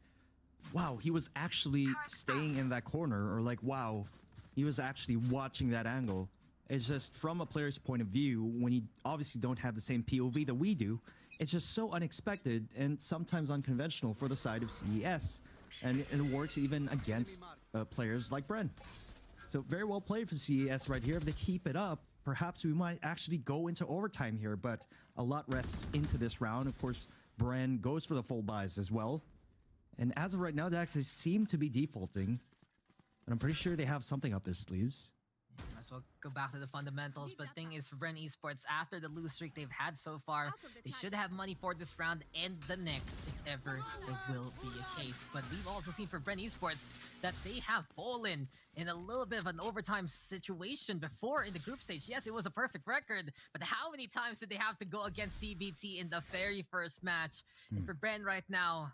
wow, he was actually staying in that corner, or like, wow, he was actually watching that angle. It's just from a player's point of view, when you obviously don't have the same POV that we do, it's just so unexpected and sometimes unconventional for the side of CES. And it works even against players like Bren. So very well played for CES right here. If they keep it up, perhaps we might actually go into overtime here, but a lot rests into this round. Of course, Bren goes for the full buys as well. And as of right now, they actually seem to be defaulting. And I'm pretty sure they have something up their sleeves. Might as well go back to the fundamentals, but thing is for Bren Esports, after the lose streak they've had so far, they should have money for this round and the next, if ever there will be a case. But we've also seen for Bren Esports that they have fallen in a little bit of an overtime situation before in the group stage. Yes, it was a perfect record, but how many times did they have to go against CBT in the very first match? And for Bren right now,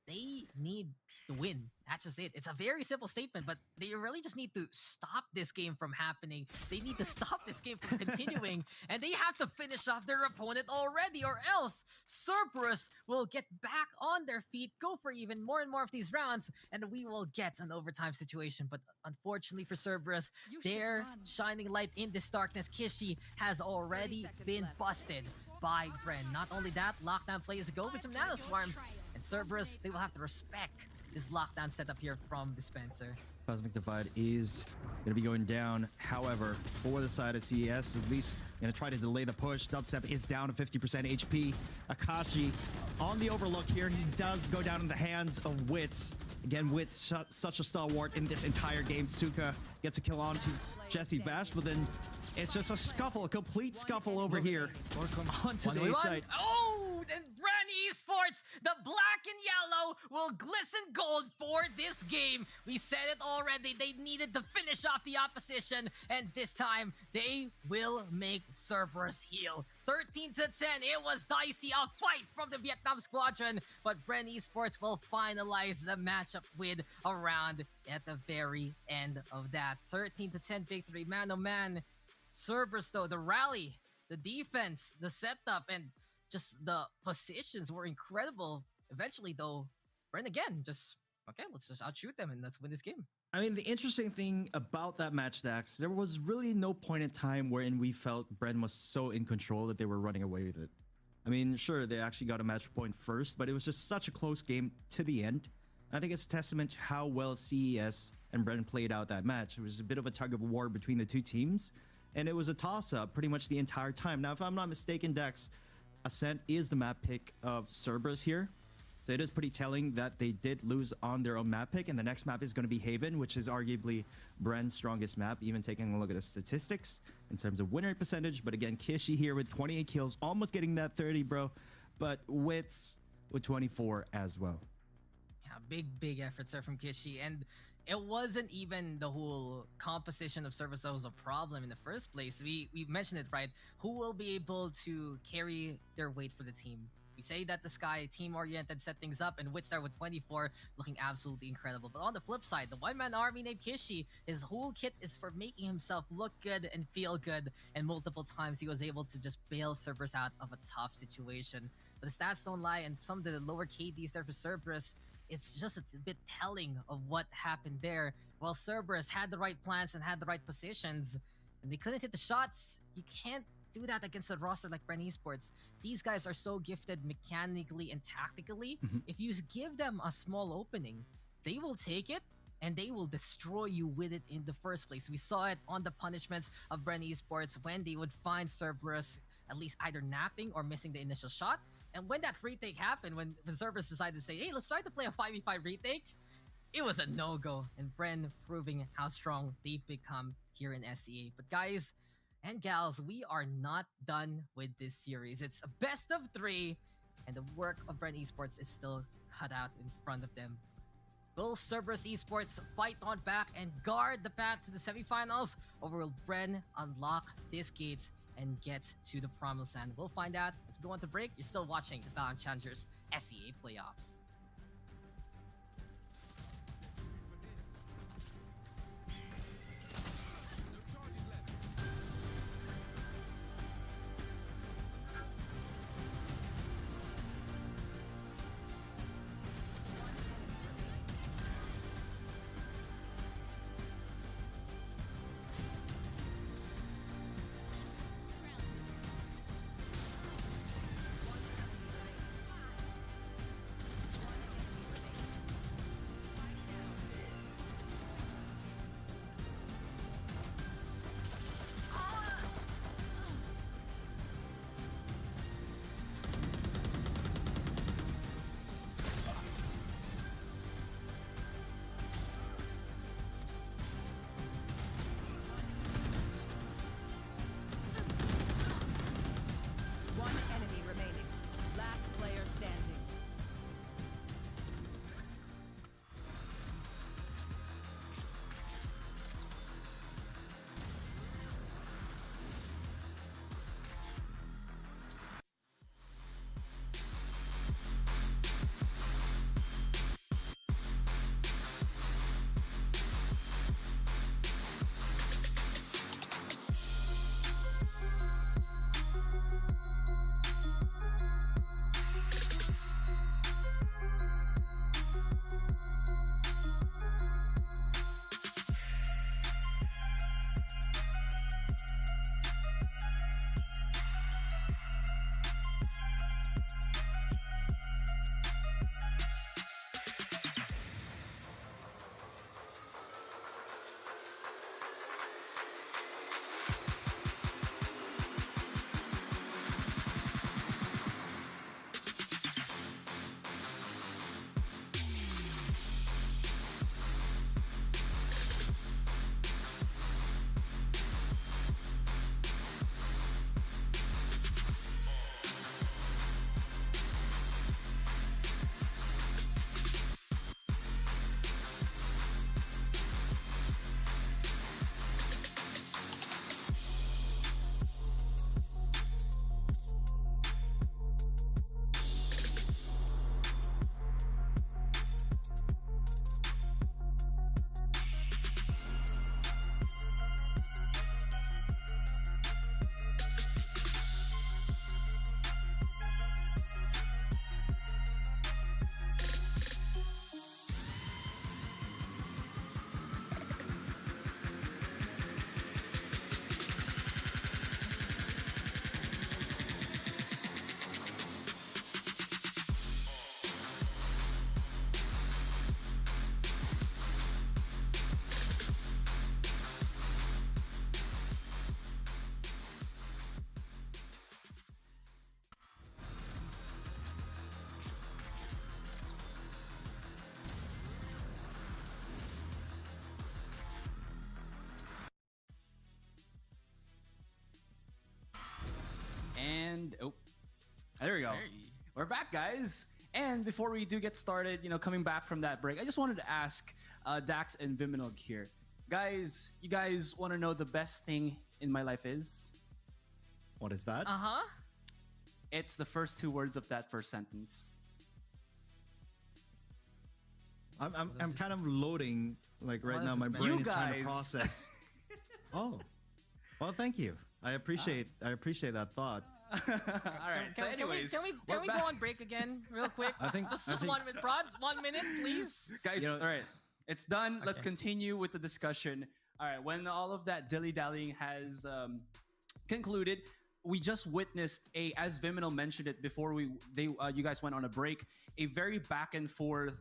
they need to win. That's just it. It's a very simple statement, but they really just need to stop this game from happening. They need to stop this game from continuing, and they have to finish off their opponent already, or else Cerberus will get back on their feet, go for even more and more of these rounds, and we will get an overtime situation. But unfortunately for Cerberus, their shining light in this darkness, Kishi, has already been busted by Bren. Not only that, lockdown plays go with some nano swarms, and Cerberus, they will have to respect this lockdown setup here from Dispenser. Cosmic Divide is going to be going down. However, for the side of CES, at least going to try to delay the push. Dubstep is down to 50% HP. Akashi on the overlook here. He does go down in the hands of Wits. Again, Wits such a stalwart in this entire game. Suka gets a kill onto Jesse Bash, but then it's just a scuffle, a complete scuffle over here onto the A side. Oh, and Bren Esports, the black and yellow will glisten gold for this game. We said it already. They needed to finish off the opposition, and this time they will make Cerberus heal. 13 to 10. It was dicey. A fight from the Vietnam squadron, but Bren Esports will finalize the matchup with a round at the very end of that. 13 to 10 victory, man oh man. Cerberus though, the rally, the defense, the setup, and just the positions were incredible. Eventually though, Bren again just, okay, let's just outshoot them and let's win this game. I mean, the interesting thing about that match, Dax, there was really no point in time wherein we felt Bren was so in control that they were running away with it. I mean, sure, they actually got a match point first, but it was just such a close game to the end. I think it's a testament to how well CES and Bren played out that match. It was a bit of a tug of war between the two teams, and it was a toss-up pretty much the entire time. Now, if I'm not mistaken, Dex, Ascent is the map pick of Cerberus here. So it is pretty telling that they did lose on their own map pick, and the next map is going to be Haven, which is arguably Bren's strongest map, even taking a look at the statistics in terms of win rate percentage. But again, Kishi here with 28 kills, almost getting that 30, bro. But Wits with 24 as well. Yeah, big efforts there from Kishi, and it wasn't even the whole composition of Cerberus that was a problem in the first place. We mentioned it, right? Who will be able to carry their weight for the team? We say that the Sky team-oriented set things up, and Witstar with 24 looking absolutely incredible. But on the flip side, the one-man army named Kishi, his whole kit is for making himself look good and feel good, and multiple times he was able to just bail Cerberus out of a tough situation. But the stats don't lie, and some of the lower KDs there for Cerberus, it's a bit telling of what happened there. While Cerberus had the right plans and had the right positions, and they couldn't hit the shots, you can't do that against a roster like Bren Esports. These guys are so gifted mechanically and tactically. If you give them a small opening, they will take it and they will destroy you with it in the first place. We saw it on the punishments of Bren Esports when they would find Cerberus at least either napping or missing the initial shot. And when that retake happened, when Cerberus decided to say, hey, let's try to play a 5v5 retake, it was a no-go. And Bren proving how strong they've become here in SEA. But guys and gals, we are not done with this series. It's a best of 3, and the work of Bren Esports is still cut out in front of them. Will Cerberus Esports fight on back and guard the path to the semifinals, or will Bren unlock this gate and get to the promised land? We'll find out as we go on to break. You're still watching the Valorant Challengers SEA Playoffs. back, guys. And before we do get started, coming back from that break, I just wanted to ask Dax and Viminog here. Guys, you guys want to know the best thing in my life is? What is that? It's the first 2 words of that first sentence. I'm kind of loading like right now. My brain is trying to process. Oh, well, thank you. I appreciate that thought. All right. So, anyways, can we go on break again, real quick? I think just 1 minute, Prod. 1 minute, please. Guys, all right. It's done. Let's continue with the discussion. All right. When all of that dilly-dallying has concluded, we just witnessed as Viminal mentioned it before you guys went on a break, a very back and forth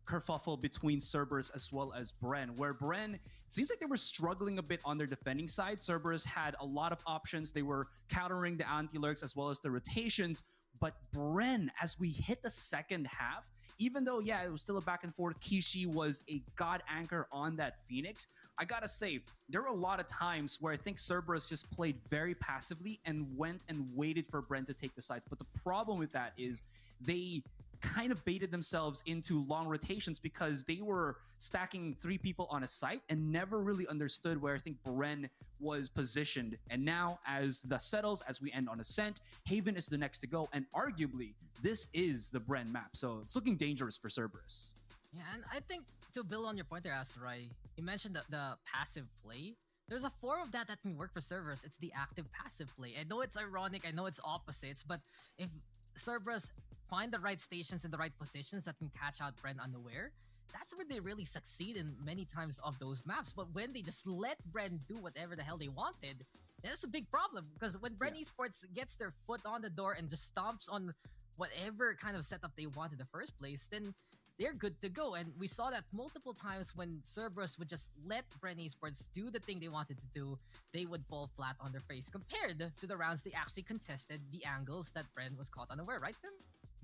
kerfuffle between Cerberus as well as Bren, where Bren, it seems like they were struggling a bit on their defending side. Cerberus had a lot of options. They were countering the anti-lurks as well as the rotations. But Bren, as we hit the second half, even though, it was still a back and forth, Kishi was a god anchor on that Phoenix. I gotta say, there were a lot of times where I think Cerberus just played very passively and went and waited for Bren to take the sides. But the problem with that is they kind of baited themselves into long rotations because they were stacking 3 people on a site and never really understood where I think Bren was positioned. And now, as the settles, as we end on Ascent, Haven is the next to go. And arguably, this is the Bren map. So it's looking dangerous for Cerberus. Yeah, and I think to build on your point there, Asarai, you mentioned the passive play. There's a form of that can work for Cerberus. It's the active passive play. I know it's ironic. I know it's opposites. But if Cerberus find the right stations in the right positions that can catch out Bren unaware, that's where they really succeed in many times of those maps. But when they just let Bren do whatever the hell they wanted, that's a big problem. Because when Bren Esports gets their foot on the door and just stomps on whatever kind of setup they want in the first place, then they're good to go. And we saw that multiple times when Cerberus would just let Bren Esports do the thing they wanted to do, they would fall flat on their face compared to the rounds they actually contested the angles that Bren was caught unaware, right, Tim?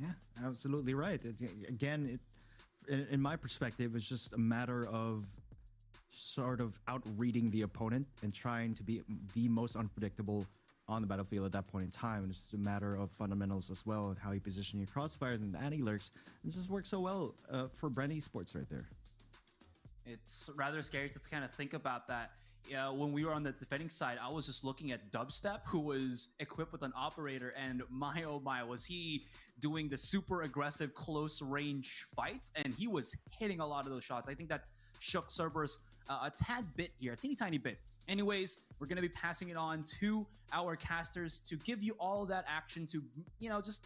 Yeah, absolutely right. In my perspective, it's just a matter of sort of outreading the opponent and trying to be the most unpredictable on the battlefield at that point in time. And it's just a matter of fundamentals as well, and how you position your crossfires and the anti-lurks. It just works so well for Bren Esports right there. It's rather scary to kind of think about that. When we were on the defending side, I was just looking at Dubstep, who was equipped with an operator, and my oh my, was he doing the super aggressive close range fights, and he was hitting a lot of those shots. I think that shook Cerberus a tad bit here, a teeny tiny bit. Anyways, we're going to be passing it on to our casters to give you all that action to, just